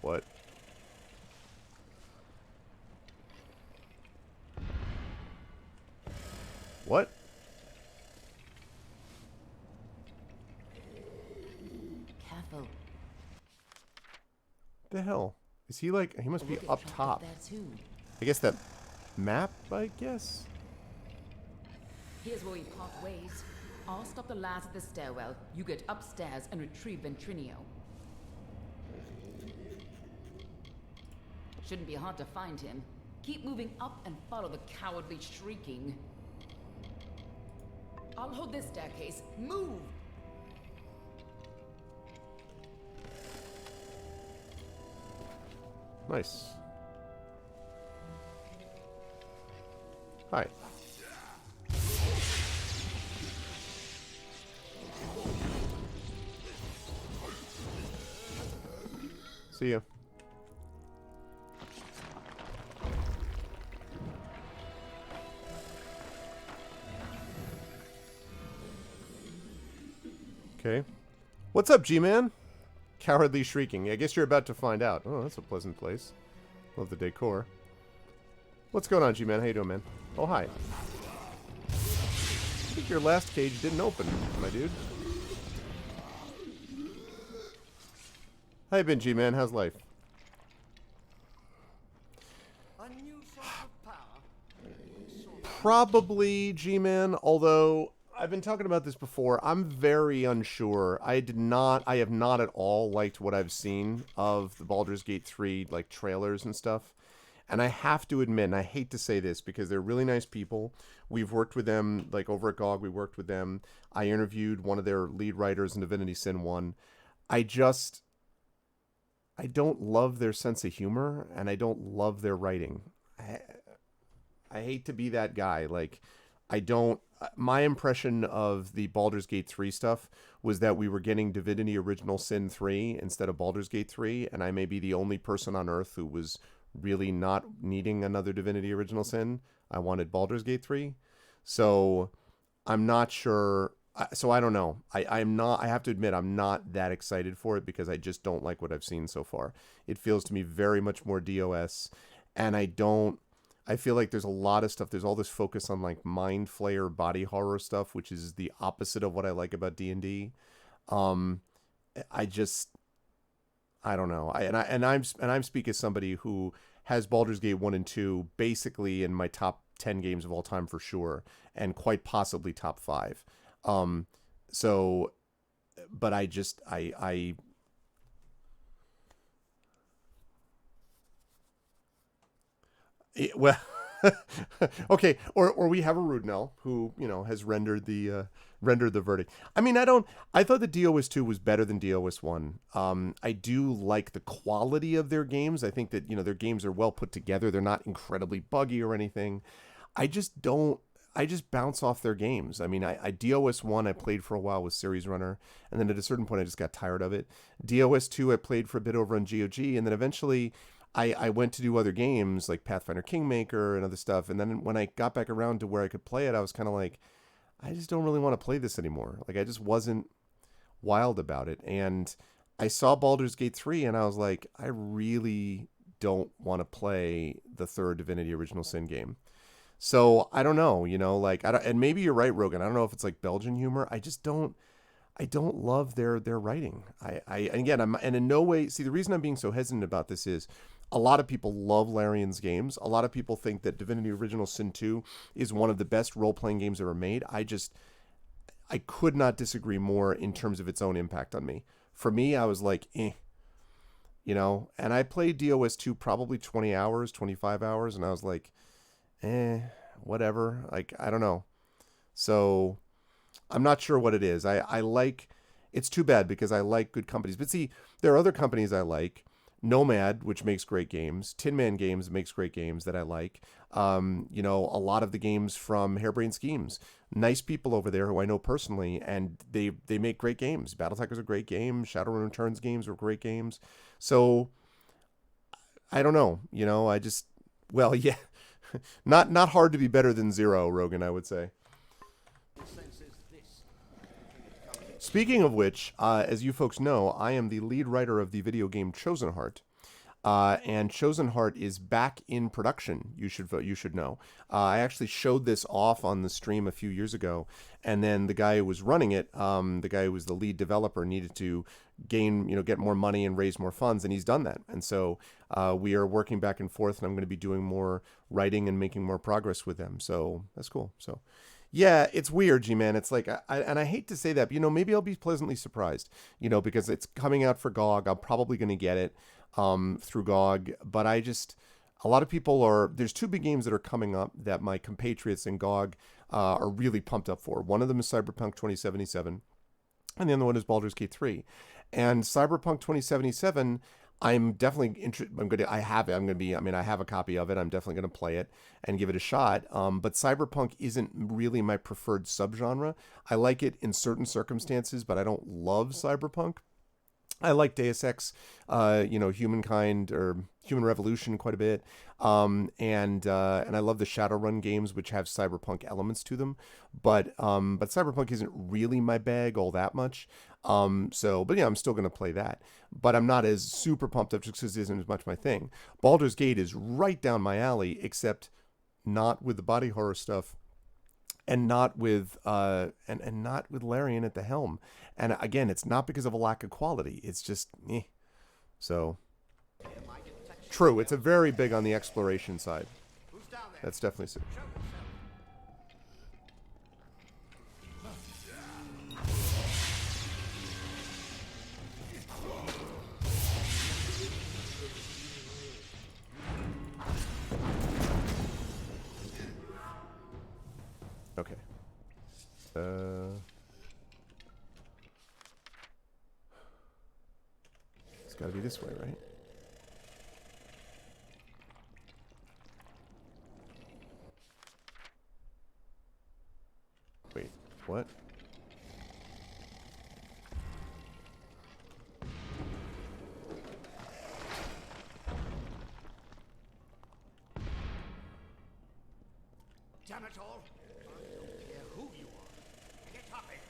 What? What? Careful. The hell? Is he like, he must be We'll get up trapped top. there too. I guess that map, I guess? Here's where we part ways. I'll stop the Laz at the stairwell. You get upstairs and retrieve Ventrinio. Shouldn't be hard to find him. Keep moving up and follow the cowardly shrieking. I'll hold this staircase. Move! Nice. Hi. See ya. Okay. What's up, G-Man? Cowardly shrieking. I guess you're about to find out. Oh, that's a pleasant place. Love the decor. What's going on, G-Man? How you doing, man? Oh, hi. I think your last cage didn't open, my dude. How you been, G-Man? How's life? A new source of power. Probably, G-Man, although I've been talking about this before. I'm very unsure. I have not at all liked what I've seen of the Baldur's Gate 3 like trailers and stuff. And I have to admit, and I hate to say this because they're really nice people. We've worked with them, like over at GOG, we worked with them. I interviewed one of their lead writers in Divinity Sin 1. I don't love their sense of humor, and I don't love their writing. I hate to be that guy. Like, my impression of the Baldur's Gate 3 stuff was that we were getting Divinity Original Sin 3 instead of Baldur's Gate 3, and I may be the only person on Earth who was really not needing another Divinity Original Sin. I wanted Baldur's Gate 3. So I'm not sure. So I don't know. I have to admit, I'm not that excited for it because I just don't like what I've seen so far. It feels to me very much more DOS. And I feel like there's a lot of stuff. There's all this focus on like mind flayer body horror stuff, which is the opposite of what I like about D&D. I don't know. I'm speaking as somebody who has Baldur's Gate 1 and 2 basically in my top 10 games of all time for sure, and quite possibly top 5. But well, okay, or we have a Rudnell who, has rendered the verdict. I mean, I thought the DOS 2 was better than DOS 1. I do like the quality of their games. I think that, their games are well put together. They're not incredibly buggy or anything. I just bounce off their games. I mean, I DOS 1 I played for a while with Series Runner, and then at a certain point I just got tired of it. DOS 2 I played for a bit over on GOG, and then eventually I went to do other games like Pathfinder Kingmaker and other stuff, and then when I got back around to where I could play it, I was kind of like, I just don't really want to play this anymore. Like, I just wasn't wild about it. And I saw Baldur's Gate 3, and I was like, I really don't want to play the third Divinity Original Sin game. So I don't know, and maybe you're right, Rogan. I don't know if it's like Belgian humor. I don't love their writing. I'm in no way, see, the reason I'm being so hesitant about this is a lot of people love Larian's games. A lot of people think that Divinity Original Sin 2 is one of the best role-playing games ever made. I could not disagree more in terms of its own impact on me. For me, I was like, and I played DOS 2 probably 20 hours, 25 hours, and I was like, whatever. Like, I don't know. So I'm not sure what it is. It's too bad because I like good companies. But see, there are other companies I like. Nomad, which makes great games. Tin Man Games makes great games that I like. A lot of the games from Harebrained Schemes. Nice people over there who I know personally, and they make great games. Battletech is a great game. Shadowrun Returns games are great games. So, I don't know. Yeah. Not hard to be better than Zero, Rogan, I would say. Speaking of which, as you folks know, I am the lead writer of the video game Chosen Heart. And Chosen Heart is back in production. You should know. I actually showed this off on the stream a few years ago, and then the guy who was running it, the guy who was the lead developer, needed to get more money and raise more funds, and he's done that. And so we are working back and forth, and I'm going to be doing more writing and making more progress with them. So that's cool. So. Yeah, it's weird, G-Man. It's like, I hate to say that, but, maybe I'll be pleasantly surprised, because it's coming out for GOG. I'm probably going to get it through GOG, but a lot of people there's two big games that are coming up that my compatriots in GOG are really pumped up for. One of them is Cyberpunk 2077, and the other one is Baldur's Gate 3. And Cyberpunk 2077, I'm definitely interested. I have a copy of it. I'm definitely going to play it and give it a shot. But Cyberpunk isn't really my preferred subgenre. I like it in certain circumstances, but I don't love Cyberpunk. I like Deus Ex, Humankind or Human Revolution quite a bit. And I love the Shadowrun games, which have cyberpunk elements to them. But Cyberpunk isn't really my bag all that much. I'm still going to play that. But I'm not as super pumped up just because it isn't as much my thing. Baldur's Gate is right down my alley, except not with the body horror stuff. And not with not with Larian at the helm. And again, it's not because of a lack of quality. It's just So true. It's a very big on the exploration side. That's definitely so. It's got to be this way, right? Wait, what? Damn it all! I don't care who you are. Get talking.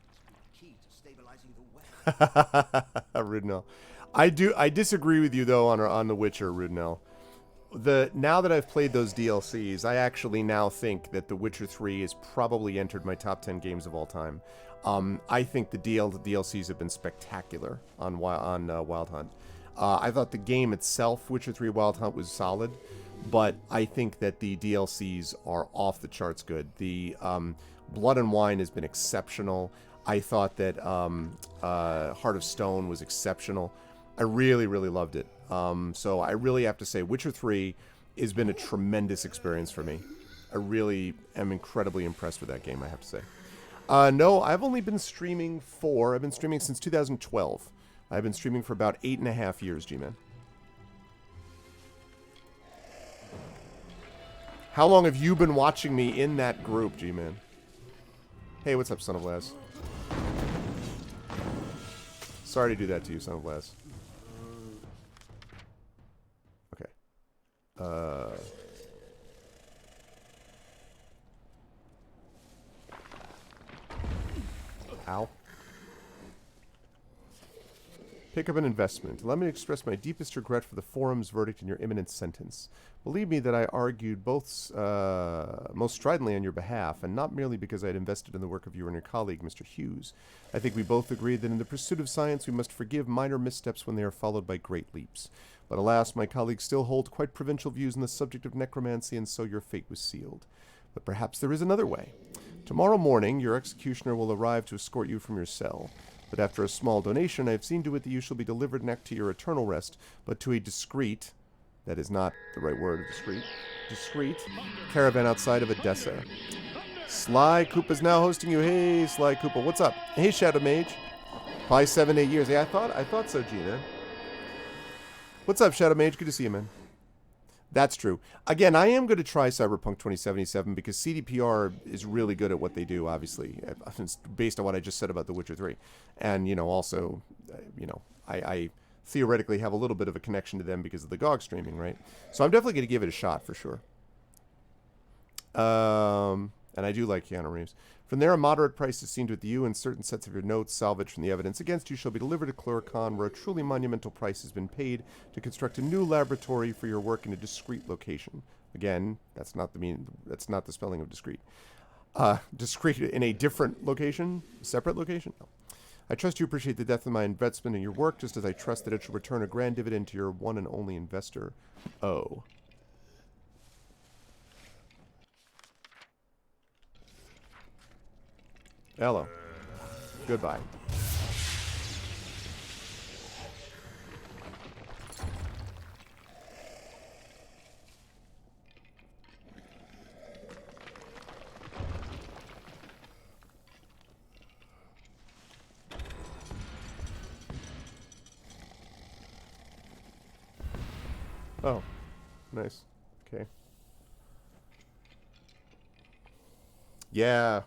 Must be the key to stabilizing the well. Rudnell. I disagree with you though on The Witcher, Rudnell. Now that I've played those DLCs, I actually now think that The Witcher 3 has probably entered my top 10 games of all time. I think the DLCs have been spectacular on Wild Hunt. I thought the game itself, Witcher 3 Wild Hunt, was solid, but I think that the DLCs are off the charts good. The Blood and Wine has been exceptional. I thought that Heart of Stone was exceptional. I really, really loved it. So I really have to say Witcher 3 has been a tremendous experience for me. I really am incredibly impressed with that game, I have to say. No, I've only been streaming I've been streaming since 2012. I've been streaming for about 8.5 years, G-Man. How long have you been watching me in that group, G-Man? Hey, what's up, Son of Laz? Sorry to do that to you, Son of Laz. Okay. Ow. Pick up an investment. Allow me to express my deepest regret for the forum's verdict in your imminent sentence. Believe me that I argued most stridently on your behalf, and not merely because I had invested in the work of you and your colleague, Mr. Hughes. I think we both agreed that in the pursuit of science we must forgive minor missteps when they are followed by great leaps. But alas, my colleagues still hold quite provincial views on the subject of necromancy, and so your fate was sealed. But perhaps there is another way. Tomorrow morning, your executioner will arrive to escort you from your cell. But after a small donation, I have seen to it that you shall be delivered not to your eternal rest, but to a discreet, that is not the right word, discreet caravan outside of Edessa. Sly Koopa's now hosting you. Hey, Sly Koopa, what's up? Hey, Shadow Mage. Probably 7-8 years. Yeah, I thought so, Gina. What's up, Shadow Mage? Good to see you, man. That's true. Again, I am going to try Cyberpunk 2077 because CDPR is really good at what they do, obviously, based on what I just said about The Witcher 3. And, also, I theoretically have a little bit of a connection to them because of the GOG streaming, right? So I'm definitely going to give it a shot for sure. And I do like Keanu Reeves. From there, a moderate price is seen with you, and certain sets of your notes salvaged from the evidence against you shall be delivered to Cluricon, where a truly monumental price has been paid to construct a new laboratory for your work in a discreet location. Again, that's not the spelling of discreet. Discreet in a different location, separate location. No. I trust you appreciate the depth of my investment in your work, just as I trust that it shall return a grand dividend to your one and only investor. Oh. Hello. Goodbye. Oh, nice. Okay. Yeah.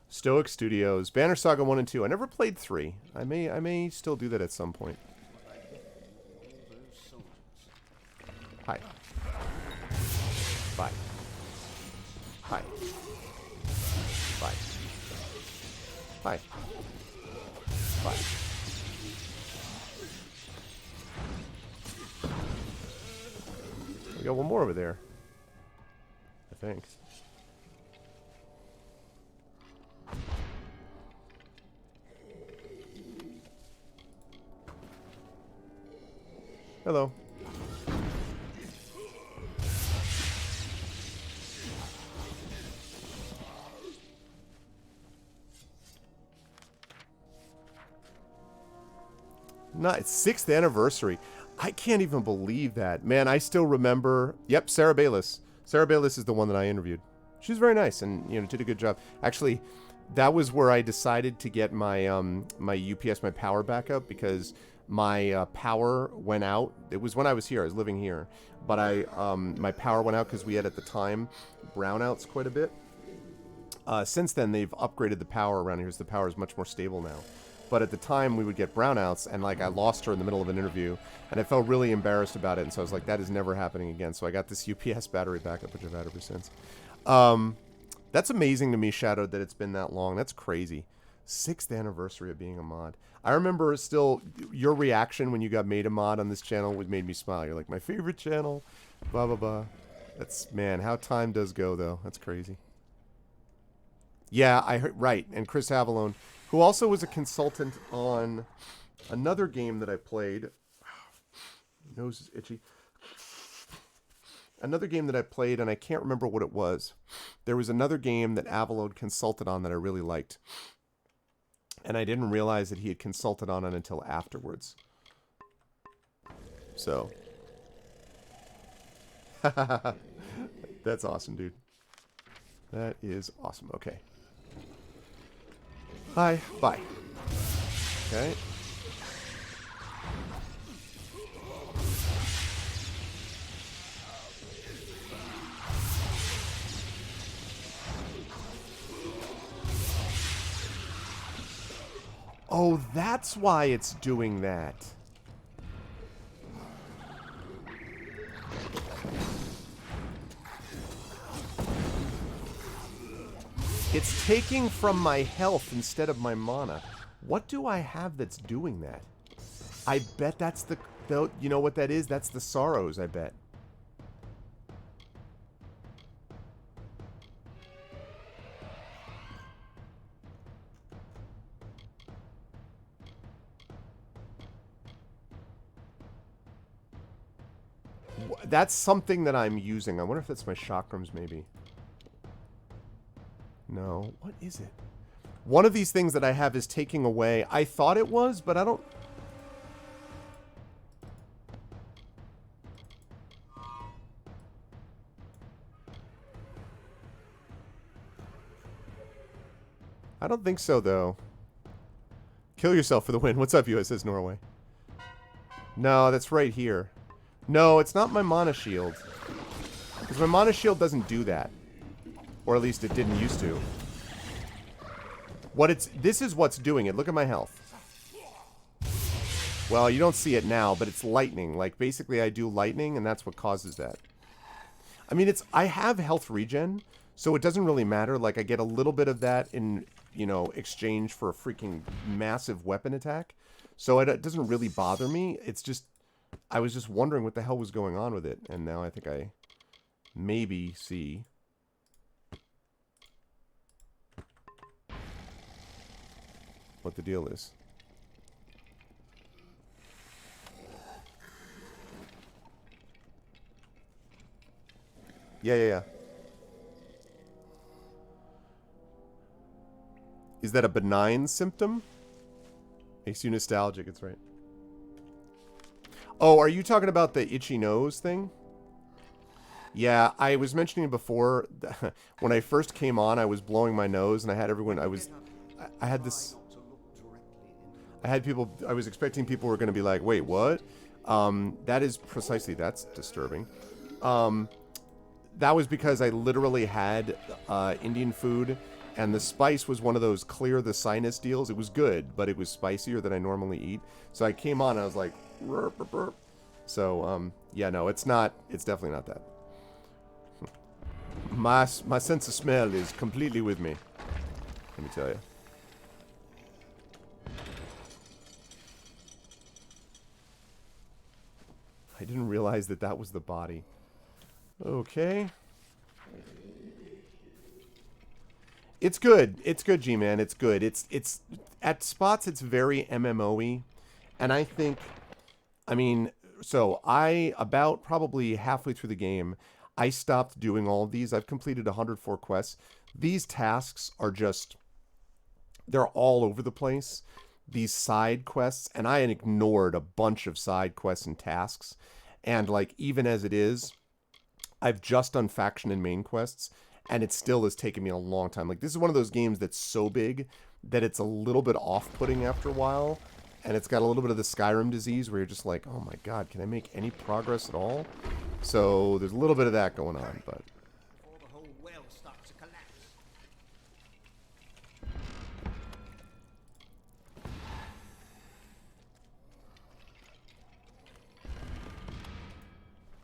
Stoic Studios, Banner Saga 1 and 2. I never played 3. I may still do that at some point. Hi. Bye. Hi. Bye. Hi. Bye. We got one more over there, I think. Hello. Not 6th anniversary. I can't even believe that. Man, I still remember. Yep, Sarah Bayless. Sarah Bayless is the one that I interviewed. She was very nice and, you know, did a good job. Actually, that was where I decided to get my my UPS, my power backup, because my power went out. It was when I was here. I was living here. But my power went out because we had, at the time, brownouts quite a bit. Since then, they've upgraded the power around here, so the power is much more stable now. But at the time, we would get brownouts, and, like, I lost her in the middle of an interview, and I felt really embarrassed about it, and so I was like, that is never happening again. So I got this UPS battery backup, which I've had ever since. That's amazing to me, Shadow, that it's been that long. That's crazy. 6th anniversary of being a mod. I remember still your reaction when you got made a mod on this channel would made me smile. You're like, my favorite channel, blah, blah, blah. That's, man, how time does go, though. That's crazy. Yeah, I heard, right. And Chris Avalone, who also was a consultant on another game that I played. Nose is itchy. Another game that I played, and I can't remember what it was. There was another game that Avalone consulted on that I really liked. And I didn't realize that he had consulted on it until afterwards. So. That's awesome, dude. That is awesome. Okay. Hi. Bye. Okay. Oh, that's why it's doing that. It's taking from my health instead of my mana. What do I have that's doing that? I bet that's the you know what that is? That's the sorrows, I bet. That's something that I'm using. I wonder if that's my chakrams, maybe. No. What is it? One of these things that I have is taking away. I thought it was, but I don't... I don't think so, though. Kill yourself for the win. What's up, USS Norway? No, that's right here. No, it's not my mana shield. Because my mana shield doesn't do that. Or at least it didn't used to. This is what's doing it. Look at my health. Well, you don't see it now, but it's lightning. Like, basically I do lightning, and that's what causes that. I mean, I have health regen, so it doesn't really matter. Like, I get a little bit of that in, you know, exchange for a freaking massive weapon attack. So it doesn't really bother me. It's just... I was just wondering what the hell was going on with it, and now I think I maybe see. What the deal is. Yeah. Is that a benign symptom? Makes you nostalgic, it's right. Oh, are you talking about the itchy nose thing? Yeah, I was mentioning before, when I first came on, I was blowing my nose, and I had everyone, I was expecting people were going to be like, wait, what? That is precisely, that's disturbing. That was because I literally had Indian food, and the spice was one of those clear the sinus deals. It was good, but it was spicier than I normally eat. So I came on, and I was like, burp, burp, burp. So, yeah, no, it's not, it's definitely not that. My sense of smell is completely with me. Let me tell you. I didn't realize that that was the body. Okay. It's good. It's good, G-Man. It's good. It's at spots it's very MMO-y. And I think, I mean, so about probably halfway through the game, I stopped doing all of these. I've completed 104 quests. These tasks are just, they're all over the place. These side quests, and I had ignored a bunch of side quests and tasks. And like, even as it is, I've just done faction and main quests. and it still has taken me a long time. Like, this is one of those games that's so big that it's a little bit off-putting after a while, and it's got a little bit of the Skyrim disease where you're just like, oh my god, can I make any progress at all? So there's a little bit of that going on, but... Before the whole well starts to collapse.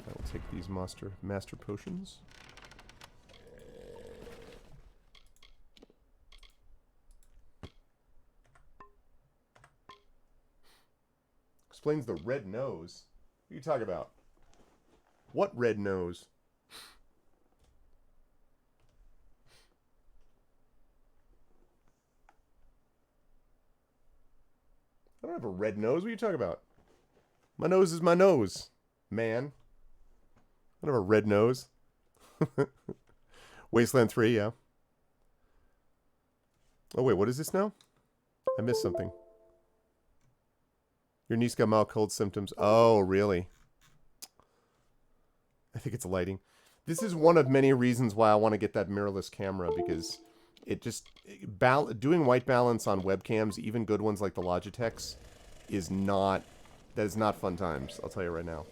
I will take these master potions. Explains the red nose. What are you talking about? What red nose? I don't have a red nose. What are you talking about? My nose is my nose, man. I don't have a red nose. Wasteland 3, yeah. Oh, wait, what is this now? I missed something. Your niece got mild cold symptoms. Oh, really? I think it's lighting. This is one of many reasons why I want to get that mirrorless camera, because it just... doing white balance on webcams, even good ones like the Logitech's, is not... That is not fun times, I'll tell you right now.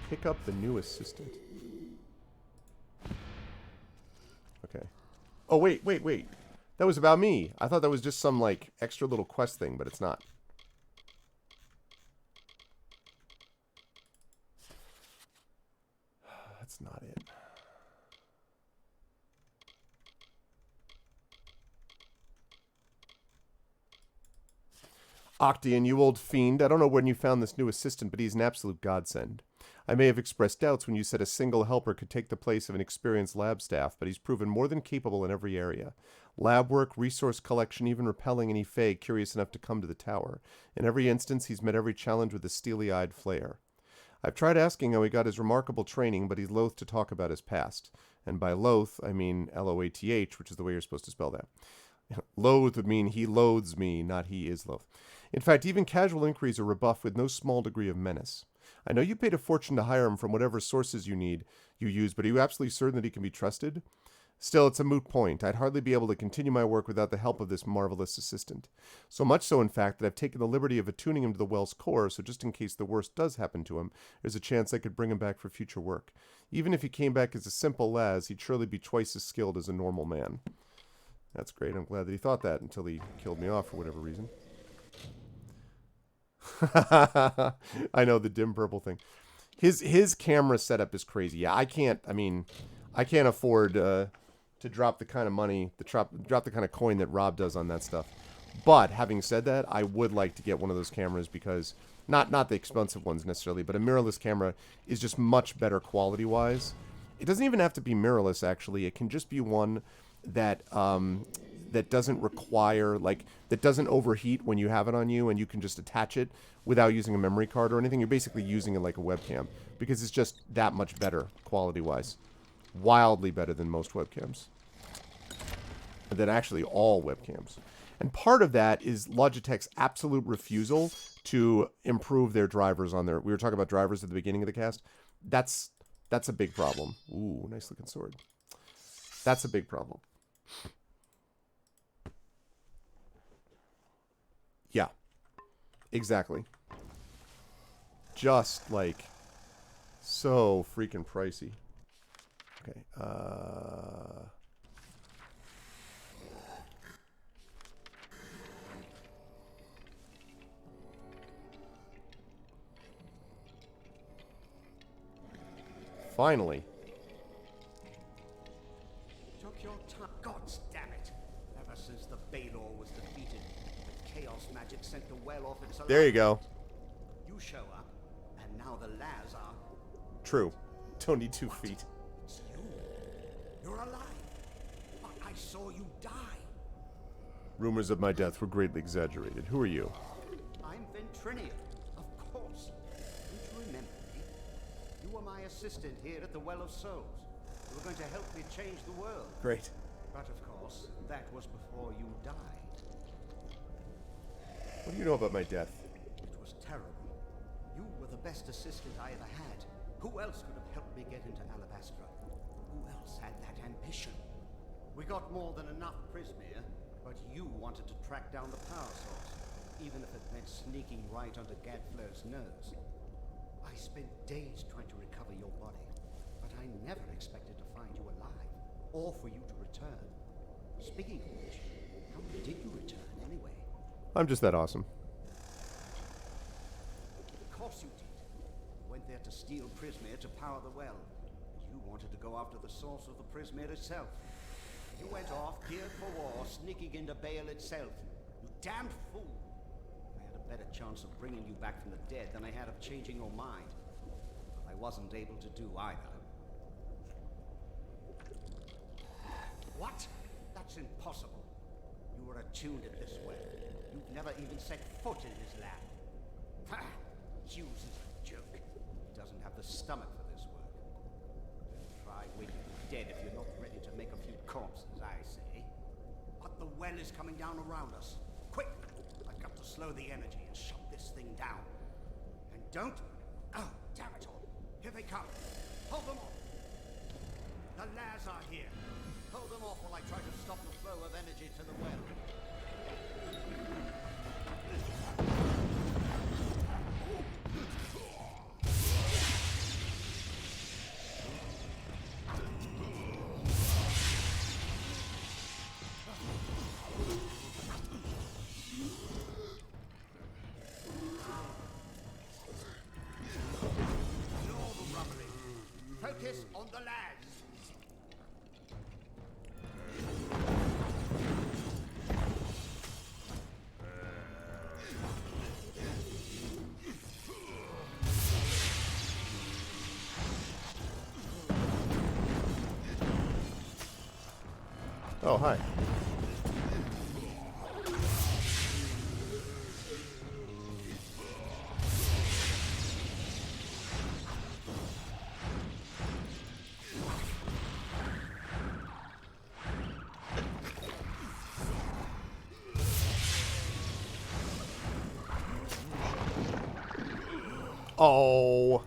Pick up the new assistant. Okay. Oh, wait. That was about me. I thought that was just some, like, extra little quest thing, but it's not. That's not it. Octian, you old fiend. I don't know when you found this new assistant, but he's an absolute godsend. I may have expressed doubts when you said a single helper could take the place of an experienced lab staff, but he's proven more than capable in every area. Lab work, resource collection, even repelling any Fae curious enough to come to the tower. In every instance, he's met every challenge with a steely-eyed flair. I've tried asking how he got his remarkable training, but he's loath to talk about his past. And by loath, I mean L-O-A-T-H, which is the way you're supposed to spell that. Loathe would mean he loathes me, not he is loath. In fact, even casual inquiries are rebuffed with no small degree of menace. I know you paid a fortune to hire him from whatever sources you use, but are you absolutely certain that he can be trusted? Still, it's a moot point. I'd hardly be able to continue my work without the help of this marvelous assistant. So much so, in fact, that I've taken the liberty of attuning him to the well's core, so just in case the worst does happen to him, there's a chance I could bring him back for future work. Even if he came back as a simple Laz, he'd surely be twice as skilled as a normal man. That's great. I'm glad that he thought that until he killed me off for whatever reason. I know, the dim purple thing. His camera setup is crazy. Yeah, I can't afford to drop the kind of money, drop the kind of coin that Rob does on that stuff. But having said that, I would like to get one of those cameras because not the expensive ones necessarily, but a mirrorless camera is just much better quality wise. It doesn't even have to be mirrorless actually. It can just be one that that doesn't require, like, that doesn't overheat when you have it on you, and you can just attach it without using a memory card or anything. You're basically using it like a webcam because it's just that much better quality-wise. Wildly better than most webcams. Than actually all webcams. And part of that is Logitech's absolute refusal to improve their drivers on their... We were talking about drivers at the beginning of the cast. That's a big problem. Ooh, nice looking sword. That's a big problem. Yeah, exactly. Just, like, so freaking pricey. Okay, finally. Took your time. Gods damn it! Ever since the Balor was defeated, with chaos magic sent the well off its There you go. You show up, and now the Laz are... True. Don't need 2 feet. It's you. You're alive. I saw you die. Rumors of my death were greatly exaggerated. Who are you? I'm Ventrinia, of course. Don't you remember me? You were my assistant here at the Well of Souls. You were going to help me change the world. Great. But of course, that was before you died. What do you know about my death? It was terrible. You were the best assistant I ever had. Who else could have helped me get into Alabastra? Who else had that ambition? We got more than enough Prismere, but you wanted to track down the power source, even if it meant sneaking right under Gadflur's nose. I spent days trying to recover your body, but I never expected to find you alive, or for you to return. Speaking of which, how did you return anyway? I'm just that awesome. Of course you did. You went there to steal Prismere to power the well. You wanted to go after the source of the Prismere itself. You went off, geared for war, sneaking into Baal itself. You damned fool! I had a better chance of bringing you back from the dead than I had of changing your mind. But I wasn't able to do either. What? That's impossible. You were attuned at this well. You've never even set foot in his lab. Ha! Hughes is a joke. He doesn't have the stomach for this work. Don't try waiting dead if you're not ready to make a few corpses, I say. But the well is coming down around us. Quick! I've got to slow the energy and shut this thing down. And don't... Oh, damn it all. Here they come. Hold them off. The Laz are here. Hold them off while I try to stop the flow of energy to the well. Focus on the lads. Oh, hi. Oh.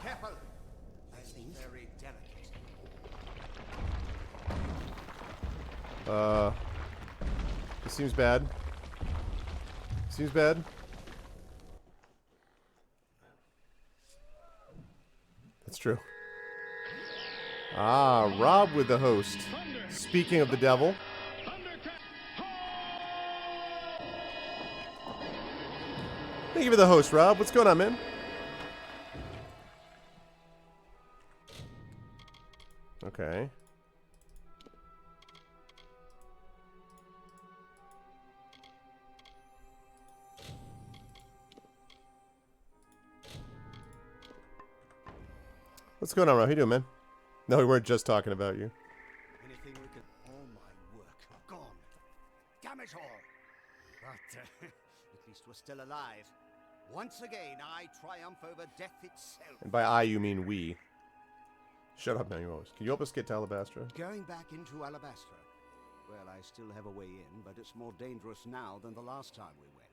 Careful. That's very delicate. This seems bad. Seems bad. That's true. Ah, Rob with the host. Speaking of the devil. Thank you for the host, Rob. What's going on, man? Okay. What's going on, Rob? How you doing, man? No, we weren't just talking about you. Anything we could... All my work gone. Damn it all. But at least we're still alive. Once again, I triumph over death itself. And by I, you mean we. Shut up now, you always. Can you help us get to Alabastra? Going back into Alabastra. Well, I still have a way in, but it's more dangerous now than the last time we went.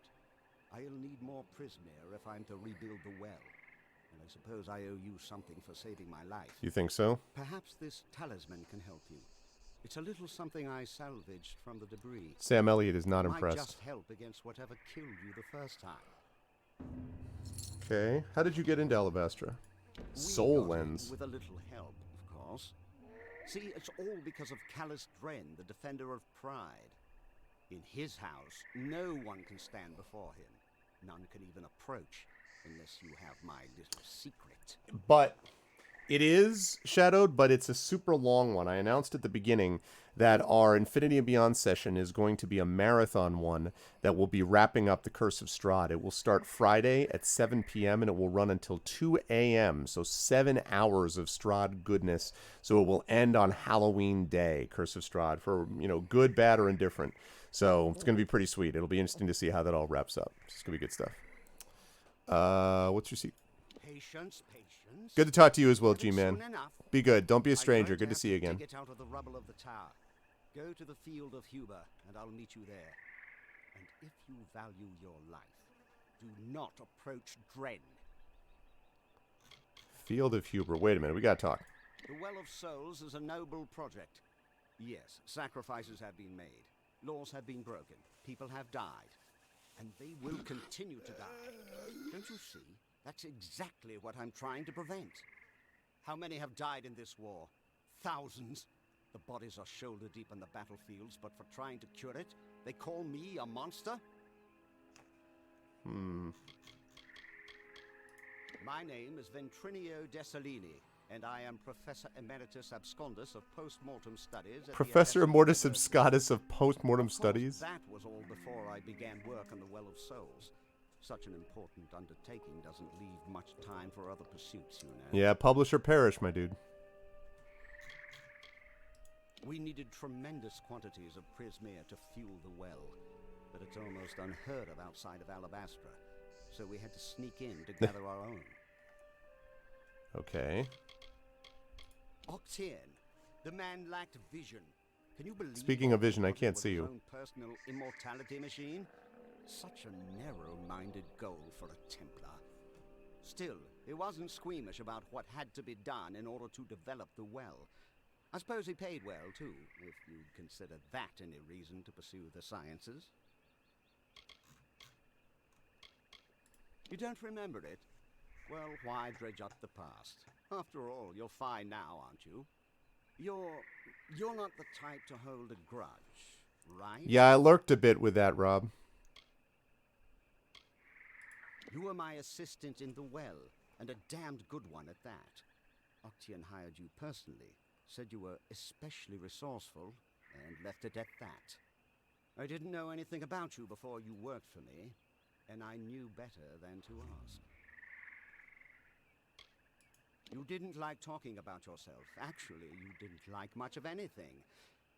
I'll need more Prismere if I'm to rebuild the well. And I suppose I owe you something for saving my life. You think so? Perhaps this talisman can help you. It's a little something I salvaged from the debris. Sam Elliott is not It might impressed. just help against whatever killed you the first time. Okay. How did you get into Alabastra? Soul We got in lens. with a little help, of course. See, it's all because of Callus Dren, the defender of pride. In his house, no one can stand before him. None can even approach, unless you have my little secret. But it is shadowed, but it's a super long one. I announced at the beginning that our Infinity and Beyond session is going to be a marathon one that will be wrapping up the Curse of Strahd. It will start Friday at 7 p.m. and it will run until 2 a.m. So 7 hours of Strahd goodness. So it will end on Halloween Day, Curse of Strahd, for, you know, good, bad, or indifferent. So it's going to be pretty sweet. It'll be interesting to see how that all wraps up. It's going to be good stuff. What's your seat? Patience, patience. Good to talk to you as well, Have it G-Man. soon enough. Be good. Don't be a I'm stranger. going Good to have see you again. Dig it out of the rubble of the tower. Go to the field of Huber, and I'll meet you there. And if you value your life, do not approach Dren. Field of Huber. Wait a minute. We gotta talk. The Well of Souls is a noble project. Yes, sacrifices have been made. Laws have been broken. People have died. And they will continue to die. Don't you see? That's exactly what I'm trying to prevent. How many have died in this war? Thousands. The bodies are shoulder deep in the battlefields, but for trying to cure it, they call me a monster? My name is Ventrinio Desalini, and I am Professor Emeritus Abscondus of Postmortem Studies at Professor the Emeritus Abscondus of Postmortem Studies. That was all before I began work on the Well of Souls. Such an important undertaking doesn't leave much time for other pursuits, you know. Yeah, publish or perish, my dude. We needed tremendous quantities of prismere to fuel the well, but it's almost unheard of outside of Alabastra, so we had to sneak in to gather our own. Okay. Octien, the man lacked vision. Can you believe? Speaking of vision, I what can't was see his you. own personal immortality machine? Such a narrow-minded goal for a Templar. Still, he wasn't squeamish about what had to be done in order to develop the well. I suppose he paid well, too, if you'd consider that any reason to pursue the sciences. You don't remember it? Well, why dredge up the past? After all, you're fine now, aren't you? You're not the type to hold a grudge, right? Yeah, I lurked a bit with that, Rob. You were my assistant in the well, and a damned good one at that. Octien hired you personally, said you were especially resourceful, and left it at that. I didn't know anything about you before you worked for me, and I knew better than to ask. You didn't like talking about yourself. Actually, you didn't like much of anything.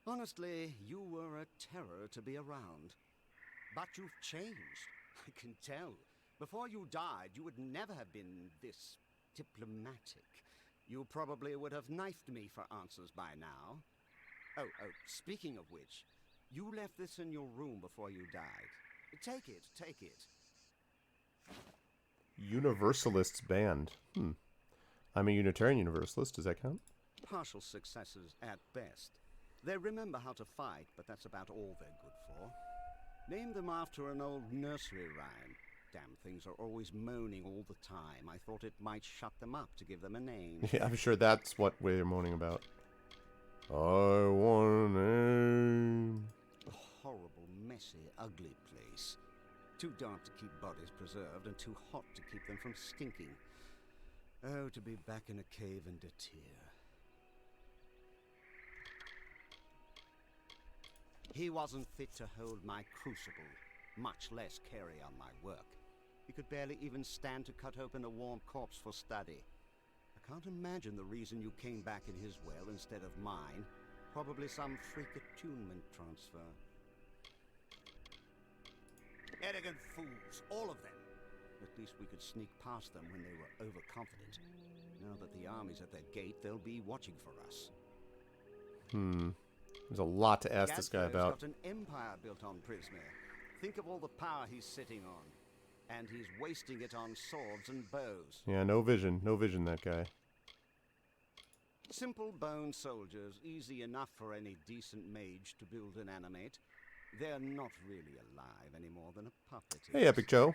Honestly, you were a terror to be around. But you've changed. I can tell. Before you died, you would never have been this diplomatic. You probably would have knifed me for answers by now. Oh, speaking of which, you left this in your room before you died. Take it, take it. Universalists banned. I'm a Unitarian Universalist. Does that count? Partial successes at best. They remember how to fight, but that's about all they're good for. Name them after an old nursery rhyme. Damn things are always moaning all the time. I thought it might shut them up to give them a name. Yeah, I'm sure that's what they're moaning about. I want a name. A horrible, messy, ugly place. Too dark to keep bodies preserved and too hot to keep them from stinking. Oh, to be back in a cave and a tear. He wasn't fit to hold my crucible, much less carry on my work. He could barely even stand to cut open a warm corpse for study. I can't imagine the reason you came back in his well instead of mine. Probably some freak attunement transfer. Arrogant fools, all of them. At least we could sneak past them when they were overconfident. Now that the army's at their gate, they'll be watching for us. There's a lot to ask this guy Gadflo's about. got an empire built on Prismere. Think of all the power he's sitting on. And he's wasting it on swords and bows. Yeah, no vision. No vision, that guy. Simple bone soldiers, easy enough for any decent mage to build and animate. They're not really alive any more than a puppet is. Hey, Epic Joe.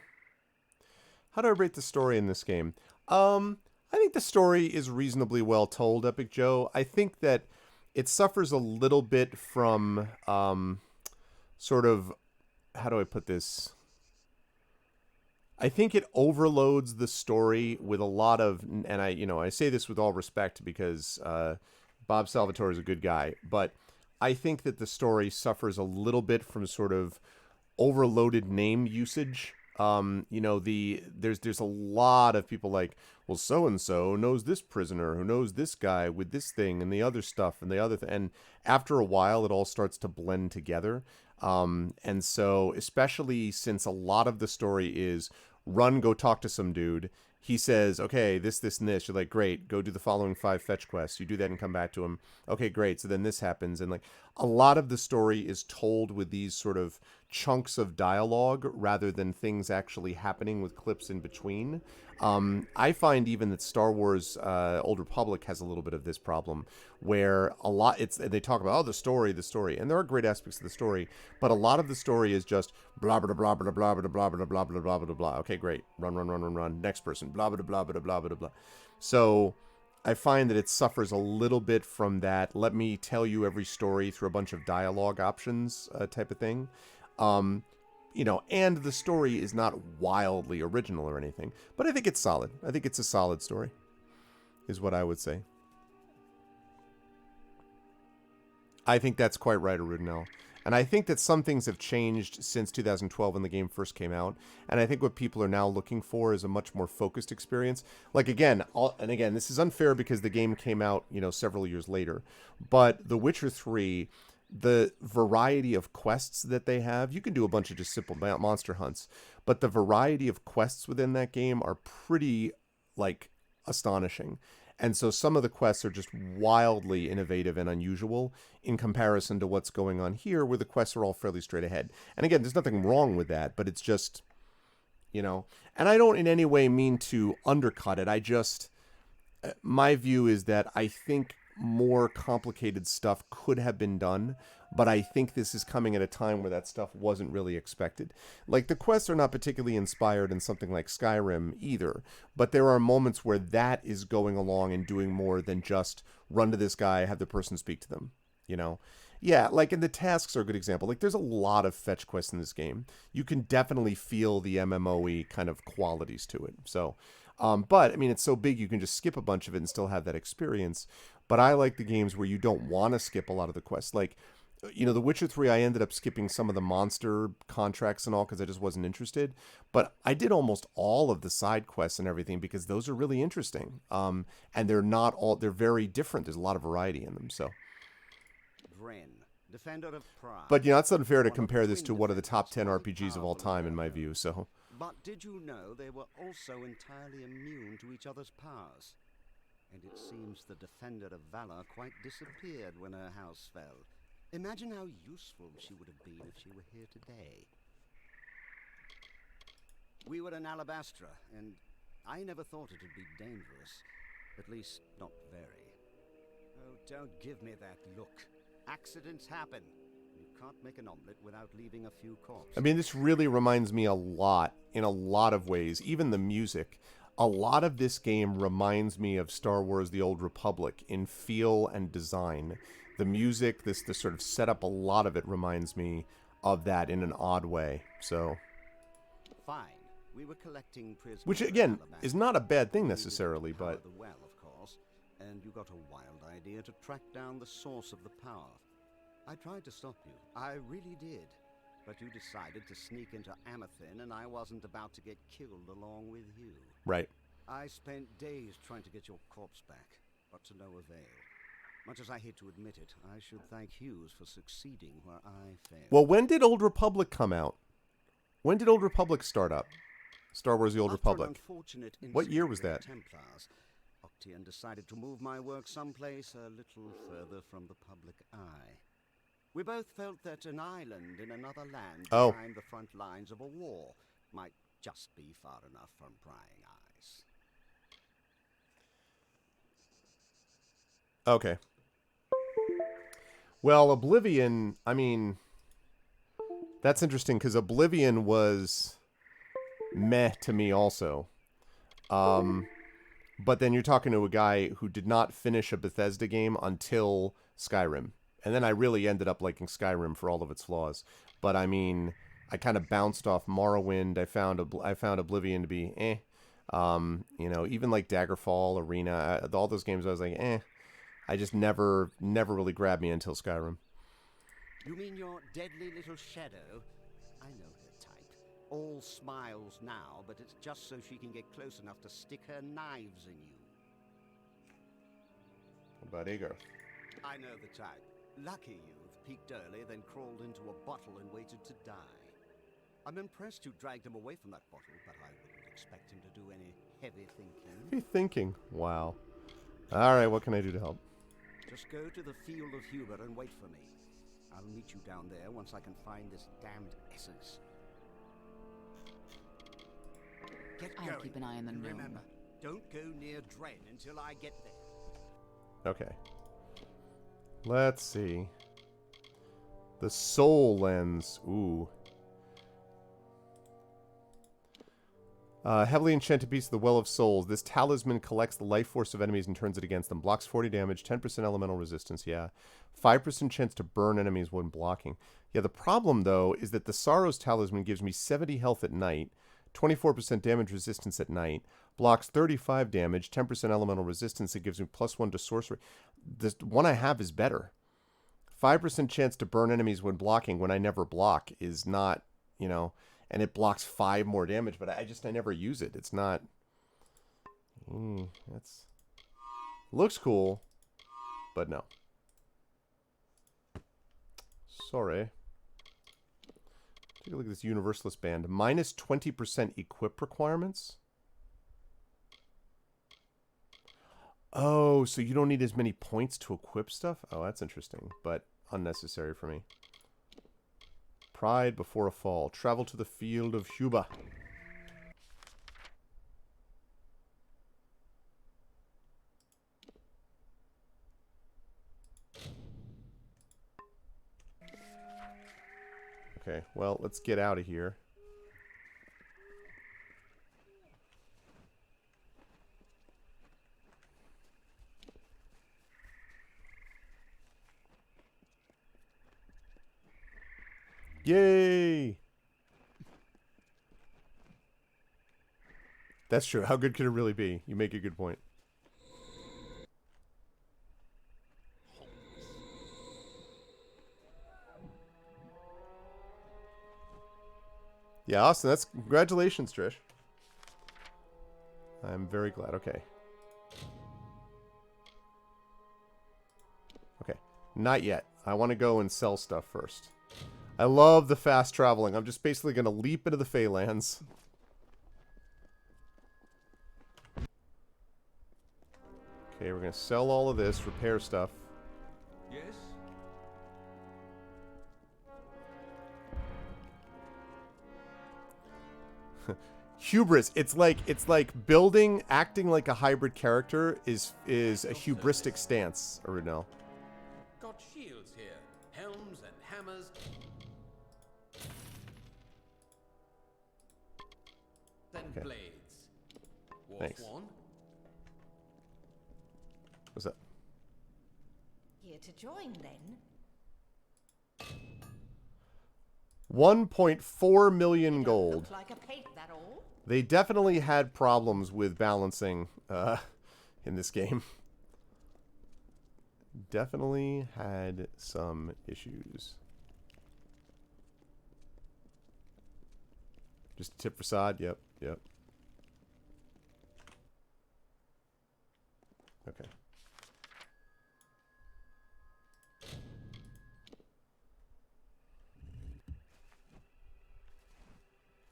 How do I rate the story in this game? I think the story is reasonably well told, Epic Joe. I think that it suffers a little bit from sort of, how do I put this? I think it overloads the story with a lot of, and I say this with all respect because Bob Salvatore is a good guy, but I think that the story suffers a little bit from sort of overloaded name usage. There's a lot of people like, well, so and so knows this prisoner who knows this guy with this thing and the other stuff and the other thing, and after a while, it all starts to blend together. And so, especially since a lot of the story is run, go talk to some dude. He says, okay, this, and this. You're like, great, go do the following 5 fetch quests. You do that and come back to him. Okay, great. So then this happens. And like a lot of the story is told with these sort of chunks of dialogue rather than things actually happening with clips in between. I find even that Star Wars Old Republic has a little bit of this problem where a lot they talk about the story, and there are great aspects of the story, but a lot of the story is just blah blah blah blah blah blah blah blah blah blah blah blah blah. Okay, great, run. Next person, blah blah blah blah blah blah blah. So I find that it suffers a little bit from that. Let me tell you every story through a bunch of dialogue options type of thing. And the story is not wildly original or anything, but I think it's solid. I think it's a solid story, is what I would say. I think that's quite right, Arudinel. And I think that some things have changed since 2012 when the game first came out. And I think what people are now looking for is a much more focused experience. Like, again, this is unfair because the game came out, several years later. But The Witcher 3... the variety of quests that they have, you can do a bunch of just simple monster hunts, but the variety of quests within that game are pretty, astonishing. And so some of the quests are just wildly innovative and unusual in comparison to what's going on here, where the quests are all fairly straight ahead. And again, there's nothing wrong with that, but it's just, and I don't in any way mean to undercut it. My view is that I think more complicated stuff could have been done, but I think this is coming at a time where that stuff wasn't really expected. Like, the quests are not particularly inspired in something like Skyrim either, but there are moments where that is going along and doing more than just run to this guy, have the person speak to them, Yeah, and the tasks are a good example. There's a lot of fetch quests in this game. You can definitely feel the MMO-y kind of qualities to it. So, but, it's so big you can just skip a bunch of it and still have that experience. But I like the games where you don't want to skip a lot of the quests. The Witcher 3, I ended up skipping some of the monster contracts and all because I just wasn't interested. But I did almost all of the side quests and everything because those are really interesting. And they're very different. There's a lot of variety in them, so. Defender of Prague. But, it's unfair to compare this to one of the top 10 RPGs of all time, in my view, so. But did you know they were also entirely immune to each other's powers? And it seems the Defender of Valor quite disappeared when her house fell. Imagine how useful she would have been if she were here today. We were in Alabastra, and I never thought it would be dangerous. At least, not very. Oh, don't give me that look. Accidents happen. You can't make an omelet without leaving a few corpses. This really reminds me a lot, in a lot of ways, even the music. A lot of this game reminds me of Star Wars The Old Republic in feel and design. The music, the sort of setup, a lot of it reminds me of that in an odd way. So, fine. We were collecting prisoners. Which, again, is not a bad thing necessarily, but. The well, of course, and you got a wild idea to track down the source of the power. I tried to stop you. I really did. But you decided to sneak into Amethyst, and I wasn't about to get killed along with you. Right. I spent days trying to get your corpse back, but to no avail. Much as I hate to admit it, I should thank Hughes for succeeding where I failed. Well, when did Old Republic come out? When did Old Republic start up? Star Wars The Old Republic. What year was that? Templars, Octian decided to move my work someplace a little further from the public eye. We both felt that an island in another land behind the front lines of a war might just be far enough from prying eyes. Okay. Well, Oblivion, that's interesting because Oblivion was meh to me also. But then you're talking to a guy who did not finish a Bethesda game until Skyrim. And then I really ended up liking Skyrim for all of its flaws. But I kind of bounced off Morrowind. I found Oblivion to be eh. Even like Daggerfall, Arena, all those games I was like eh. I just never really grabbed me until Skyrim. You mean your deadly little shadow? I know her type. All smiles now, but it's just so she can get close enough to stick her knives in you. What about Agar? I know the type. Lucky youth peeked early, then crawled into a bottle and waited to die. I'm impressed you dragged him away from that bottle, but I wouldn't expect him to do any heavy thinking. Heavy thinking. Wow. Alright, what can I do to help? Just go to the Field of Huber and wait for me. I'll meet you down there once I can find this damned essence. Get I'll going. keep an eye on the And gnome. remember, don't go near Dren until I get there. Okay. Let's see. The soul lens. Ooh. Heavily enchanted piece of the Well of Souls. This talisman collects the life force of enemies and turns it against them. Blocks 40 damage, 10% elemental resistance, yeah. 5% chance to burn enemies when blocking. Yeah, the problem, though, is that the Sorrows talisman gives me 70 health at night, 24% damage resistance at night, blocks 35 damage, 10% elemental resistance. It gives me +1 to sorcery. The one I have is better. 5% chance to burn enemies when blocking when I never block is not, you know... And it blocks 5 more damage, but I never use it. It's not... that's... Looks cool, but no. Sorry. Take a look at this Universalist band. Minus 20% equip requirements? Oh, so you don't need as many points to equip stuff? Oh, that's interesting, but unnecessary for me. Pride before a fall. Travel to the Field of Huber. Okay, well, let's get out of here. Yay! That's true. How good could it really be? You make a good point. Yeah, Austin, that's... Congratulations, Trish. I'm very glad. Okay. Okay. Not yet. I want to go and sell stuff first. I love the fast traveling. I'm just basically going to leap into the Feylands. Okay, we're going to sell all of this, repair stuff. Yes? Hubris. It's like building, acting like a hybrid character is a hubristic stance, Arunel. Got shields here, helms and hammers. Then Okay. blades. Thanks. Warsworn. What's up? Here to join, then? 1.4 million gold. Look like a paint, that all? They definitely had problems with balancing in this game. Definitely had some issues. Just a tip for Sod? Yep, yep. Okay.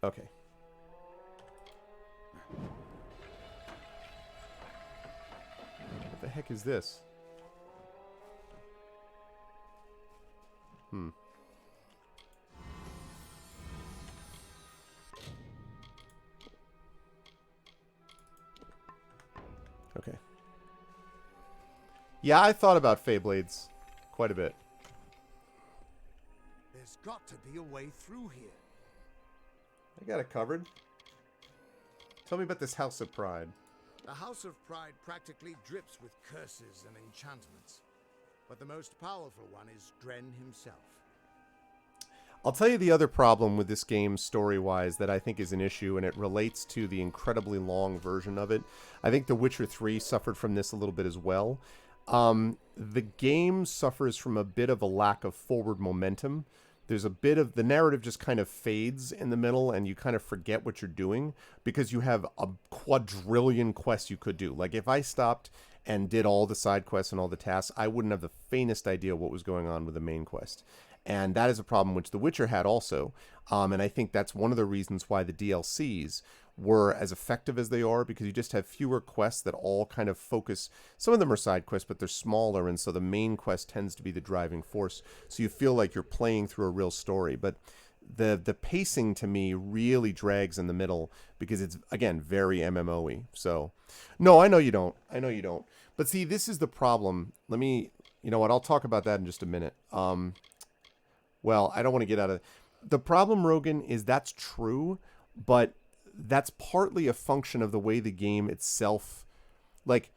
Okay. What the heck is this? Okay. Yeah, I thought about Feyblades quite a bit. There's got to be a way through here. I got it covered. Tell me about this House of Pride. The House of Pride practically drips with curses and enchantments. But the most powerful one is Dren himself. I'll tell you the other problem with this game story-wise that I think is an issue, and it relates to the incredibly long version of it. I think The Witcher 3 suffered from this a little bit as well. The game suffers from a bit of a lack of forward momentum. There's a bit of... The narrative just kind of fades in the middle, and you kind of forget what you're doing because you have a quadrillion quests you could do. Like, if I stopped and did all the side quests and all the tasks, I wouldn't have the faintest idea what was going on with the main quest. And that is a problem which The Witcher had also. And I think that's one of the reasons why the DLCs were as effective as they are, because you just have fewer quests that all kind of focus. Some of them are side quests, but they're smaller, and so the main quest tends to be the driving force. So you feel like you're playing through a real story. But the pacing to me really drags in the middle because it's, again, very MMO-y. So, no, I know you don't. I know you don't. But see, this is the problem. You know what? I'll talk about that in just a minute. Well, I don't want to get out of the problem, Rogan, is that's true, but that's partly a function of the way the game itself, like,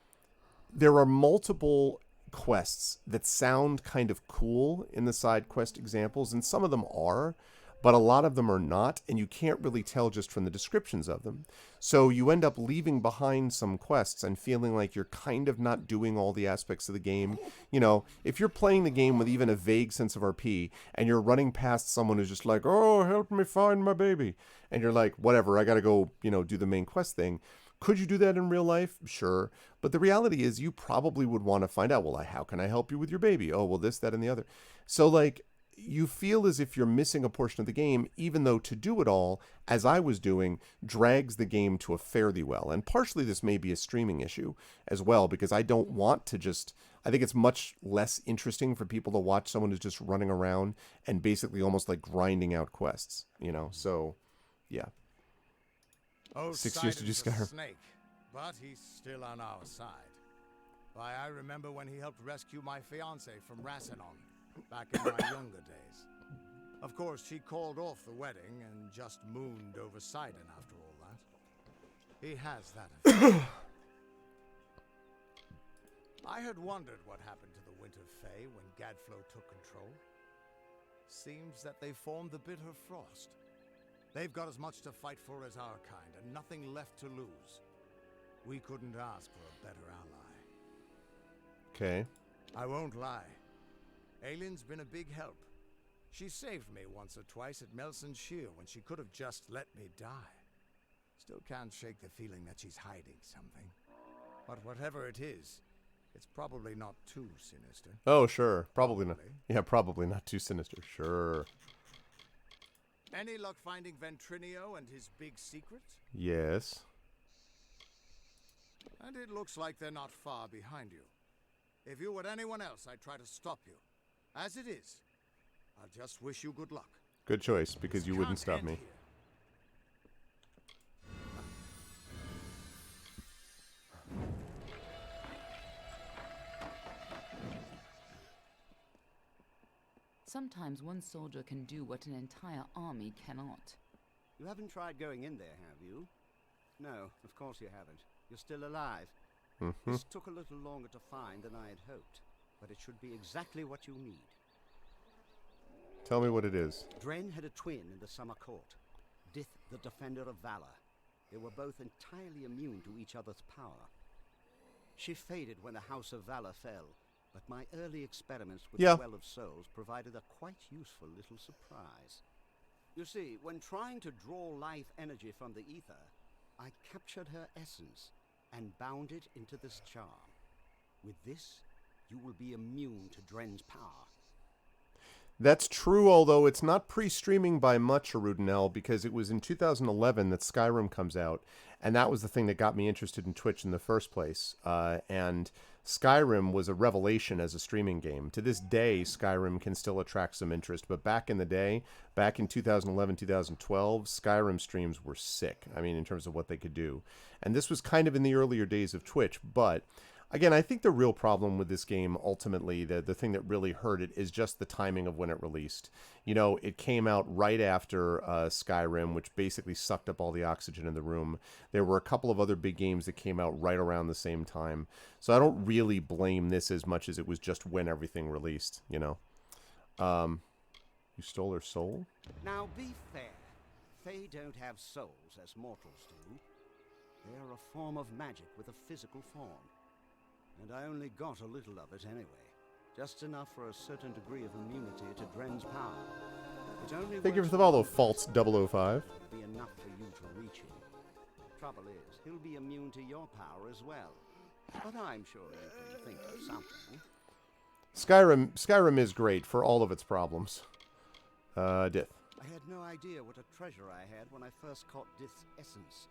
there are multiple quests that sound kind of cool in the side quest examples, and some of them are, but a lot of them are not, and you can't really tell just from the descriptions of them. So you end up leaving behind some quests and feeling like you're kind of not doing all the aspects of the game. You know, if you're playing the game with even a vague sense of RP, and you're running past someone who's just like, oh, help me find my baby, and you're like, whatever, I gotta go, do the main quest thing. Could you do that in real life? Sure. But the reality is you probably would want to find out, well, how can I help you with your baby? Oh, well, this, that, and the other. So, like, you feel as if you're missing a portion of the game, even though to do it all, as I was doing, drags the game to a fairly well. And partially this may be a streaming issue as well, because I don't want to just... I think it's much less interesting for people to watch someone who's just running around and basically almost like grinding out quests, So, yeah. 6 years to do Skyrim. Snake, but he's still on our side. Why, I remember when he helped rescue my fiancée from Rassilon back in my younger days. Of course, she called off the wedding and just mooned over Sidon after all that. He has that effect. I had wondered what happened to the Winter Fae when Gadflow took control. Seems that they formed the Bitter Frost. They've got as much to fight for as our kind, and nothing left to lose. We couldn't ask for a better ally. Okay. I won't lie. Aylin's been a big help. She saved me once or twice at Melson Shear when she could have just let me die. Still can't shake the feeling that she's hiding something. But whatever it is, it's probably not too sinister. Oh, sure. Probably not. Yeah, probably not too sinister. Sure. Any luck finding Ventrinio and his big secret? Yes. And it looks like they're not far behind you. If you were anyone else, I'd try to stop you. As it is, I'll just wish you good luck. Good choice, because you wouldn't stop me. Here. Sometimes one soldier can do what an entire army cannot. You haven't tried going in there, have you? No, of course you haven't. You're still alive. This took a little longer to find than I had hoped, but it should be exactly what you need. Tell me what it is. Dren had a twin in the Summer Court, Dith the Defender of Valor. They were both entirely immune to each other's power. She faded when the House of Valor fell, but my early experiments with the Well of Souls provided a quite useful little surprise. You see, when trying to draw life energy from the ether, I captured her essence and bound it into this charm. With this, you will be immune to Dren's power. That's true, although it's not pre-streaming by much, Arudinel, because it was in 2011 that Skyrim comes out, and that was the thing that got me interested in Twitch in the first place. And Skyrim was a revelation as a streaming game. To this day, Skyrim can still attract some interest, but back in the day, back in 2011, 2012, Skyrim streams were sick, I mean, in terms of what they could do. And this was kind of in the earlier days of Twitch, but... Again, I think the real problem with this game, ultimately, the thing that really hurt it is just the timing of when it released. It came out right after Skyrim, which basically sucked up all the oxygen in the room. There were a couple of other big games that came out right around the same time. So I don't really blame this as much as it was just when everything released, You stole her soul? Now be fair. Fae don't have souls as mortals do. They're a form of magic with a physical form. And I only got a little of it anyway. Just enough for a certain degree of immunity to Dren's power. It only Thank you for the follow, False 005. It'll be enough for you to reach him. Trouble is, he'll be immune to your power as well. But I'm sure you can think of something. Skyrim is great for all of its problems. Dith. I had no idea what a treasure I had when I first caught Dith's essence.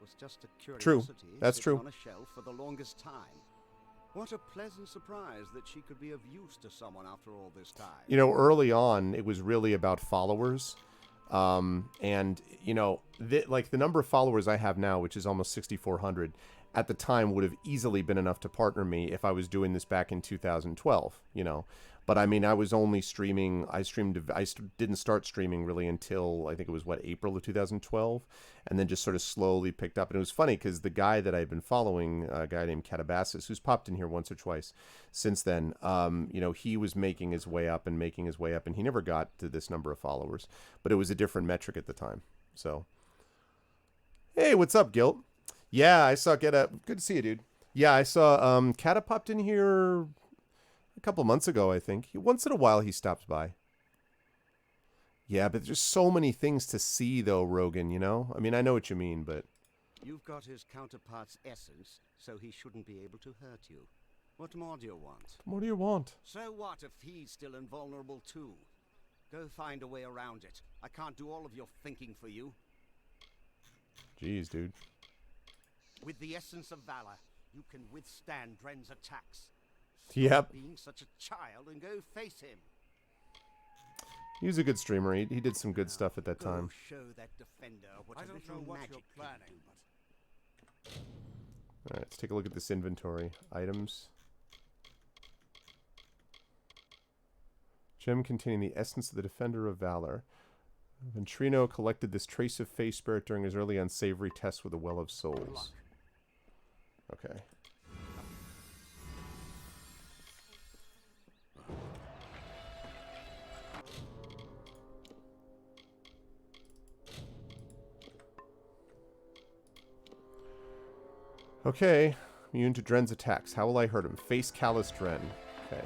was just a True. curiosity That's sitting true. on a shelf for the longest time. What a pleasant surprise that she could be of use to someone after all this time. You know, early on, it was really about followers. And, you know, like the number of followers I have now, which is almost 6,400, at the time would have easily been enough to partner me if I was doing this back in 2012, you know. But I mean, I was only streaming. I didn't start streaming really until I think it was April of 2012, and then just sort of slowly picked up. And it was funny because the guy that I've been following, a guy named Catabasis, who's popped in here once or twice since then, you know, he was making his way up, and he never got to this number of followers, but it was a different metric at the time. So, hey, what's up, Gilt? Yeah, I saw Good to see you, dude. Yeah, I saw Cata popped in here a couple months ago, I think. Once in a while he stops by. Yeah, but there's so many things to see though, Rogan, you know? I mean, I know what you mean, but... You've got his counterpart's essence, so he shouldn't be able to hurt you. What more do you want? What do you want? So what if he's still invulnerable too? Go find a way around it. I can't do all of your thinking for you. Jeez, dude. With the essence of valor, you can withstand Dren's attacks. Yep. Being such a child and go face him. He was a good streamer. He did some good stuff at that time. Show that defender what I a don't little know what magic you're can planning, do. All right, let's take a look at this inventory. Items. Gem containing the essence of the Defender of Valor. Ventrino collected this trace of Fae Spirit during his early unsavory test with the Well of Souls. Okay. Okay. Immune to Dren's attacks. How will I hurt him? Face Callous Dren. Okay.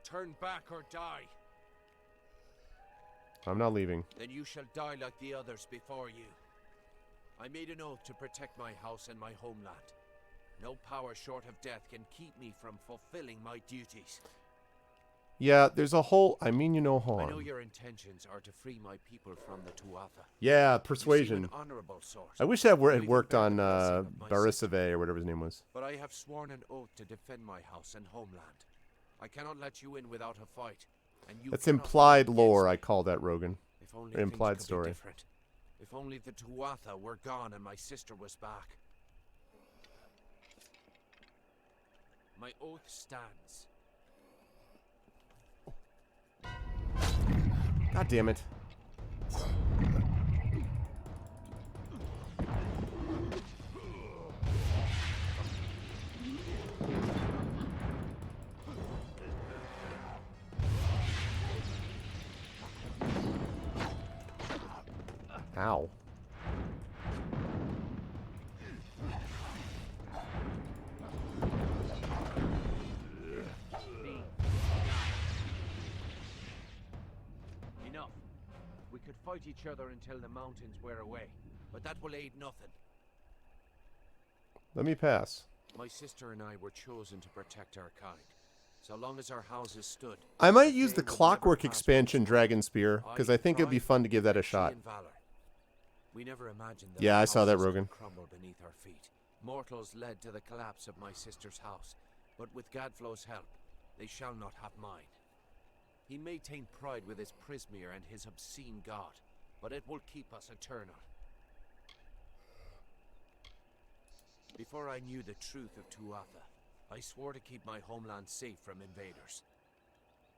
Turn back or die. I'm not leaving. Then you shall die like the others before you. I made an oath to protect my house and my homeland. No power short of death can keep me from fulfilling my duties. Yeah, there's a whole... I mean you no harm. I know your intentions are to free my people from the Tuatha. Yeah, persuasion. You seem an honorable sort. I wish that had worked on Barisave or whatever his name was. But I have sworn an oath to defend my house and homeland. I cannot let you in without a fight. And you That's implied lore, I call that, Rogan. If only or implied things could story. be different. If only the Tuatha were gone and my sister was back. My oath stands. God damn it. Ow. Enough. We could fight each other until the mountains wear away, but that will aid nothing. Let me pass. My sister and I were chosen to protect our kind. So long as our houses stood. I might use the Clockwork expansion Dragon Spear, because I think it'd be fun to give that a shot. We never imagined that Yeah, I saw that, houses would Rogan. crumble beneath our feet. Mortals led to the collapse of my sister's house, but with Gadflow's help, they shall not have mine. He may taint pride with his Prismeer and his obscene god, but it will keep us eternal. Before I knew the truth of Tuatha, I swore to keep my homeland safe from invaders.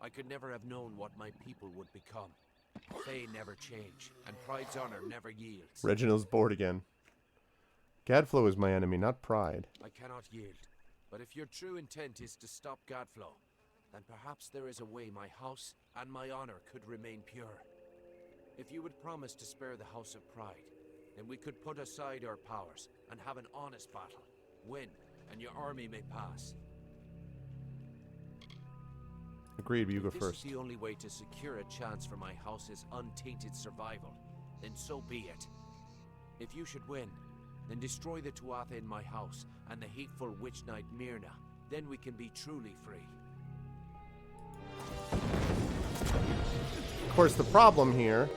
I could never have known what my people would become. Fae never change, and pride's honor never yields. Reginald's bored again. Gadflow is my enemy, not pride. I cannot yield, but if your true intent is to stop Gadflow, then perhaps there is a way my house and my honor could remain pure. If you would promise to spare the House of Pride, then we could put aside our powers and have an honest battle. Win, and your army may pass. Agreed, but you go If this first. is the only way to secure a chance for my house's untainted survival, then so be it. If you should win, then destroy the Tuatha in my house and the hateful witch knight Myrna. Then we can be truly free. Of course, the problem here...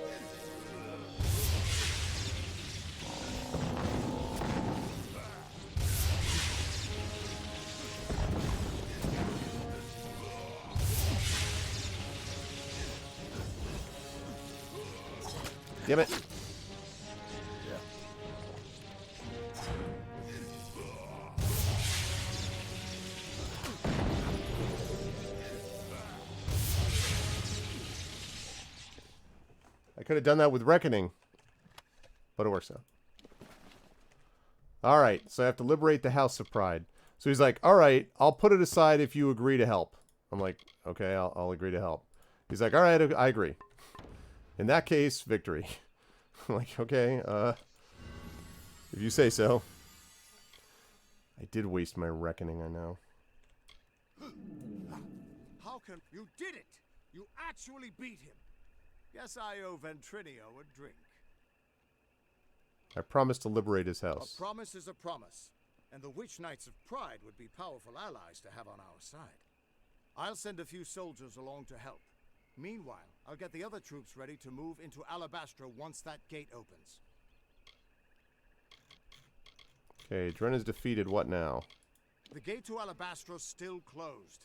Damn it. I could have done that with Reckoning, but it works out. Alright, so I have to liberate the House of Pride. So he's like, alright, I'll put it aside if you agree to help. I'm like, okay, I'll agree to help. He's like, alright, I agree. In that case, victory. I'm like, okay, if you say so. I did waste my Reckoning, I know. How can... You did it! You actually beat him! Guess I owe Ventrinio a drink. I promised to liberate his A house. promise is a promise, and the Witch Knights of Pride would be powerful allies to have on our side. I'll send a few soldiers along to help. Meanwhile, I'll get the other troops ready to move into Alabastra once that gate opens. Okay, Dren is defeated. What now? The gate to Alabastra's still closed,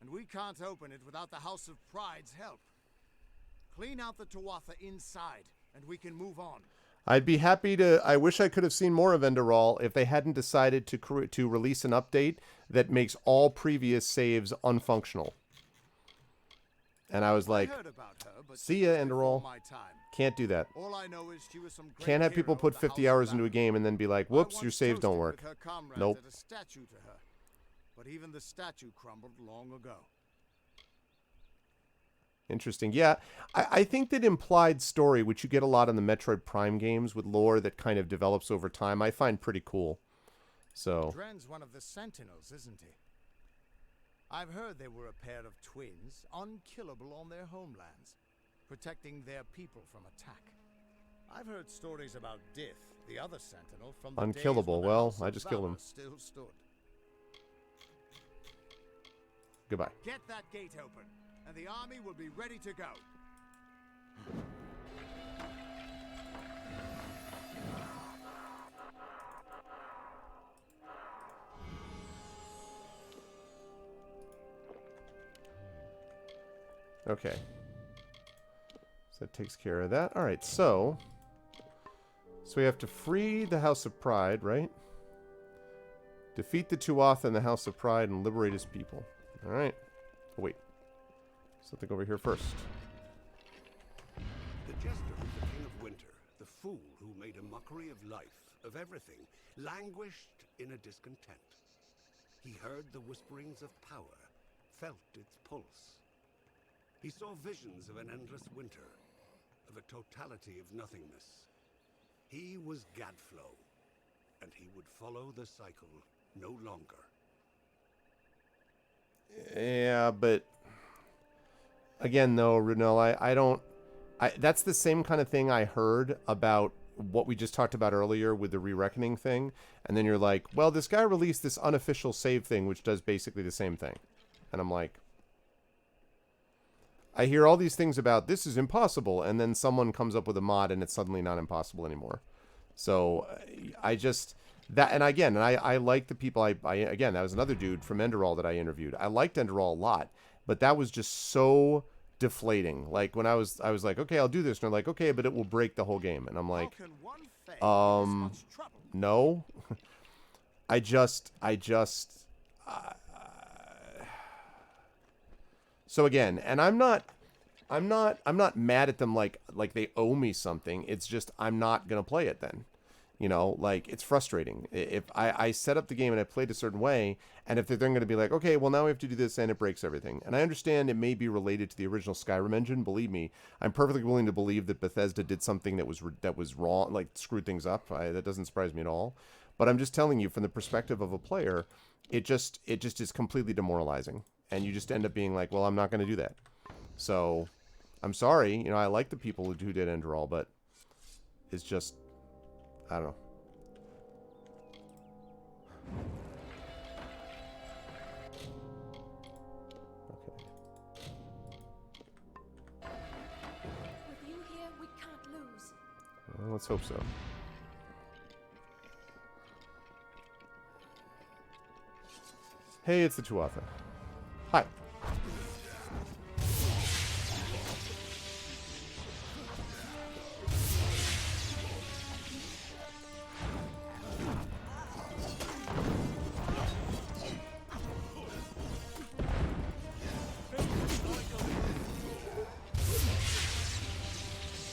and we can't open it without the House of Pride's help. Clean out the Tuatha inside, and we can move on. I'd be happy to... I wish I could have seen more of Enderal if they hadn't decided to release an update that makes all previous saves unfunctional. And I was like, see ya, Enderal. Can't do that. All I know is she was some great Can't have people hero put of the 50 House of hours into a Amalur. game and then be like, whoops, your saves don't work. With her comrades Nope. at a statue to her. But even the statue crumbled long ago. Interesting. Yeah, I think that implied story, which you get a lot in the Metroid Prime games with lore that kind of develops over time, I find pretty cool. So... Dren's one of the Sentinels, isn't he? I've heard they were a pair of twins, unkillable on their homelands, protecting their people from attack. I've heard stories about Dith, the other Sentinel, from the Unkillable. days when the Well, House I of just killed him. Valor still stood. Goodbye. Get that gate open, and the army will be ready to go. Okay. So that takes care of that. Alright, so we have to free the House of Pride, right? Defeat the Tuatha in the House of Pride and liberate his people. Alright. Oh, wait. Something over here first. The jester was the king of winter, the fool who made a mockery of life, of everything, languished in a discontent. He heard the whisperings of power, felt its pulse. He saw visions of an endless winter, of a totality of nothingness. He was Gadflow, and he would follow the cycle no longer. Yeah, but again, though, Runel, I don't... that's the same kind of thing I heard about what we just talked about earlier with the re-reckoning thing. And then you're like, well, this guy released this unofficial save thing, which does basically the same thing. And I'm like... I hear all these things about this is impossible, and then someone comes up with a mod and it's suddenly not impossible anymore. So I just... That, and again, I like the people, again, that was another dude from Enderal that I interviewed. I liked Enderal a lot, but that was just so deflating. Like, when I was like, okay, I'll do this, and they're like, okay, but it will break the whole game. And I'm like, no. I just... So again, and I'm not mad at them like they owe me something. It's just I'm not gonna play it then. You know, like, it's frustrating. If I set up the game and I played a certain way, and if they're then gonna be like, okay, well now we have to do this, and it breaks everything. And I understand it may be related to the original Skyrim engine. Believe me, I'm perfectly willing to believe that Bethesda did something that was wrong, like screwed things up. That doesn't surprise me at all. But I'm just telling you, from the perspective of a player, it just is completely demoralizing. And you just end up being like, well, I'm not going to do that. So, I'm sorry. You know, I like the people who did Enderal, but it's just, I don't know. Well, let's hope so. Hey, it's the Tuatha. Hi.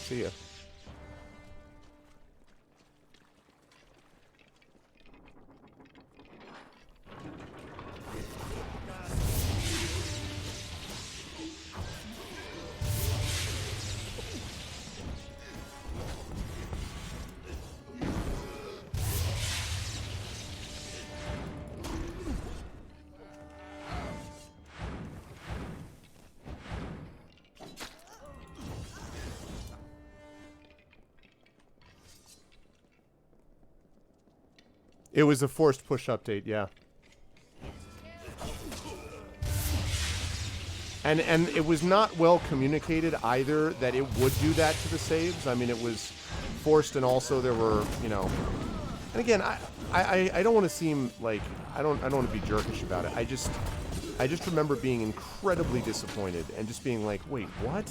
See ya. It was a forced push update, yeah. And it was not well communicated either that it would do that to the saves. I mean, it was forced, and also there were, you know. And again, I don't want to seem like I don't want to be jerkish about it. I just remember being incredibly disappointed and just being like, wait, what?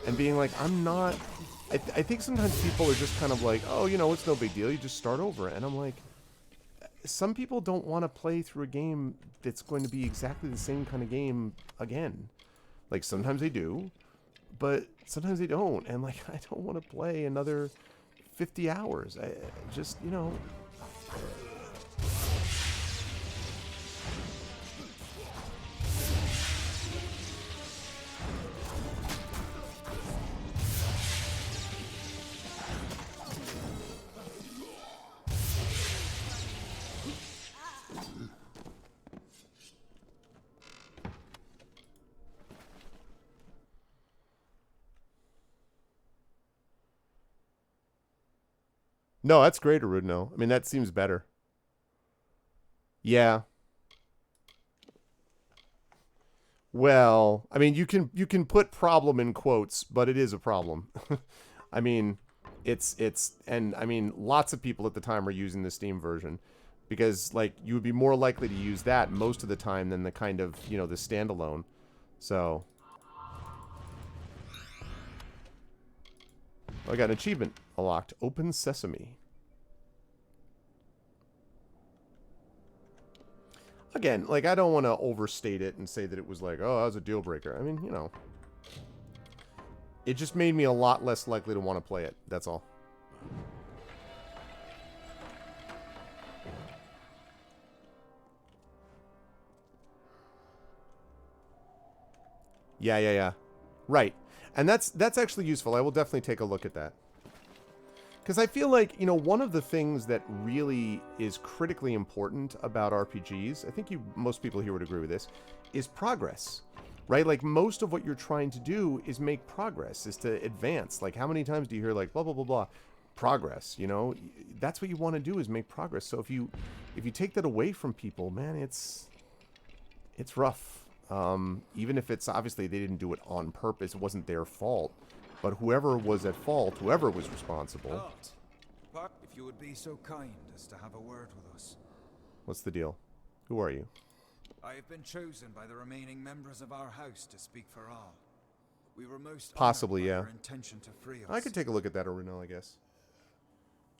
And being like, I'm not. I think sometimes people are just kind of like, oh, you know, it's no big deal. You just start over, and I'm like. Some people don't want to play through a game that's going to be exactly the same kind of game again. Like, sometimes they do, but sometimes they don't. And, like, I don't want to play another 50 hours. I just, you know... No, that's great, Arudno. I mean, that seems better. Yeah. Well, I mean, you can put problem in quotes, but it is a problem. I mean, and I mean, lots of people at the time are using the Steam version because, like, you would be more likely to use that most of the time than the kind of, you know, the standalone. So, I got an achievement unlocked. Open Sesame. Again, like, I don't want to overstate it and say that it was like, oh, that was a deal breaker. I mean, you know. It just made me a lot less likely to want to play it. That's all. Yeah. Right. And that's actually useful. I will definitely take a look at that. Because I feel like, you know, one of the things that really is critically important about RPGs, I think most people here would agree with this, is progress, right? Like, most of what you're trying to do is make progress, is to advance. Like, how many times do you hear, like, blah, blah, blah, blah, progress, you know? That's what you want to do, is make progress. So if you take that away from people, man, it's rough. Even if it's, obviously, they didn't do it on purpose, it wasn't their fault. But whoever was at fault, whoever was responsible... But if you would be so kind as to have a word with us. What's the deal? Who are you? I have been chosen by the remaining members of our house to speak for all. We were most possibly, yeah. Their intention to free us. I could take a look at that, Aruna, I guess.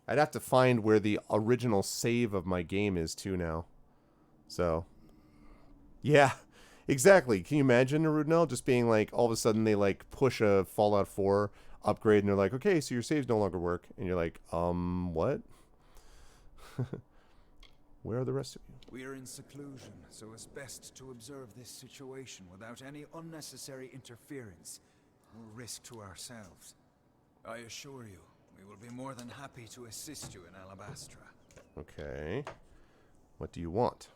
I'd have to find where the original save of my game is, too, now. So... Yeah. Exactly. Can you imagine, Arudnell, just being like, all of a sudden they, like, push a Fallout 4 upgrade and they're like, okay, so your saves no longer work. And you're like, what? Where are the rest of you? We are in seclusion, so it's best to observe this situation without any unnecessary interference or risk to ourselves. I assure you, we will be more than happy to assist you in Alabastra. Okay. What do you want?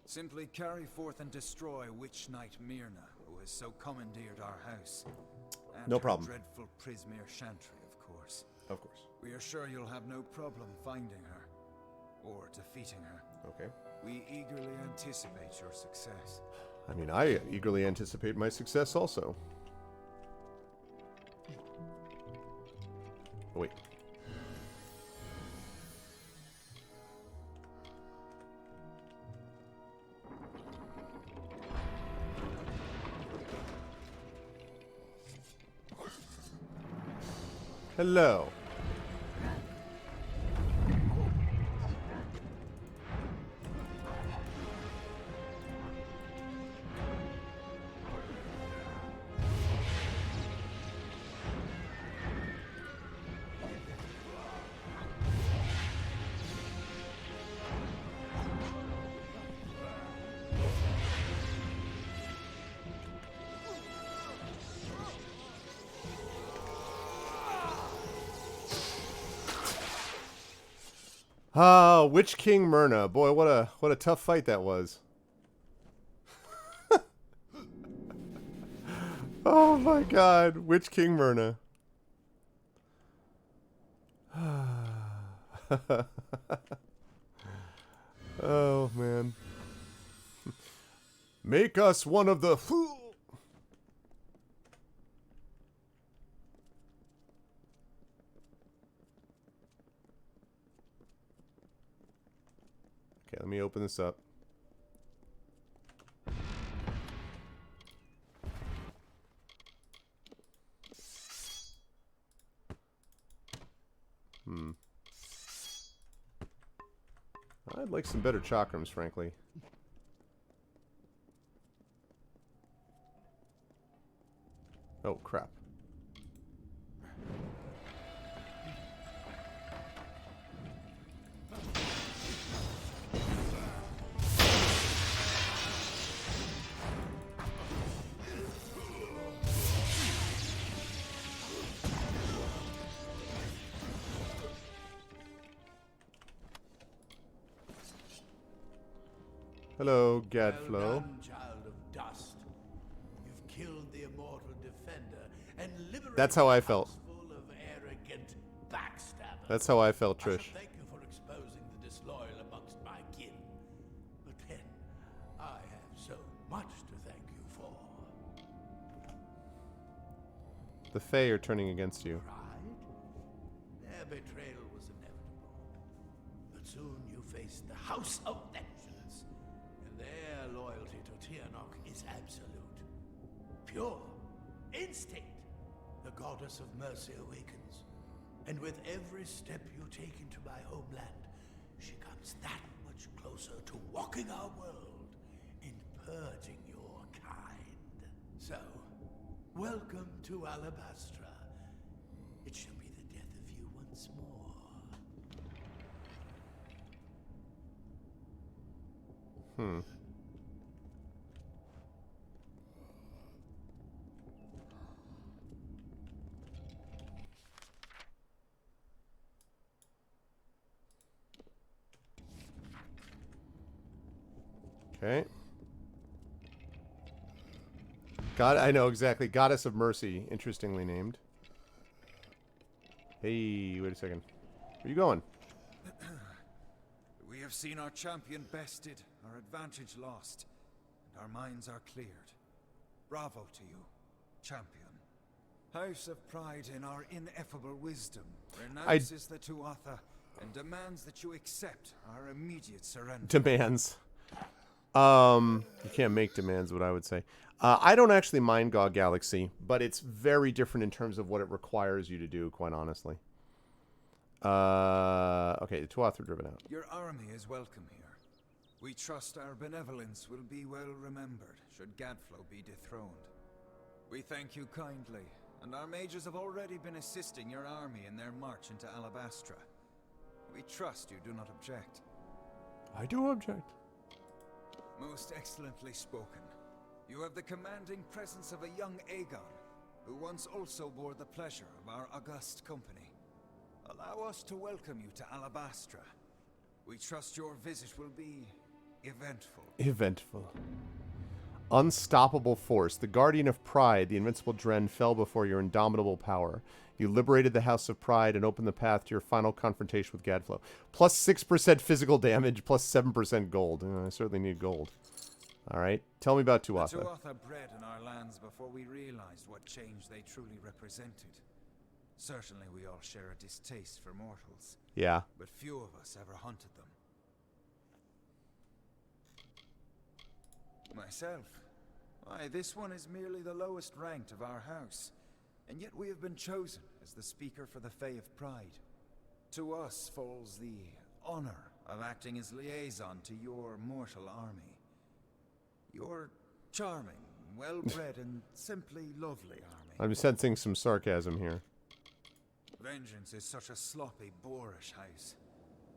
Simply carry forth and destroy Witch Knight Myrna, who has so commandeered our house. And no problem. Dreadful Prismere Chantry, of course. Of course. We are sure you'll have no problem finding her, or defeating her. Okay. We eagerly anticipate your success. I mean, I eagerly anticipate my success also. Oh, wait. Hello. Ah, Witch King Myrna. Boy, what a tough fight that was. Oh my god, Witch King Myrna. Oh man. Make us one of the fool. Okay, let me open this up. I'd like some better chakrams, frankly. Oh, crap. Hello, Gadflow. Well done, child of dust. You've killed the immortal defender and liberated That's how I felt. a house full of arrogant backstabbers. That's how I felt, I shall Trish. thank you for exposing the disloyal amongst my kin. But then, I have so much to thank you for. The Fae are turning against you. Pride? Their betrayal was inevitable. But soon you faced the House of Vengeance. And their loyalty to Tianok is absolute. Pure. Instinct. The goddess of mercy awakens. And with every step you take into my homeland, she comes that much closer to walking our world and purging your kind. So, welcome to Alabastra. It shall be the death of you once more. Okay. God, I know exactly. Goddess of Mercy, interestingly named. Hey, wait a second. Where you going? We have seen our champion bested, our advantage lost, and our minds are cleared. Bravo to you, champion. House of Pride in our ineffable wisdom renounces the Tuatha and demands that you accept our immediate surrender. Demands. You can't make demands, what I would say. I don't actually mind GOG Galaxy, but it's very different in terms of what it requires you to do, quite honestly. Okay, the Tuatha are driven out. Your army is welcome here. We trust our benevolence will be well remembered should Gadflow be dethroned. We thank you kindly, and our mages have already been assisting your army in their march into Alabastra. We trust you do not object. I do object. Most excellently spoken. You have the commanding presence of a young Aegon, who once also bore the pleasure of our august company. Allow us to welcome you to Alabastra. We trust your visit will be eventful. Eventful. Unstoppable force. The guardian of pride, the invincible Dren, fell before your indomitable power. You liberated the House of Pride and opened the path to your final confrontation with Gadflow. Plus 6% physical damage, plus 7% gold. I certainly need gold. Alright, tell me about Tuatha. The Tuatha bred in our lands before we realized what change they truly represented. Certainly we all share a distaste for mortals, Yeah. but few of us ever hunted them. Myself, why, this one is merely the lowest ranked of our house, and yet we have been chosen as the speaker for the Fae of Pride. To us falls the honor of acting as liaison to your mortal army. Your charming, well-bred, and simply lovely army. I'm sensing some sarcasm here. Vengeance is such a sloppy, boorish house.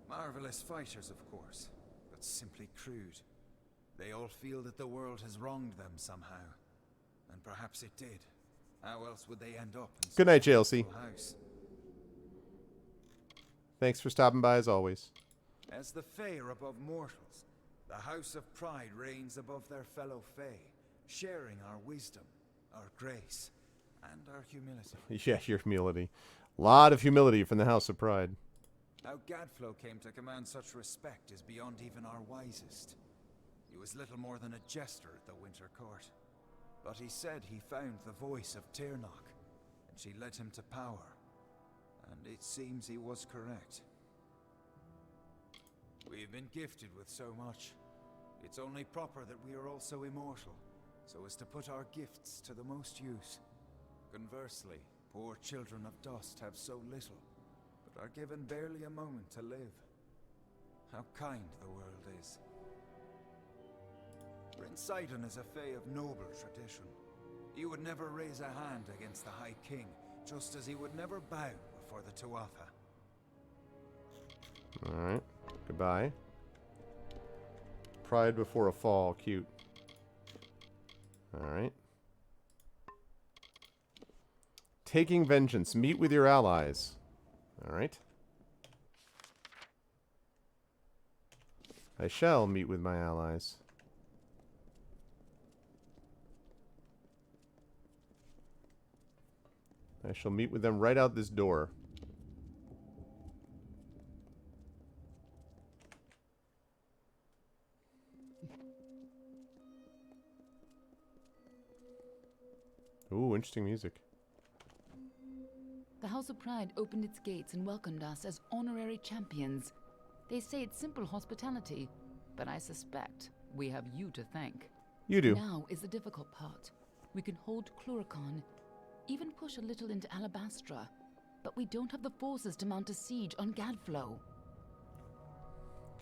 Marvelous fighters, of course, but simply crude. They all feel that the world has wronged them somehow. And perhaps it did. How else would they end up in Good night, such a JLC. peaceful house? Thanks for stopping by as always. As the Fae are above mortals, the House of Pride reigns above their fellow Fae, sharing our wisdom, our grace, and our humility. Yeah, your humility. A lot of humility from the House of Pride. How Gadflow came to command such respect is beyond even our wisest. He was little more than a jester at the Winter Court. But he said he found the voice of Tirnoch, and she led him to power. And it seems he was correct. We've been gifted with so much. It's only proper that we are also immortal, so as to put our gifts to the most use. Conversely, poor children of dust have so little, but are given barely a moment to live. How kind the world is. Prince Sidon is a Fae of noble tradition. He would never raise a hand against the High King, just as he would never bow before the Tuatha. Alright. Goodbye. Pride before a fall. Cute. Alright. Taking vengeance. Meet with your allies. Alright. I shall meet with my allies. I shall meet with them right out this door. Ooh, interesting music. The House of Pride opened its gates and welcomed us as honorary champions. They say it's simple hospitality, but I suspect we have you to thank. You do. Now is the difficult part. We can hold Cluricon, even push a little into Alabastra, but we don't have the forces to mount a siege on Gadflow.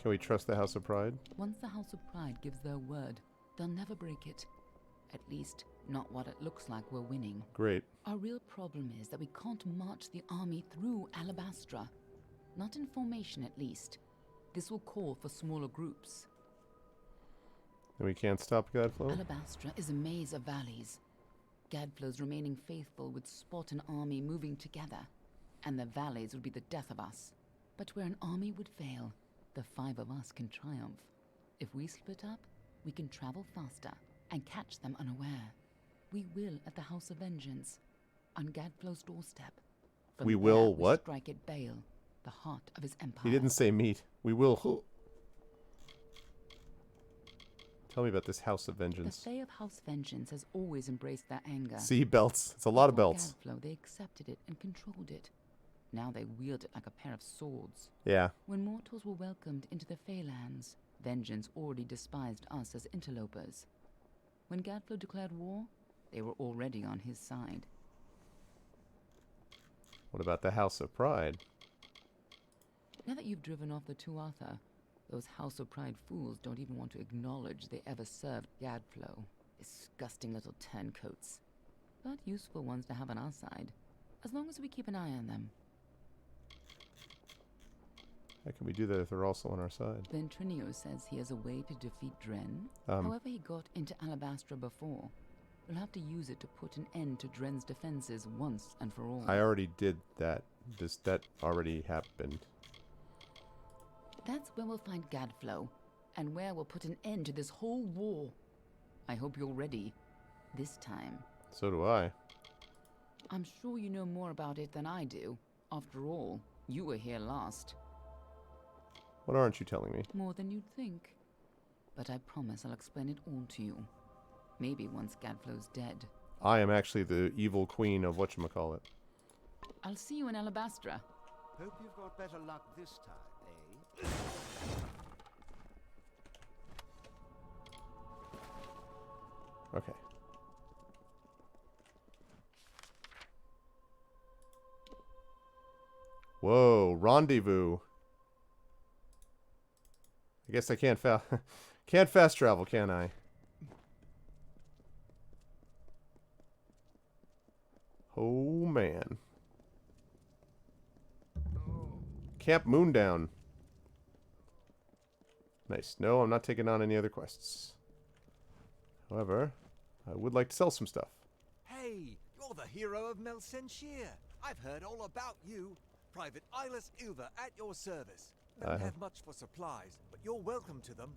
Can we trust the House of Pride? Once the House of Pride gives their word, they'll never break it. At least, not what it looks like we're winning. Great. Our real problem is that we can't march the army through Alabastra. Not in formation, at least. This will call for smaller groups. And we can't stop Gadflow? Alabastra is a maze of valleys. Gadflow's remaining faithful would spot an army moving together, and the valleys would be the death of us. But where an army would fail, the 5 of us can triumph. If we split up, we can travel faster and catch them unaware. We will at the House of Vengeance, on Gadflow's doorstep. From We there, will what? Strike at Bale, the heart of his empire. He didn't say meat. We will. Tell me about this House of Vengeance. The Fae of House Vengeance has always embraced their anger. See, belts. It's a lot of Before belts. Gadflow, they accepted it and controlled it. Now they wield it like a pair of swords. Yeah. When mortals were welcomed into the Feylands, Vengeance already despised us as interlopers. When Gadflow declared war, they were already on his side. What about the House of Pride? Now that you've driven off the Tuatha, those House of Pride fools don't even want to acknowledge they ever served Gadflow. Disgusting little turncoats. But useful ones to have on our side, as long as we keep an eye on them. How can we do that if they're also on our side? Ventrinio says he has a way to defeat Dren. Um. However he got into Alabastra before, we'll have to use it to put an end to Dren's defenses once and for all. I already did that. That already happened. That's where we'll find Gadflow, and where we'll put an end to this whole war. I hope you're ready. This time. So do I. I'm sure you know more about it than I do. After all, you were here last. What aren't you telling me? More than you'd think. But I promise I'll explain it all to you. Maybe once Gadflow's dead. I am actually the evil queen of whatchamacallit. I'll see you in Alabastra. Hope you've got better luck this time, eh? Okay. Whoa, rendezvous. I guess I can't can't fast travel, can I? Oh man. Camp Moondown. Nice. No, I'm not taking on any other quests. However, I would like to sell some stuff. Hey, you're the hero of Melsenshir. I've heard all about you. Private Eyeless Ilva at your service. Don't have much for supplies, but you're welcome to them.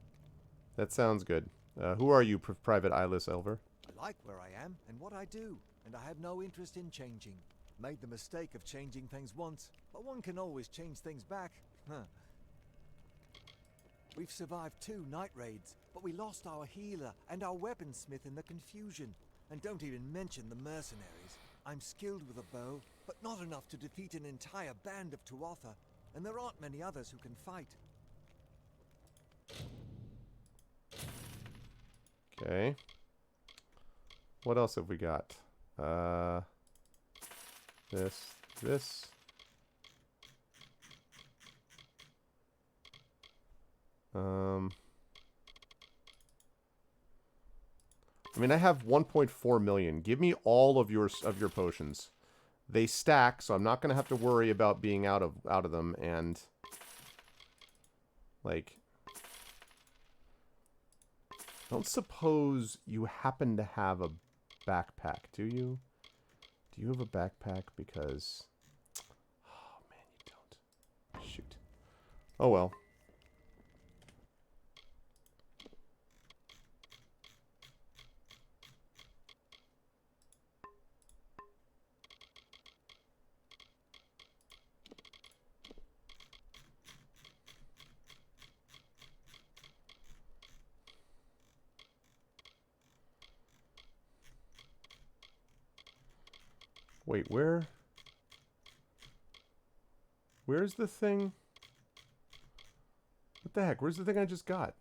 That sounds good. Who are you, Private Eyeless Elver? I like where I am and what I do, and I have no interest in changing. Made the mistake of changing things once, but one can always change things back. Huh. We've survived 2 night raids, but we lost our healer and our weaponsmith in the confusion. And don't even mention the mercenaries. I'm skilled with a bow, but not enough to defeat an entire band of Tuatha, and there aren't many others who can fight. Okay. What else have we got? This. I mean, I have 1.4 million. Give me all of your potions. They stack, so I'm not gonna have to worry about being out of them. And like, I don't suppose you happen to have a backpack, do you? Do you have a backpack? Because, oh man, you don't. Shoot. Oh well. Wait, where's the thing? What the heck? Where's the thing I just got?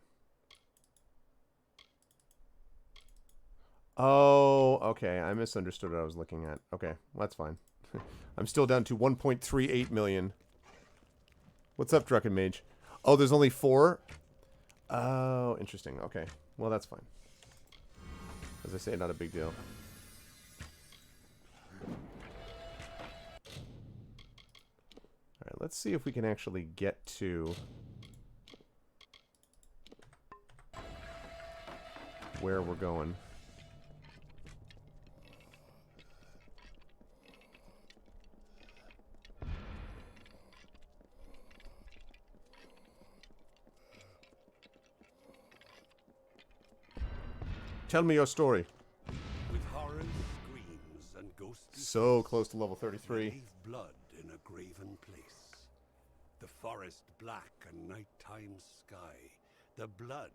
Oh, okay. I misunderstood what I was looking at. Okay, well, that's fine. I'm still down to 1.38 million. What's up, Drunken Mage? Oh, there's only 4? Oh, interesting. Okay. Well, that's fine. As I say, not a big deal. Alright, let's see if we can actually get to where we're going. Tell me your story. With horrors, screams, and ghostly So close to level 33. leave blood in a graven place. The forest black and nighttime sky. The blood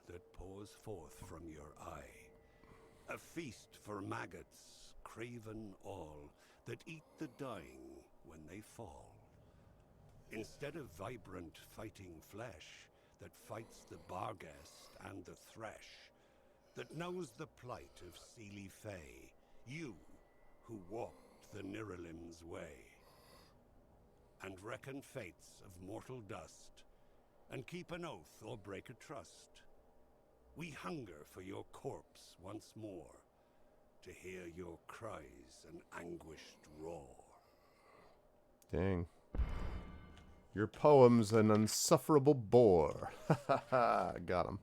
that pours forth from your eye. A feast for maggots, craven all, that eat the dying when they fall. Instead of vibrant fighting flesh that fights the barghest and the thresh, that knows the plight of Seelie Fae, you who walked the Niralim's way, and reckon fates of mortal dust, and keep an oath or break a trust. We hunger for your corpse once more, to hear your cries and anguished roar. Dang. Your poem's an unsufferable bore. Got him.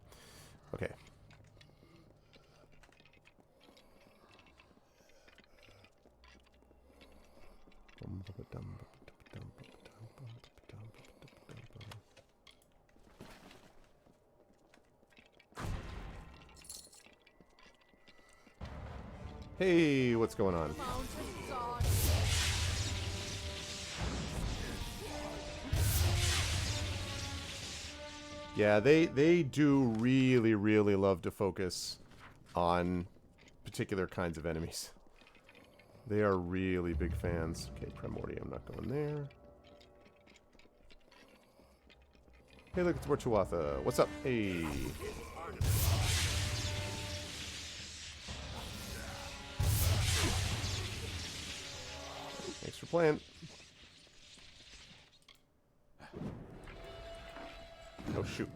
Okay. Hey, what's going on? Yeah, they do really love to focus on particular kinds of enemies. They are really big fans. Okay, Primordium, I'm not going there. Hey, look, it's Warchuatha. What's up? Hey. Thanks for playing. Oh, shoot.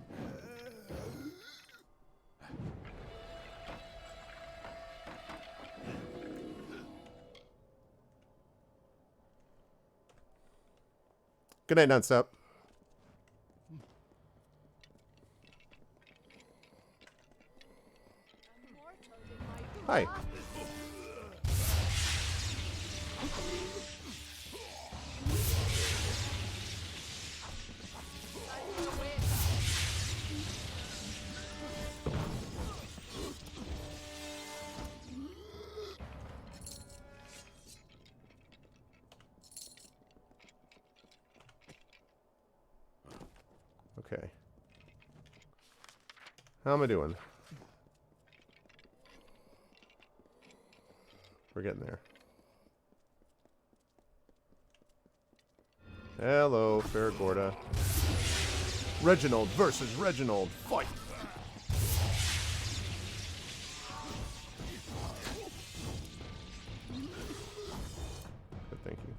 Good night, Nonstop. Hi. Okay. How am I doing? We're getting there. Hello, Faragorda. Reginald versus Reginald. Fight! But thank you.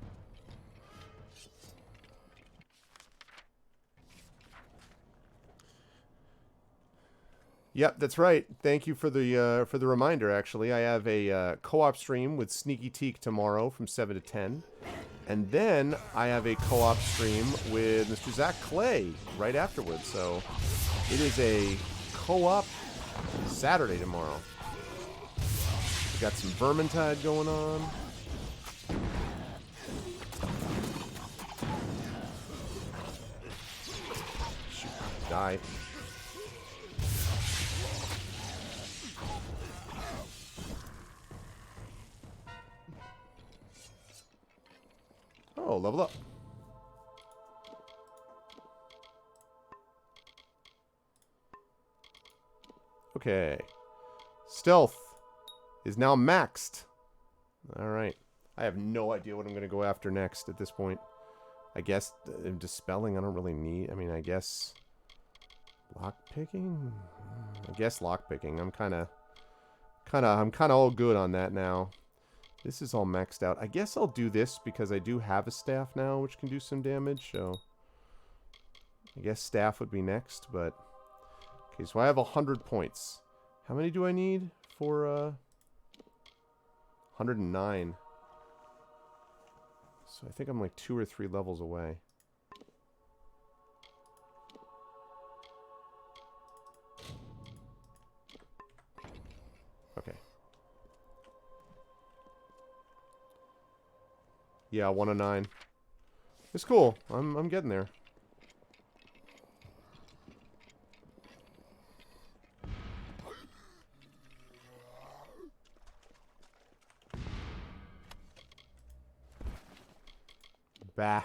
Yep, that's right. Thank you for the reminder. Actually, I have a co-op stream with Sneaky Teak tomorrow from 7 to 10, and then I have a co-op stream with Mr. Zach Clay right afterwards. So it is a co-op Saturday tomorrow. We got some Vermintide going on. Shoot, die. Oh, level up. Okay. Stealth is now maxed. Alright. I have no idea what I'm going to go after next at this point. I guess Dispelling I don't really need. I mean, I guess lockpicking? I guess lockpicking. I'm kind of all good on that now. This is all maxed out. I guess I'll do this because I do have a staff now, which can do some damage, so I guess staff would be next, but okay, so I have 100 points. How many do I need for 109? So I think I'm like 2 or 3 levels away. Okay. Yeah, 109. It's cool. I'm getting there. Bah.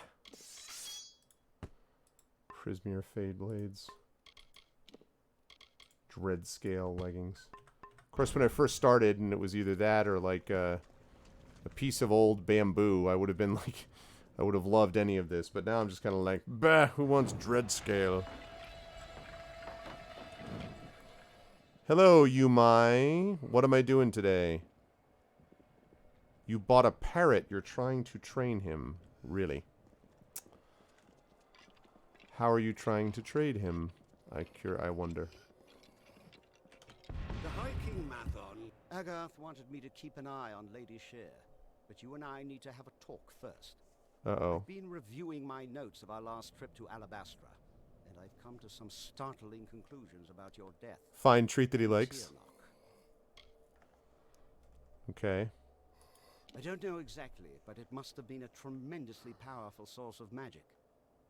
Prismere Fade Blades. Dread Scale Leggings. Of course, when I first started and it was either that or like a piece of old bamboo, I would have been like, I would have loved any of this. But now I'm just kind of like, bah, who wants Dread Scale? Hello, Yumai. What am I doing today? You bought a parrot. You're trying to train him. Really? How are you trying to trade him? I wonder. The High King Mathon. Agarth wanted me to keep an eye on Lady Shear, but you and I need to have a talk first. Uh-oh. I've been reviewing my notes of our last trip to Alabastra, and I've come to some startling conclusions about your death. Fine treat that he likes. Okay. I don't know exactly, but it must have been a tremendously powerful source of magic.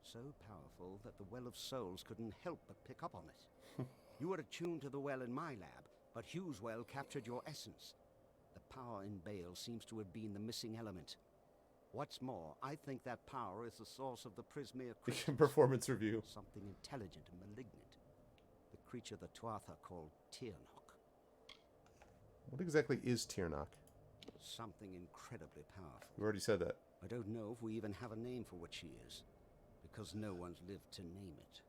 So powerful that the Well of Souls couldn't help but pick up on it. You were attuned to the well in my lab, but Hugh's well captured your essence. The power in Bale seems to have been the missing element. What's more, I think that power is the source of the Prismere creature. Performance review. Something intelligent and malignant. The creature the Tuatha called Tirnoch. What exactly is Tirnoch? Something incredibly powerful. You already said that. I don't know if we even have a name for what she is, because no one's lived to name it.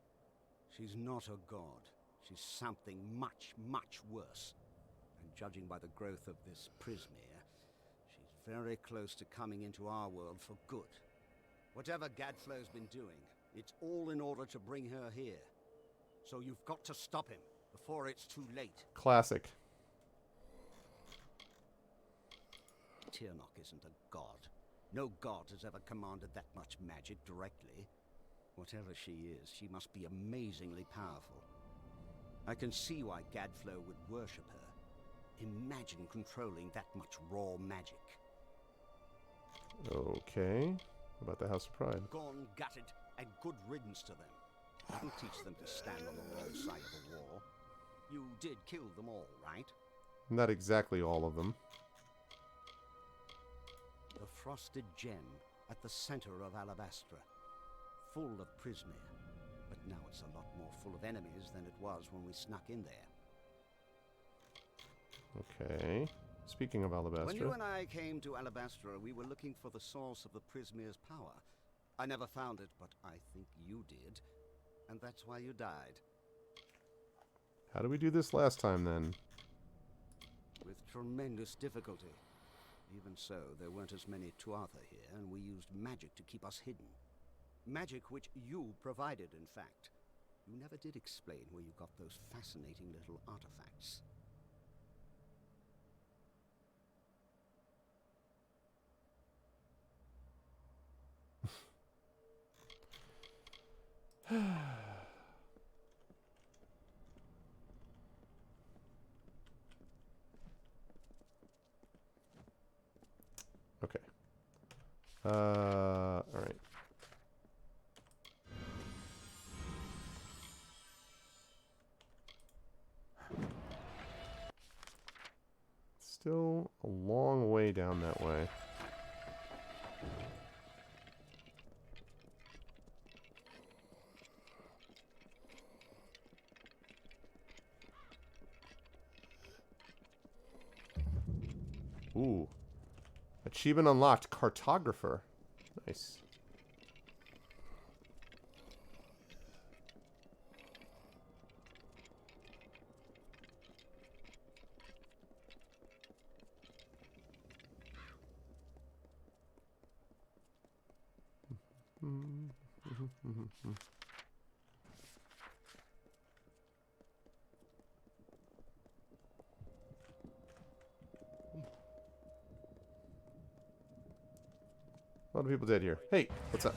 She's not a god. She's something much, much worse. And judging by the growth of this Prismere, she's very close to coming into our world for good. Whatever Gadflow's been doing, it's all in order to bring her here. So you've got to stop him before it's too late. Classic. Tirnoch isn't a god. No god has ever commanded that much magic directly. Whatever she is, she must be amazingly powerful. I can see why Gadflow would worship her. Imagine controlling that much raw magic. Okay. About the House of Pride. Gone, gutted, and good riddance to them. Don't teach them to stand on the wrong side of a war. You did kill them all, right? Not exactly all of them. The frosted gem at the center of Alabastra, full of Prismere. But now it's a lot more full of enemies than it was when we snuck in there. Okay. Speaking of Alabastra. When you and I came to Alabastra, we were looking for the source of the Prismere's power. I never found it, but I think you did. And that's why you died. How did we do this last time, then? With tremendous difficulty. Even so, there weren't as many Tuatha here, and we used magic to keep us hidden. Magic which you provided, in fact. You never did explain where you got those fascinating little artifacts. Okay. All right. Still a long way down that way. Ooh. Achievement unlocked. Cartographer. Nice. A lot of people dead here. Hey, what's up?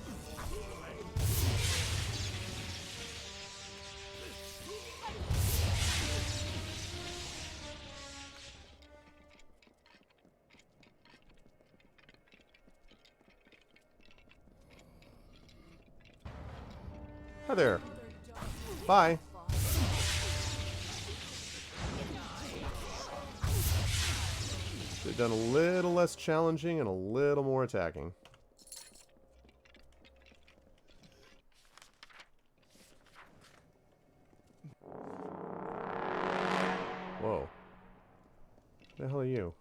Hi there. Bye. They've done a little less challenging and a little more attacking. Whoa. What the hell are you?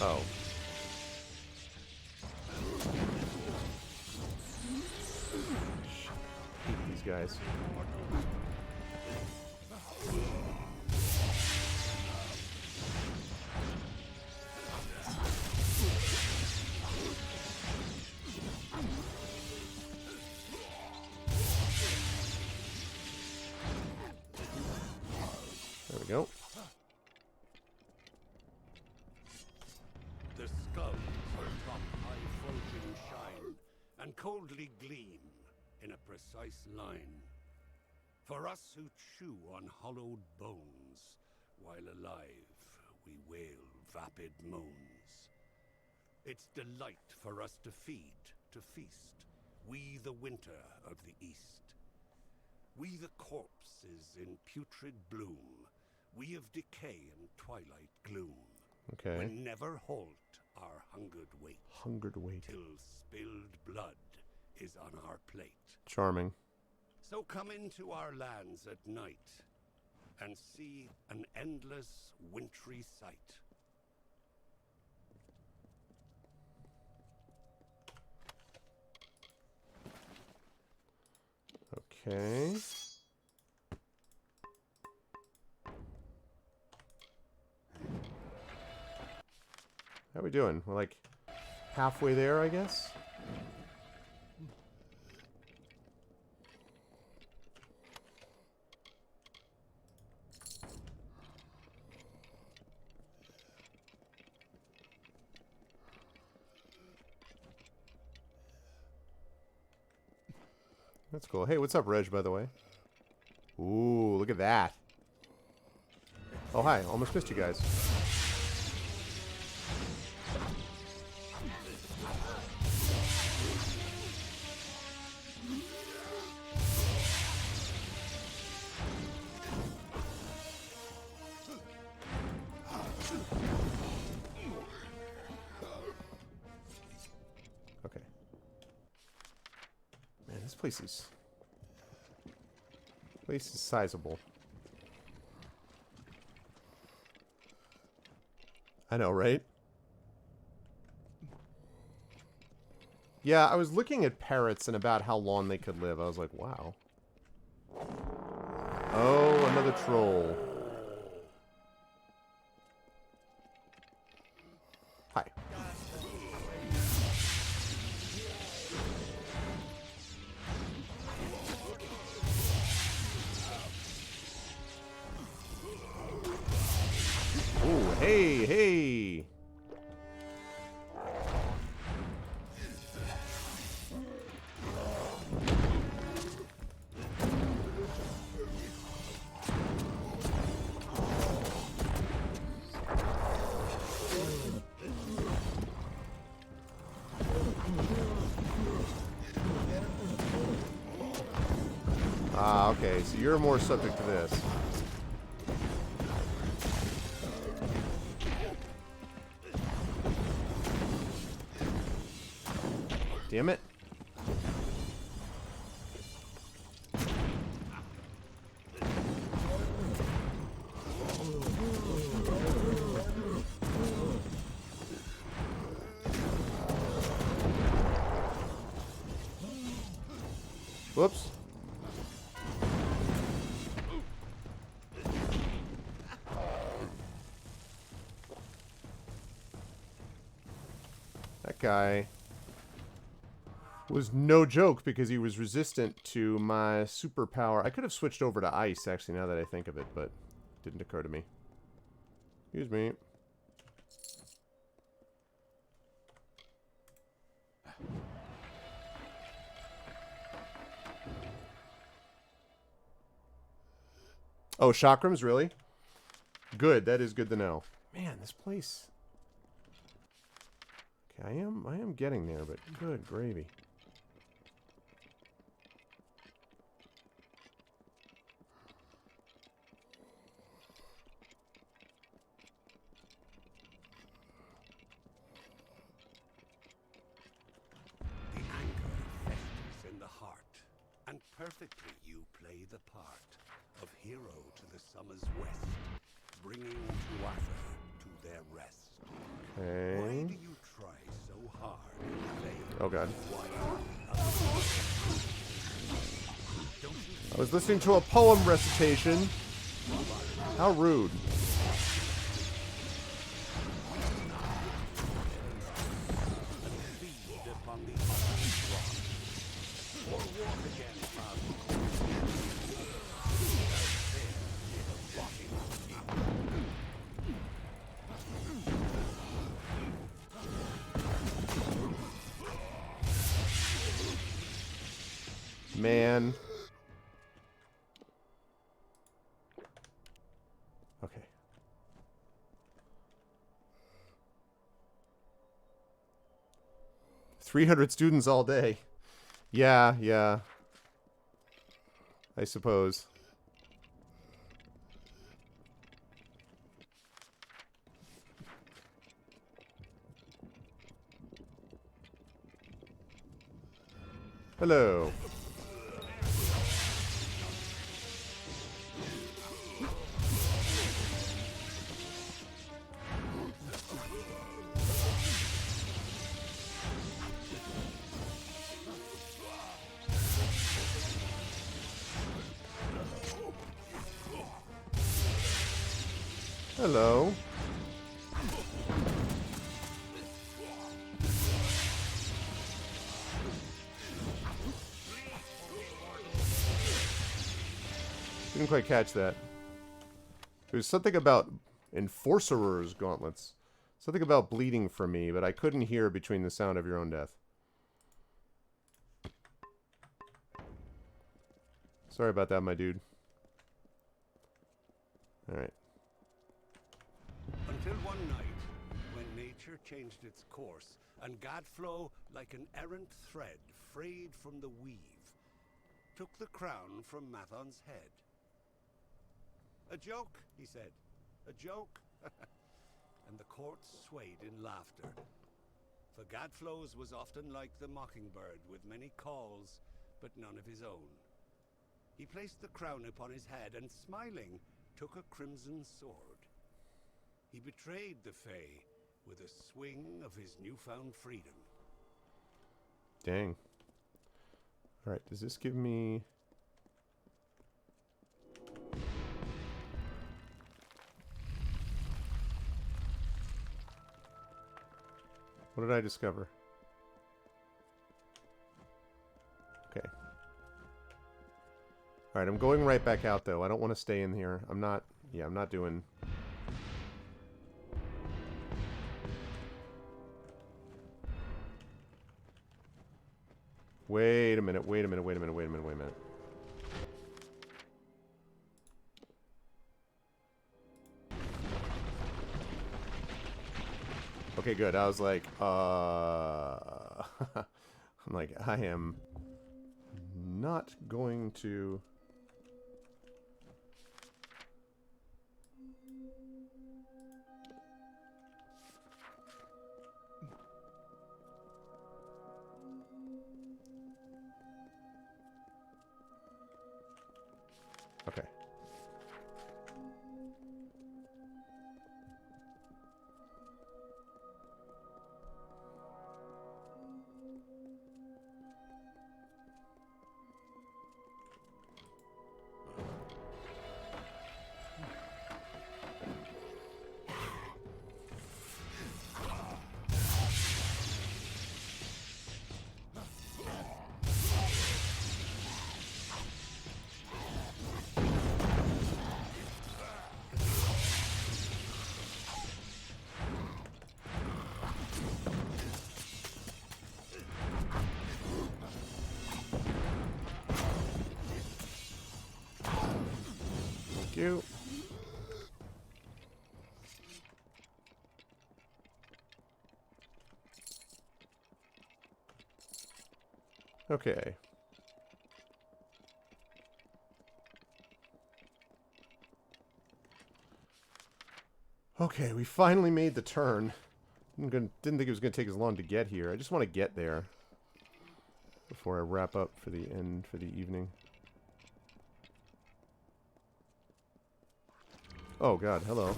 Oh. Hate these guys. There we go. The skulls drop high fulging shine and coldly gleam in a precise line. For us who chew on hollowed bones, while alive we wail vapid moans. It's delight for us to feed, to feast, we the winter of the east. We the corpses in putrid bloom, we of decay and twilight gloom. Okay. We never halt our hungered wait. Hungered wait. Till spilled blood is on our plate. Charming. So come into our lands at night. and see an endless, wintry sight. Okay. How are we doing? We're like halfway there, I guess. That's cool. Hey, what's up, Reg, by the way? Ooh, look at that. Oh, hi. Almost missed you guys. Okay. Man, this place is sizable. I know, right? Yeah, I was looking at parrots and about how long they could live. I was like, wow. Oh, another troll. Hi. Ooh, hey, hey. Ah, okay, so you're more subject to this. Damn it. Whoops. That guy was no joke because he was resistant to my superpower. I could have switched over to ice, actually, now that I think of it, but it didn't occur to me. Excuse me. Oh, chakrams, really? Good, that is good to know. Man, this place... Okay, I am getting there, but good gravy. The anger festers in the heart, and perfectly you play the part of hero to the summer's west, bringing Tuatha to their rest. Okay. Why do you try so hard in vain? Oh, God. Don't you I was listening to a poem recitation. How rude. feed upon the iron rock, or walk again past Man. Okay. $300 students all day. Yeah, yeah. I suppose. Hello. Hello. Didn't quite catch that. There's something about Enforcerer's gauntlets. Something about bleeding for me, but I couldn't hear between the sound of your own death. Sorry about that, my dude. Alright. Until one night, when nature changed its course, and Gadflow, like an errant thread frayed from the weave, took the crown from Mathon's head. A joke, he said. A joke. And the court swayed in laughter. For Gadflow's was often like the mockingbird, with many calls, but none of his own. He placed the crown upon his head, and smiling, took a crimson sword. He betrayed the Fae with a swing of his newfound freedom. Dang. Alright, does this give me... What did I discover? Okay. Alright, I'm going right back out, though. I don't want to stay in here. I'm not... Yeah, I'm not doing... Wait a minute, wait a minute, wait a minute, wait a minute, wait a minute. Okay, good. I was like, I'm like, I am not going to... Okay. You. Okay. Okay, we finally made the turn. Didn't think it was going to take as long to get here. I just want to get there before I wrap up for the end for the evening. Oh god, hello.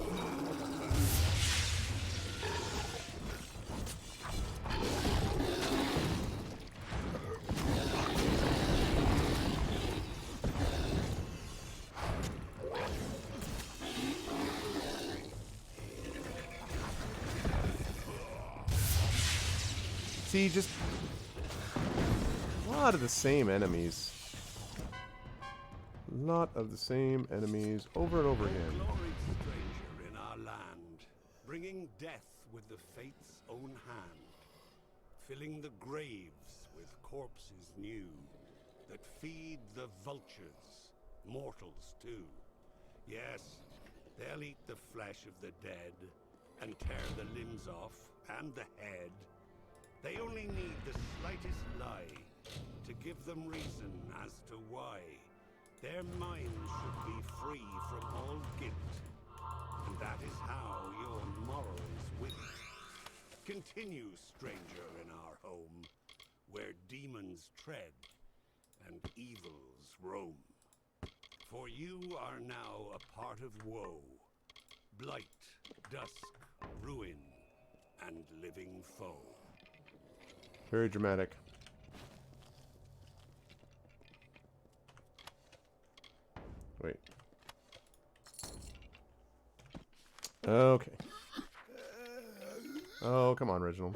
See, just a lot of the same enemies. A lot of the same enemies over and over again. Gloried stranger in our land, bringing death with the fate's own hand, filling the graves with corpses new, that feed the vultures, mortals too. Yes, they'll eat the flesh of the dead, and tear the limbs off, and the head. They only need the slightest lie to give them reason as to why. Their minds should be free from all guilt, and that is how your morals win. Continue, stranger, in our home, where demons tread and evils roam. For you are now a part of woe, blight, dusk, ruin, and living foe. Very dramatic. Wait. Okay. Oh, come on, Reginald.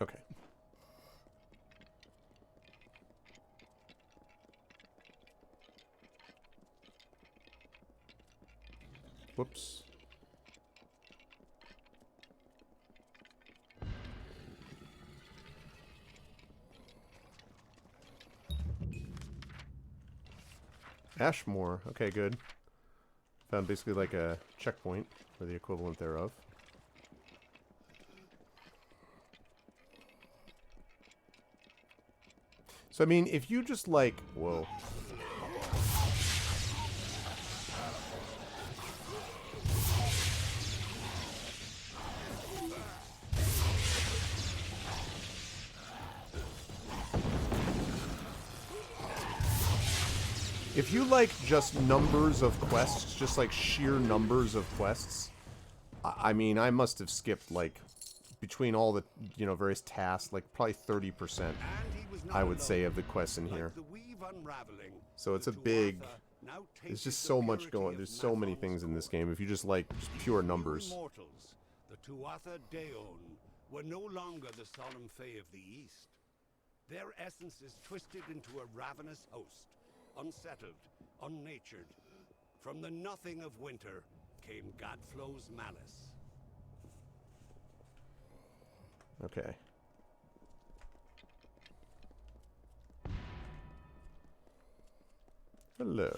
Okay. Whoops. Ashmore. Okay, good. Found basically like a checkpoint, or the equivalent thereof. So, I mean, if you just like... Whoa. If you like just numbers of quests, just like sheer numbers of quests, I mean, I must have skipped like between all the, you know, various tasks, like probably 30%, I would say, of the quests in here. So it's a big, there's just so much going, there's so many things in this game if you just like just pure numbers. Mortals, the Tuatha Deon, were no longer the solemn Fae of the East. Their essence is twisted into a ravenous host, unsettled, unnatured. From the nothing of winter came Godflow's malice. Okay. Hello.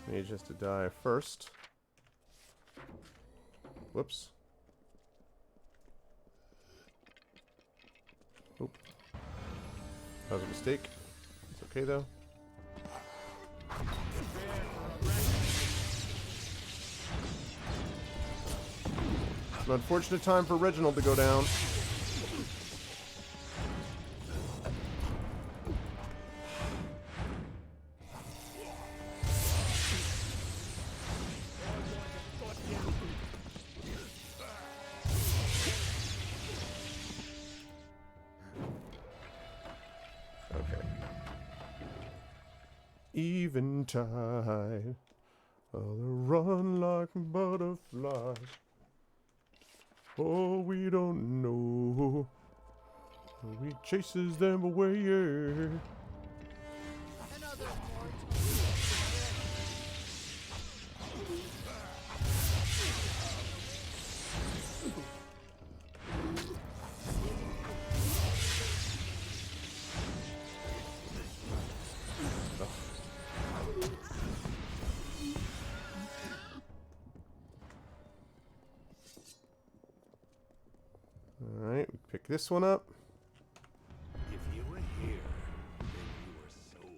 Mage has to die first. Whoops. Oop. That was a mistake. It's okay though. It's an unfortunate time for Reginald to go down. Eventide, oh, they run like butterflies. Oh, we don't know. We chases them away. Alright, we pick this one up. If you were here, then you were sold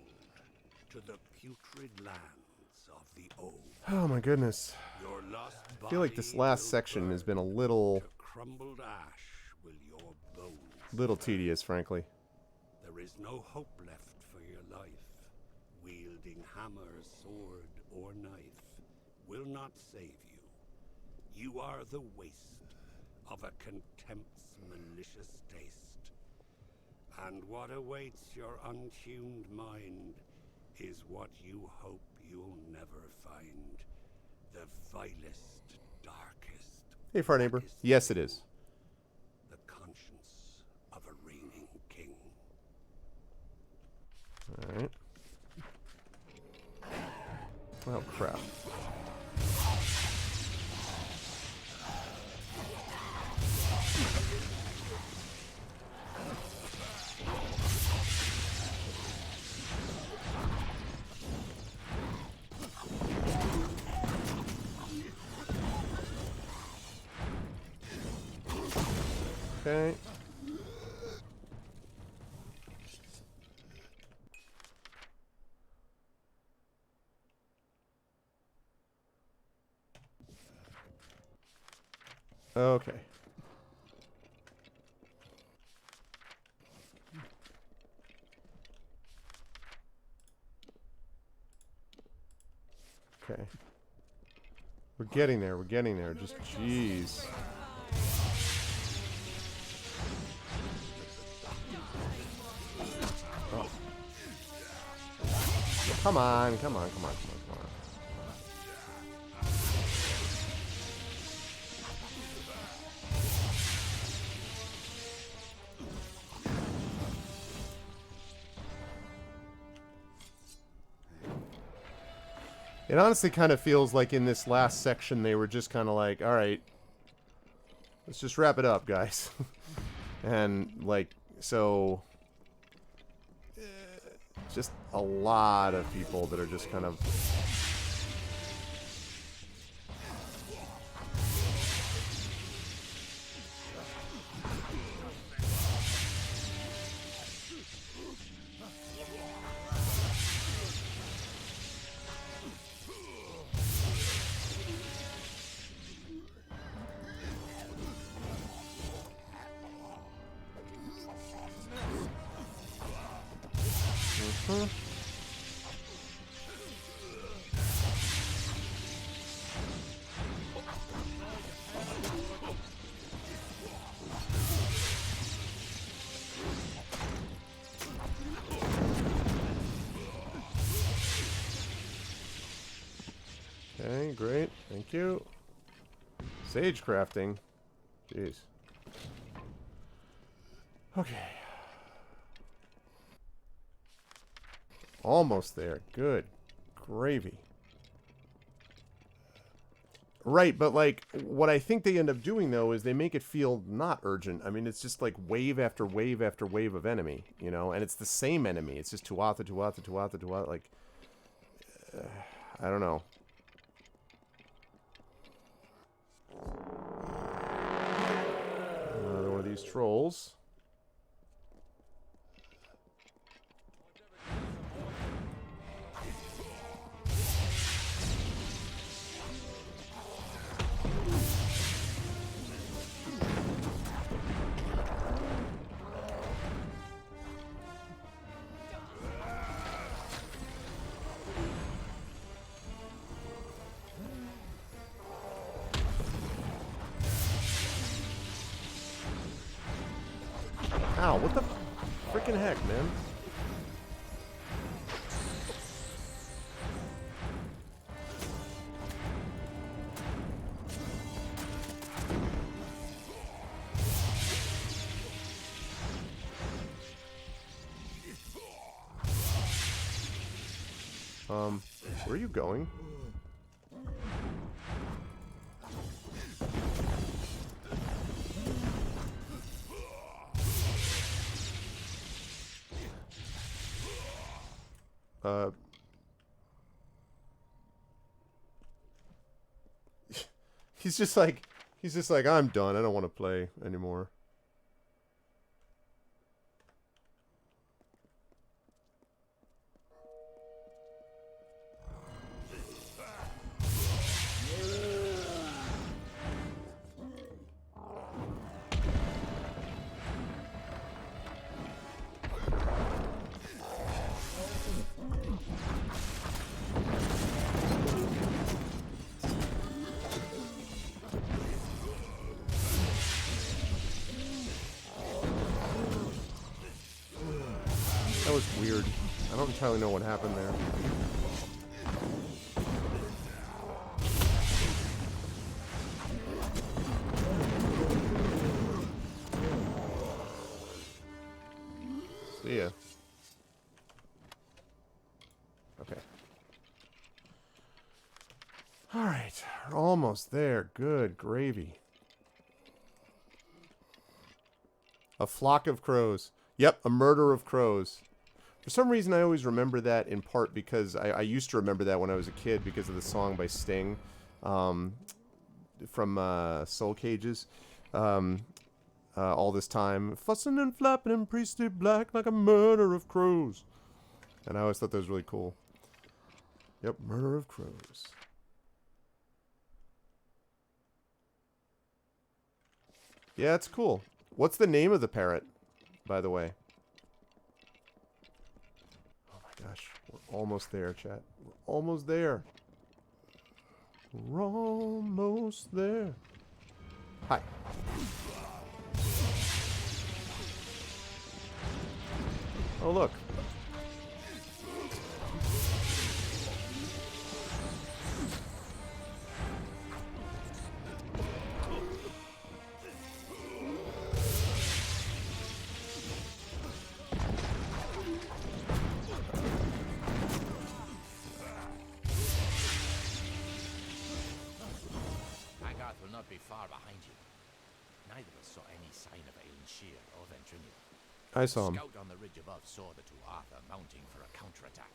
to the putrid lands of the old. Oh my goodness. Your lost I feel like this last section has been a little... crumbled ash will your bones. Little tedious, frankly. There is no hope left for your life. Wielding hammer, sword, or knife will not save you. You are the waste of a contempt's malicious taste. And what awaits your untuned mind is what you hope you'll never find. The vilest, darkest... Hey, far neighbor. Yes, it is. The conscience of a reigning king. Alright. Oh, crap. Okay. Okay. Okay. We're getting there. We're getting there. Just jeez. Oh. Come on, come on, come on, come on, come on. It honestly kind of feels like in this last section they were just kind of like, all right, let's just wrap it up, guys. And, like, so... just a lot of people that are just kind of... Okay, great. Thank you. Sage crafting. Jeez. Okay. Almost there. Good gravy. Right, but like, what I think they end up doing, though, is they make it feel not urgent. I mean, it's just like wave after wave after wave of enemy, you know? And it's the same enemy. It's just Tuatha, Tuatha, Tuatha, Tuatha, like... I don't know. Another one of these trolls. Ow, what the freaking heck, man? Where are you going? He's just like, I'm done. I don't want to play anymore. That was weird. I don't entirely know what happened there. See ya. Okay. Alright, we're almost there. Good gravy. A flock of crows. Yep, a murder of crows. For some reason, I always remember that in part because I used to remember that when I was a kid because of the song by Sting from Soul Cages. All this time, fussing and flapping in priestly black like a murder of crows. And I always thought that was really cool. Yep, murder of crows. Yeah, it's cool. What's the name of the parrot, by the way? Oh my gosh, we're almost there, chat. We're almost there. We're almost there. Hi. Oh, look. Agarth will not be far behind you. Neither of us saw any sign of Ailin Shear or Ventrinia. I saw him. Scout on the ridge above saw the two Arthur mounting for a counterattack.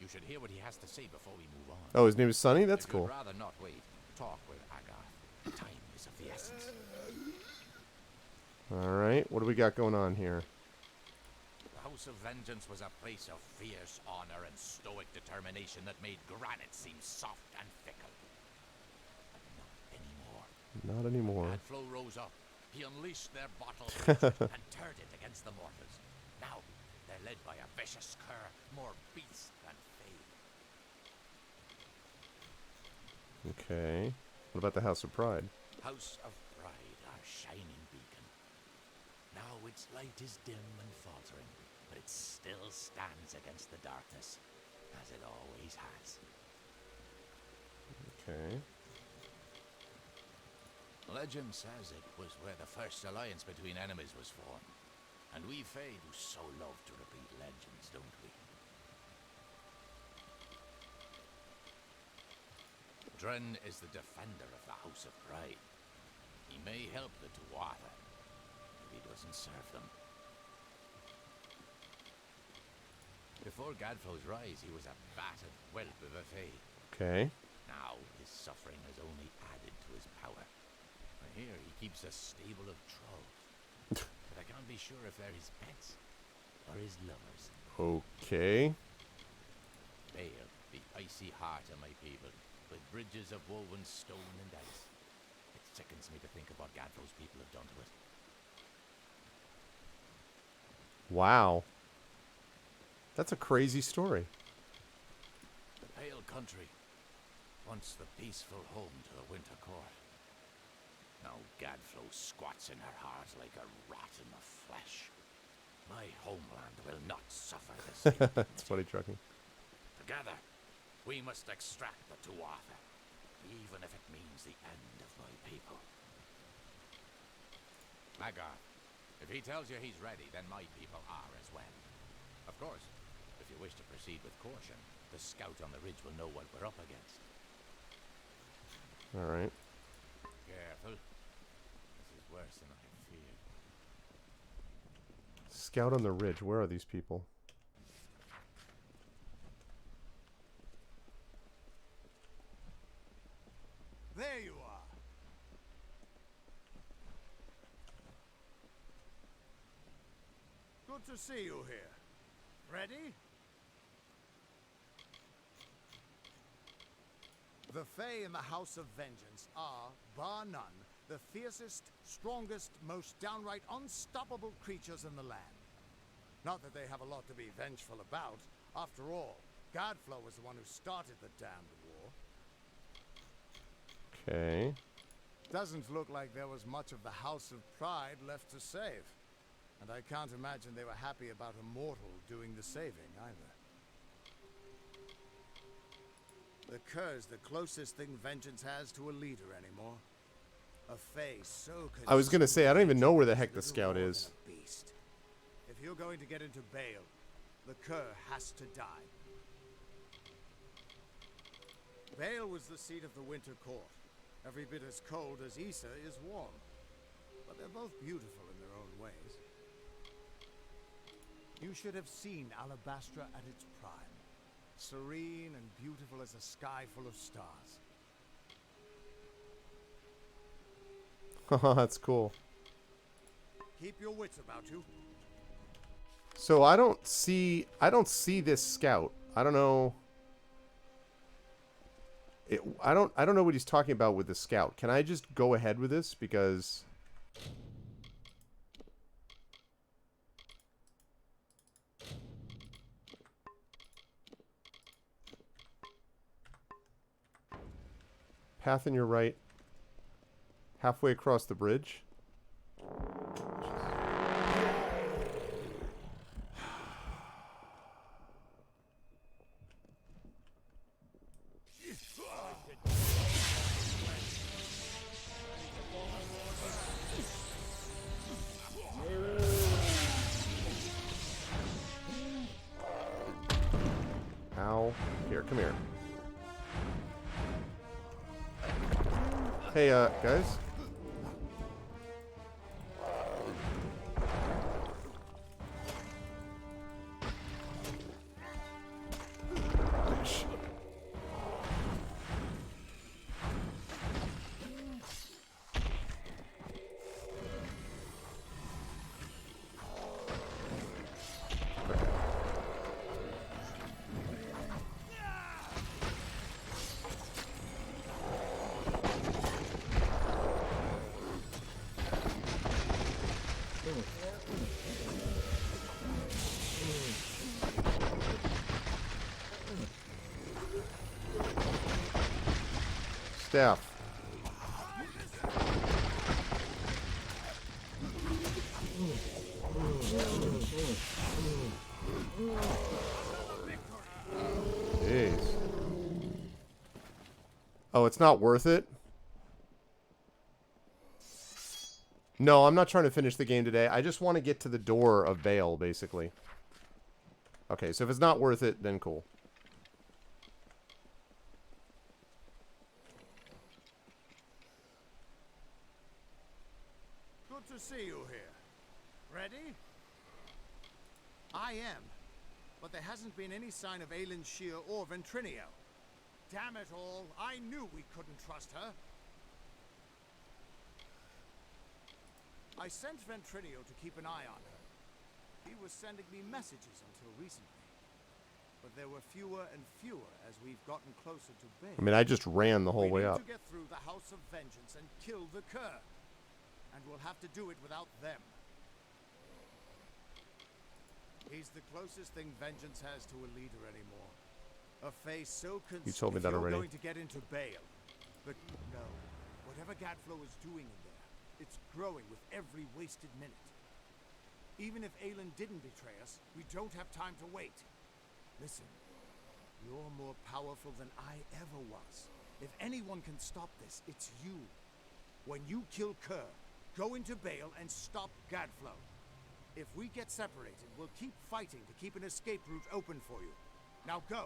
You should hear what he has to say before we move on. Oh, his name is Sonny? That's If cool. you'd rather not wait, talk with Agarth. Time is of the essence. Alright, what do we got going on here? The House of Vengeance was a place of fierce honor and stoic determination that made granite seem soft and fickle. But not anymore. Not anymore. Bad Flow rose up. He unleashed their bottle hatred and turned it against the mortals. Now, they're led by a vicious cur, more beast than fey. Okay. What about the House of Pride? House of Pride, our shining beacon. Now its light is dim and faltering, but it still stands against the darkness, as it always has. Okay. Legend says it was where the first alliance between enemies was formed. And we Fae do so love to repeat legends, don't we? Dren is the defender of the House of Pride. He may help the Tuatha, if he doesn't serve them. Before Gadflow's rise, he was a battered whelp of a Fae. Okay. Now, his suffering has only added to his power. Here he keeps a stable of trolls, but I can't be sure if they're his pets or his lovers. Okay. Bale, the icy heart of my people, with bridges of woven stone and ice. It sickens me to think of what Gadflow's people have done to it. Wow. That's a crazy story. The Pale Country, once the peaceful home to the Winter Court. Now Gadflow squats in her heart like a rat in the flesh. My homeland will not suffer this. That's funny trucking. Together, we must extract the Tuatha, even if it means the end of my people. Agarth, if he tells you he's ready, then my people are as well. Of course, if you wish to proceed with caution, the scout on the ridge will know what we're up against. Alright. Careful. This is worse than I feared. Scout on the ridge. Where are these people? There you are. Good to see you here. Ready? The Fae in the House of Vengeance are, bar none, the fiercest, strongest, most downright unstoppable creatures in the land. Not that they have a lot to be vengeful about. After all, Gadflow was the one who started the damned war. Okay. Doesn't look like there was much of the House of Pride left to save. And I can't imagine they were happy about a mortal doing the saving, either. The Cur's the closest thing Vengeance has to a leader anymore. A Fae so I was gonna say, I don't even know where the heck the scout is. beast. If you're going to get into Bale, the Cur has to die. Bale was the seat of the Winter Court. Every bit as cold as Issa is warm. But they're both beautiful in their own ways. You should have seen Alabastra at its prime. Serene and beautiful as a sky full of stars. That's cool. Keep your wits about you. So I don't see this scout. I don't know. I don't know what he's talking about with the scout. Can I just go ahead with this because Path in your right. Halfway across the bridge. Ow. Here, come here. Hey, guys. Staff. Jeez. Oh, it's not worth it? No, I'm not trying to finish the game today. I just want to get to the door of Bale, basically. Okay, so if it's not worth it, then cool. Good to see you here. Ready? I am. But there hasn't been any sign of Aelin Shear or Ventrinio. Damn it all, I knew we couldn't trust her. I sent Ventrinio to keep an eye on her. He was sending me messages until recently. But there were fewer and fewer as we've gotten closer to Bale. I mean, I just ran the whole way up. We need to get through the House of Vengeance and kill the Cur. And we'll have to do it without them. He's the closest thing Vengeance has to a leader anymore. A face so You told me that already. You're going to get into Bale. But no, whatever Gadflow is doing in there, it's growing with every wasted minute. Even if Aelin didn't betray us, we don't have time to wait. Listen, you're more powerful than I ever was. If anyone can stop this, it's you. When you kill Kerr, go into Bale and stop Gadflow. If we get separated, we'll keep fighting to keep an escape route open for you. Now go.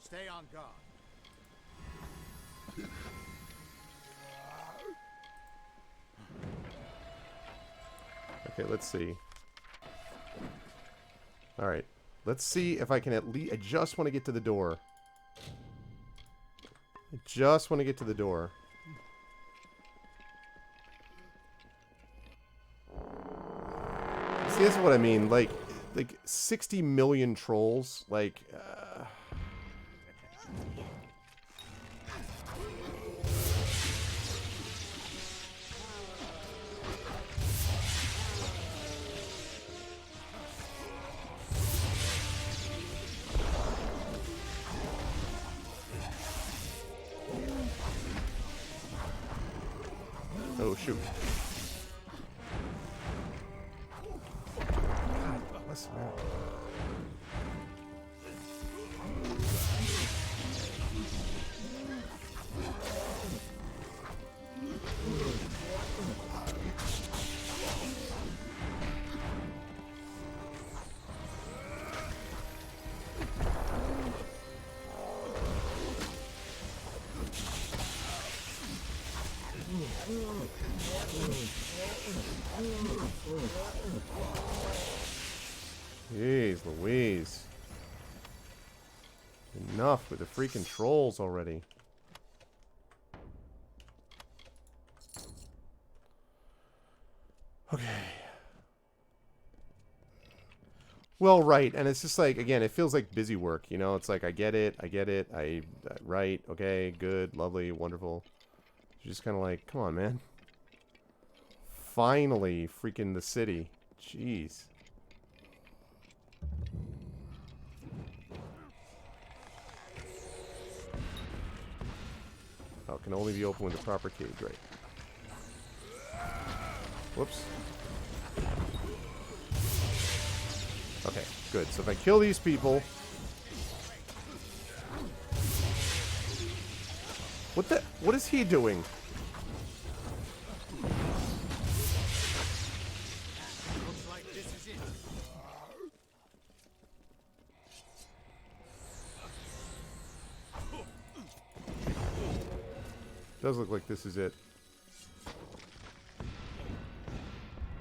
Stay on guard. Okay, let's see. Alright. Let's see if I can at least... I just want to get to the door. I just want to get to the door. See, this is what I mean. Like 60 million trolls. Like... Oh, shoot. God, listen, man. Jeez Louise. Enough with the freaking trolls already. Okay. Well, right, and it's just like, again, it feels like busy work, you know? It's like, I get it, right, okay, good, lovely, wonderful. You're just kind of like, come on, man. Finally, freaking the city. Jeez. Oh, it can only be opened with the proper cage, right? Whoops. Okay, good. So if I kill these people... What is he doing? Looks like this is it. Does look like this is it.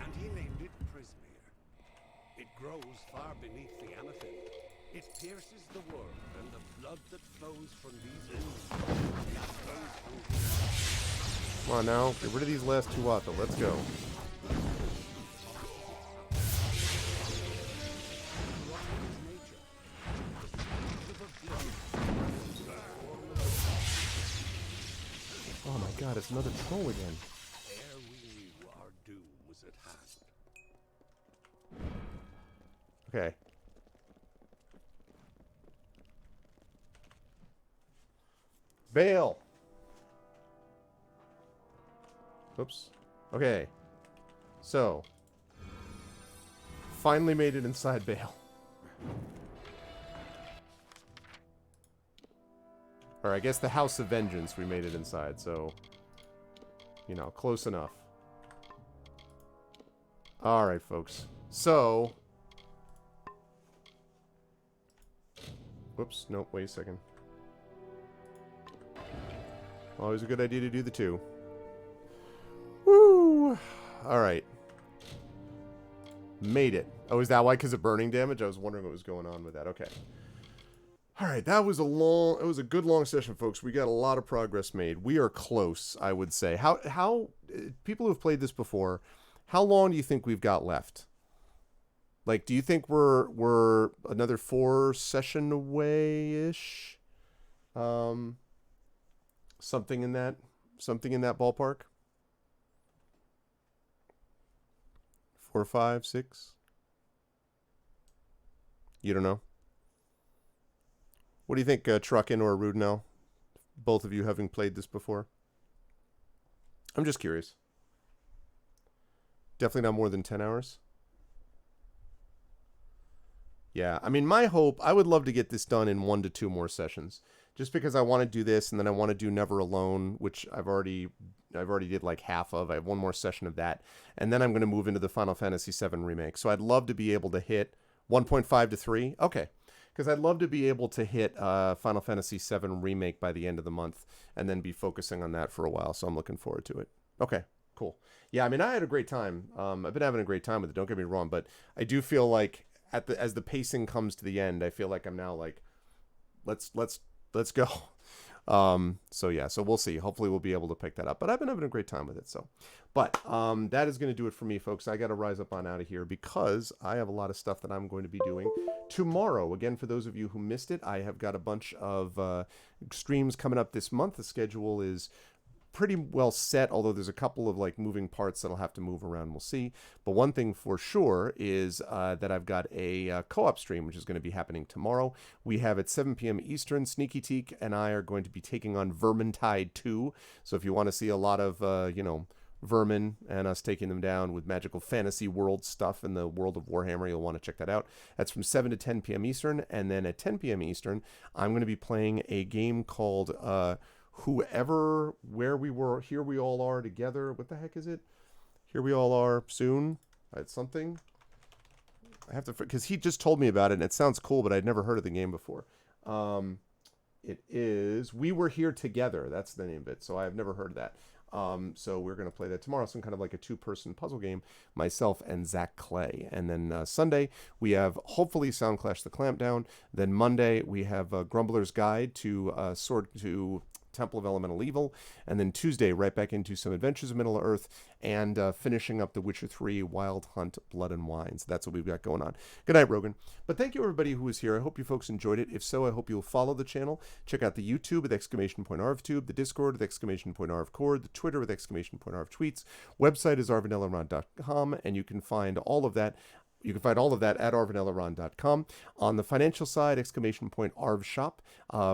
And he named it Prismeer. It grows far beneath the amethyst. It pierces the world, and the blood that flows from these wounds. Come on now, get rid of these last two Wata. Let's go. Oh my god, it's another troll again. Ere we knew our doom was at hand. Okay. Bail! Oops. Okay. So. Finally made it inside Bail. Or I guess the House of Vengeance we made it inside, so... You know, close enough. Alright, folks. So... Whoops, nope, wait a second. Always a good idea to do the two. Woo! Alright. Made it. Oh, is that why? Because of burning damage? I was wondering what was going on with that. Okay. Alright, that was it was a good long session, folks. We got a lot of progress made. We are close, I would say. How people who have played this before, how long do you think we've got left? Like, do you think we're another 4 session away-ish? Something in that ballpark? 4, 5, 6? You don't know? What do you think, Truckin or Rudnell? Both of you having played this before? I'm just curious. Definitely not more than 10 hours? Yeah, I mean, my hope, I would love to get this done in 1 to 2 more sessions. Just because I want to do this, and then I want to do Never Alone, which I've already did like half of. I have 1 more session of that. And then I'm going to move into the Final Fantasy VII Remake. So I'd love to be able to hit 1.5 to 3. Okay. Because I'd love to be able to hit Final Fantasy VII Remake by the end of the month and then be focusing on that for a while. So I'm looking forward to it. Okay, cool. Yeah, I mean, I had a great time. I've been having a great time with it. Don't get me wrong. But I do feel like as the pacing comes to the end, I feel like I'm now like, let's go. So yeah, so we'll see. Hopefully we'll be able to pick that up. But I've been having a great time with it. So, but that is going to do it for me, folks. I got to rise up on out of here because I have a lot of stuff that I'm going to be doing tomorrow. Again, for those of you who missed it, I have got a bunch of streams coming up this month. The schedule is pretty well set, although there's a couple of like moving parts that'll have to move around. We'll see. But one thing for sure is that I've got a co-op stream, which is going to be happening tomorrow. We have at 7 p.m. Eastern, Sneaky Teak and I are going to be taking on Vermintide 2. So if you want to see a lot of, vermin and us taking them down with magical fantasy world stuff in the world of Warhammer, you'll want to check that out. That's from 7 to 10 p.m. Eastern. And then at 10 p.m. Eastern, I'm going to be playing a game called Whoever, Where We Were, Here We All Are Together. What the heck is it? Here We All Are Soon. It's something. I have to, because he just told me about it and it sounds cool, but I'd never heard of the game before. It is We Were Here Together. That's the name of it. So I have never heard of that. So we're going to play that tomorrow. Some kind of like a 2-person puzzle game, myself and Zach Clay. And then Sunday, we have hopefully Soundclash the Clampdown. Then Monday, we have Grumbler's Guide to Temple of Elemental Evil. And then Tuesday, right back into some Adventures of Middle-earth and finishing up The Witcher 3 Wild Hunt Blood and Wine. So that's what we've got going on. Good night, Rogan. But thank you, everybody who was here. I hope you folks enjoyed it. If so, I hope you'll follow the channel. Check out the YouTube with !RVTube, the Discord with !RVCord, the Twitter with !RVTweets. Website is arvanellarod.com, and you can find all of that You can find all of that at arvanelleron.com. On the financial side, !Arv shop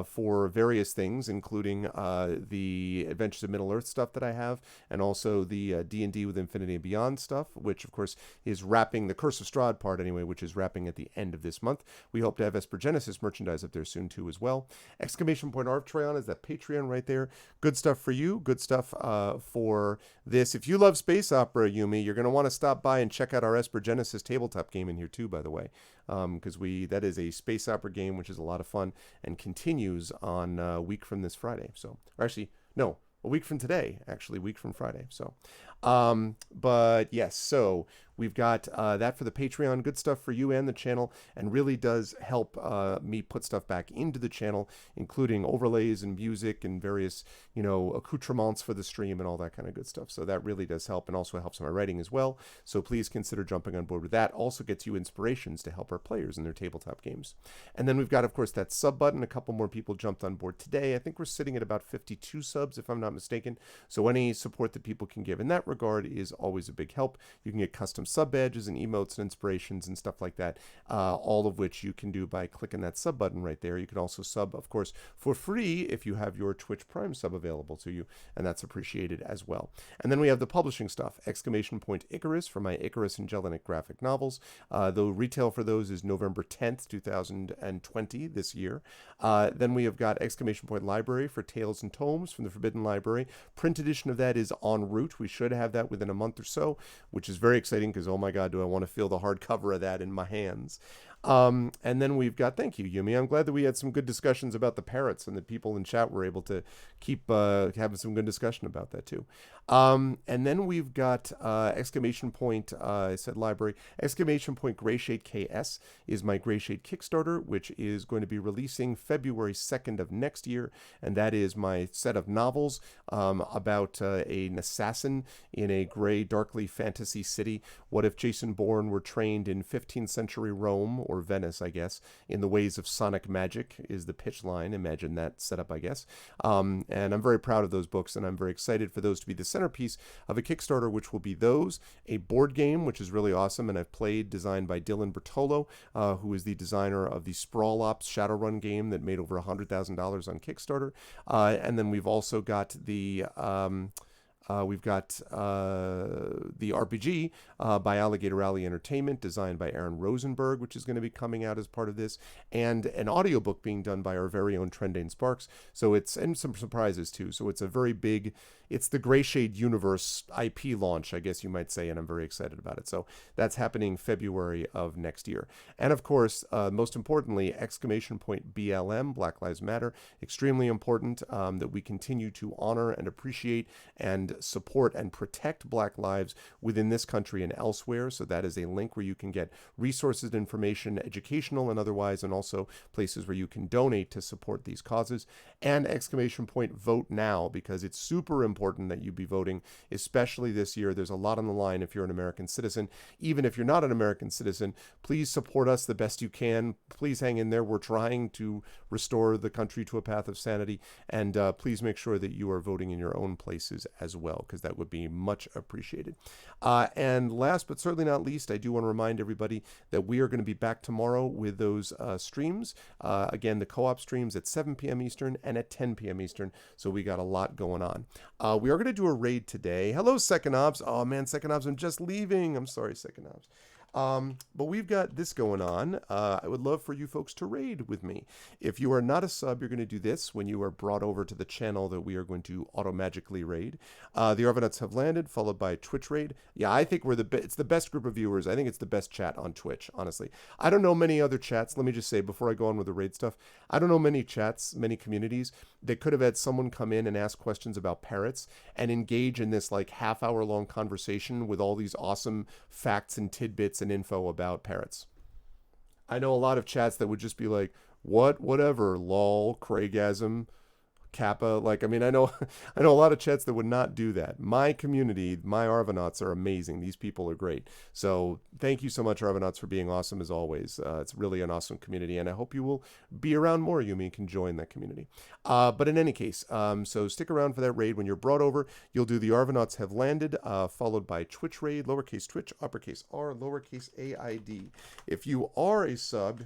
for various things, including the Adventures of Middle-earth stuff that I have, and also the D&D with Infinity and Beyond stuff, which, of course, is wrapping, the Curse of Strahd part anyway, which is wrapping at the end of this month. We hope to have Esper Genesis merchandise up there soon, too, as well. !Arv Treon is that Patreon right there. Good stuff for you. Good stuff for this. If you love space opera, Yumi, you're going to want to stop by and check out our Esper Genesis tabletop game in here too, by the way, because that is a space opera game, which is a lot of fun and continues on a week from this Friday. So, or actually, no, a week from today, actually, a week from Friday. So, but yes, so we've got that for the Patreon. Good stuff for you and the channel, and really does help me put stuff back into the channel, including overlays and music and various, accoutrements for the stream and all that kind of good stuff. So that really does help, and also helps my writing as well. So please consider jumping on board with that. Also gets you inspirations to help our players in their tabletop games. And then we've got, of course, that sub button. A couple more people jumped on board today. I think we're sitting at about 52 subs, if I'm not mistaken. So any support that people can give in that regard is always a big help. You can get custom sub badges and emotes and inspirations and stuff like that, all of which you can do by clicking that sub button right there. You can also sub, of course, for free if you have your Twitch Prime sub available to you, and that's appreciated as well. And then we have the publishing stuff, Icarus for my Icarus and Jelenic graphic novels. The retail for those is November 10th, 2020, this year. Then we have got Library for Tales and Tomes from the Forbidden Library. Print edition of that is en route. We should have that within a month or so, which is very exciting because, oh my God, do I want to feel the hardcover of that in my hands. And then we've got, thank you, Yumi. I'm glad that we had some good discussions about the parrots, and that people in chat were able to keep having some good discussion about that too. And then we've got I said library. Greyshade KS is my Greyshade Kickstarter, which is going to be releasing February 2nd of next year. And that is my set of novels about an assassin in a gray, darkly fantasy city. What if Jason Bourne were trained in 15th century Rome, or Venice, I guess, in the ways of sonic magic is the pitch line. Imagine that setup, I guess. And I'm very proud of those books, and I'm very excited for those to be the centerpiece of a Kickstarter, which will be those, a board game, which is really awesome, and I've played, designed by Dylan Bertolo, who is the designer of the Sprawl Ops Shadowrun game that made over $100,000 on Kickstarter. And then we've also got the RPG by Alligator Alley Entertainment, designed by Aaron Rosenberg, which is going to be coming out as part of this, and an audiobook being done by our very own Trendane Sparks. So and some surprises too. So it's a very big, it's the Greyshade Universe IP launch, I guess you might say, and I'm very excited about it. So that's happening February of next year. And of course, most importantly, BLM, Black Lives Matter, extremely important that we continue to honor and appreciate and support and protect Black lives within this country and elsewhere. So that is a link where you can get resources, information, educational and otherwise, and also places where you can donate to support these causes. And Vote Now, because it's super important that you be voting, especially this year. There's a lot on the line if you're an American citizen. Even if you're not an American citizen, please support us the best you can. Please hang in there. We're trying to restore the country to a path of sanity, and please make sure that you are voting in your own places as well, because that would be much appreciated. And last but certainly not least, I do want to remind everybody that we are going to be back tomorrow with those streams. Again, the co-op streams at 7 p.m. Eastern and at 10 p.m. Eastern. So we got a lot going on. We are going to do a raid today. Hello, Second Ops. Oh man, Second Ops, I'm just leaving. I'm sorry, Second Ops. But we've got this going on. I would love for you folks to raid with me. If you are not a sub, you're going to do this when you are brought over to the channel that we are going to auto-magically raid. The Arvanets have landed, followed by Twitch raid. Yeah, I think it's the best group of viewers. I think it's the best chat on Twitch, honestly. I don't know many other chats. Let me just say, before I go on with the raid stuff, I don't know many chats, many communities that could have had someone come in and ask questions about parrots and engage in this like half-hour-long conversation with all these awesome facts and tidbits and info about parrots. I know a lot of chats that would just be like, whatever, lol, Craigasm, Kappa. Like, I mean, I know I know a lot of chats that would not do that. My community, my Arvanauts are amazing. These people are great. So thank you so much, Arvanauts, for being awesome as always. It's really an awesome community, and I hope you will be around more, Yumi, and can join that community. But in any case, so stick around for that raid. When you're brought over, you'll do the Arvanauts have landed, followed by Twitch raid, lowercase Twitch, uppercase R, lowercase AID. If you are a sub,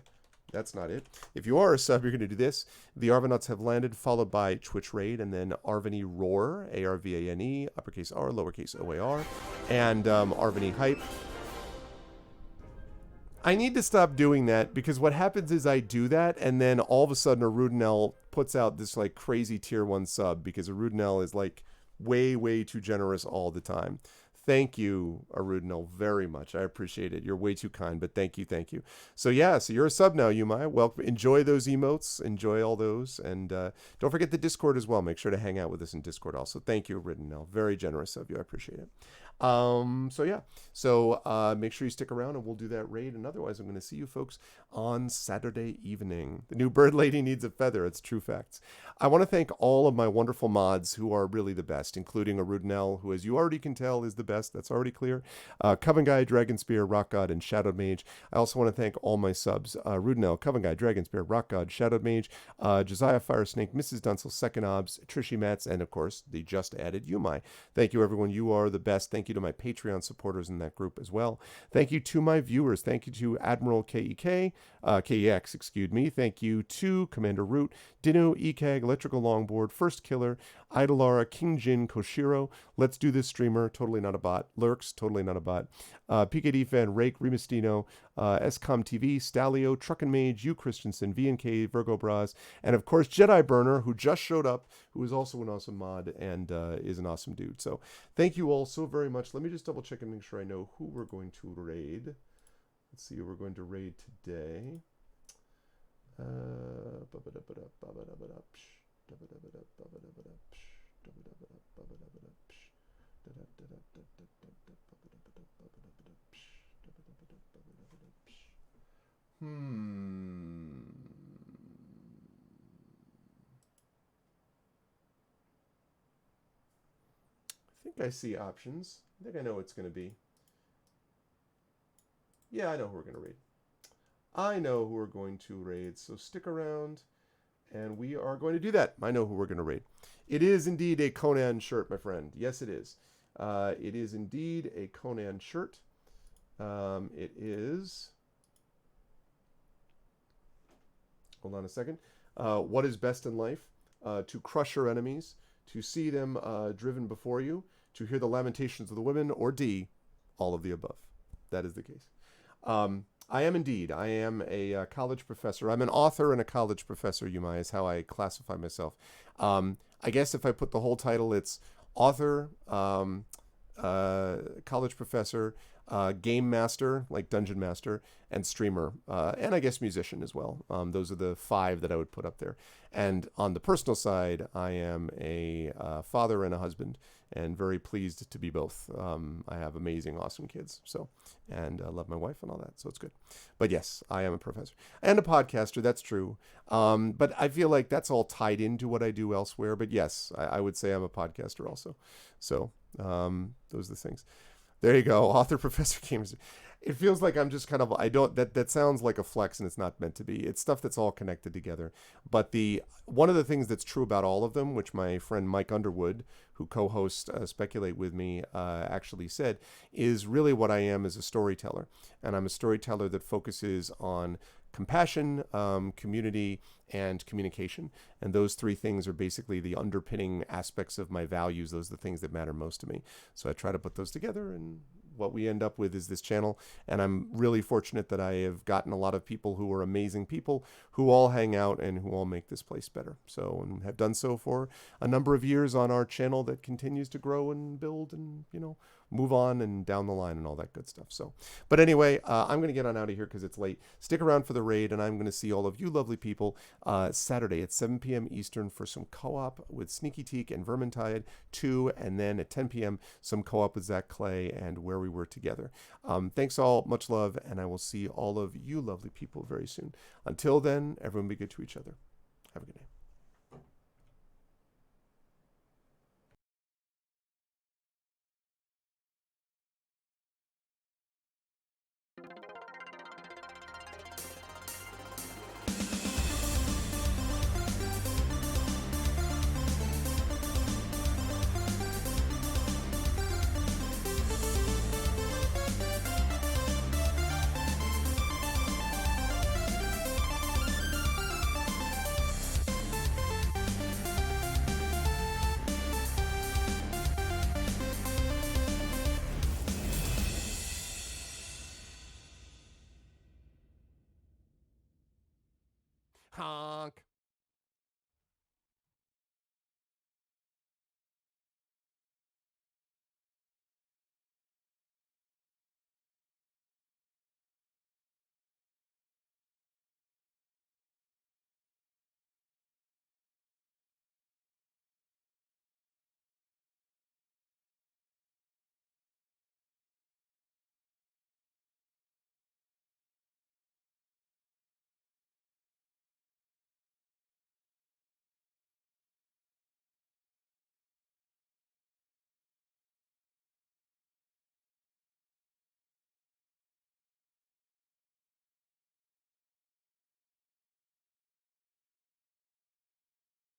that's not it. If you are a sub, you're going to do this. The Arvanauts have landed, followed by Twitch Raid, and then Arvany Roar, ARVANE, uppercase R, lowercase OAR, and Arvany Hype. I need to stop doing that, because what happens is I do that, and then all of a sudden Arudinel puts out this like crazy tier 1 sub, because Arudinel is like way too generous all the time. Thank you, Arudinel, very much. I appreciate it. You're way too kind, but thank you. So yeah, so you're a sub now, Yumai. Well, enjoy those emotes. Enjoy all those. And don't forget the Discord as well. Make sure to hang out with us in Discord also. Thank you, Arudinel. Very generous of you. I appreciate it. So yeah, so make sure you stick around and we'll do that raid. And otherwise, I'm going to see you folks on Saturday evening. The new bird lady needs a feather. It's true facts. I want to thank all of my wonderful mods who are really the best, including Arudinel, who, as you already can tell, is the best. That's already clear. Coven Guy, Dragon Spear, Rock God, and Shadowed Mage. I also want to thank all my subs. Arudinel, Coven Guy, Dragon Spear, Rock God, Shadowed Mage, Josiah Firesnake, Mrs. Dunsel, Second Obs, Trishy Metz, and of course, the just added Yumai. Thank you, everyone. You are the best. Thank you to my Patreon supporters in that group as well. Thank you to my viewers. Thank you to Admiral KEX, excuse me. Thank you to Commander Root, Dino, EKAG, Electrical Longboard, First Killer, Idolara, King Jin, Koshiro, Let's Do This Streamer, totally not a bot, Lurks, totally not a bot, PKD Fan, Rake, Remastino, SCOM TV, Stalio, Truckin' Mage, U Christensen, VNK, Virgo Bras, and of course Jedi Burner, who just showed up, who is also an awesome mod and is an awesome dude. So thank you all so very much. Let me just double check and make sure I know who we're going to raid. Let's see who we're going to raid today. I think I see options. I think I know what it's going to be. Yeah, I know who we're going to raid. I know who we're going to raid, so stick around, and we are going to do that. I know who we're going to raid. It is indeed a Conan shirt, my friend. Yes, it is. It is indeed a Conan shirt. It is... Hold on a second. What is best in life? To crush your enemies, to see them driven before you, to hear the lamentations of the women, or D, all of the above. That is the case. I am indeed. I am a college professor. I'm an author and a college professor, Yumai, is how I classify myself. I guess if I put the whole title, it's author, college professor, game master, like dungeon master, and streamer, and I guess musician as well. Those are the 5 that I would put up there. And on the personal side, I am a father and a husband, and very pleased to be both. I have amazing, awesome kids, and I love my wife and all that, so it's good. But yes, I am a professor and a podcaster. That's true. But I feel like that's all tied into what I do elsewhere. But yes, I would say I'm a podcaster also. So those are the things. There you go, author, professor, gamers. It feels like I'm just kind of, that sounds like a flex, and it's not meant to be. It's stuff that's all connected together. But one of the things that's true about all of them, which my friend Mike Underwood, who co-hosts Speculate with me, actually said, is really what I am as a storyteller. And I'm a storyteller that focuses on compassion, community, and communication. And those 3 things are basically the underpinning aspects of my values. Those are the things that matter most to me. So I try to put those together, and what we end up with is this channel. And I'm really fortunate that I have gotten a lot of people who are amazing people who all hang out and who all make this place better. So, and have done so for a number of years on our channel that continues to grow and build and, move on and down the line and all that good stuff. So, but anyway, I'm going to get on out of here because it's late. Stick around for the raid, and I'm going to see all of you lovely people Saturday at 7 p.m. Eastern for some co-op with Sneaky Teak and Vermintide 2, and then at 10 p.m. some co-op with Zach Clay and Where We Were Together. Thanks all, much love, and I will see all of you lovely people very soon. Until then, everyone be good to each other. Have a good night.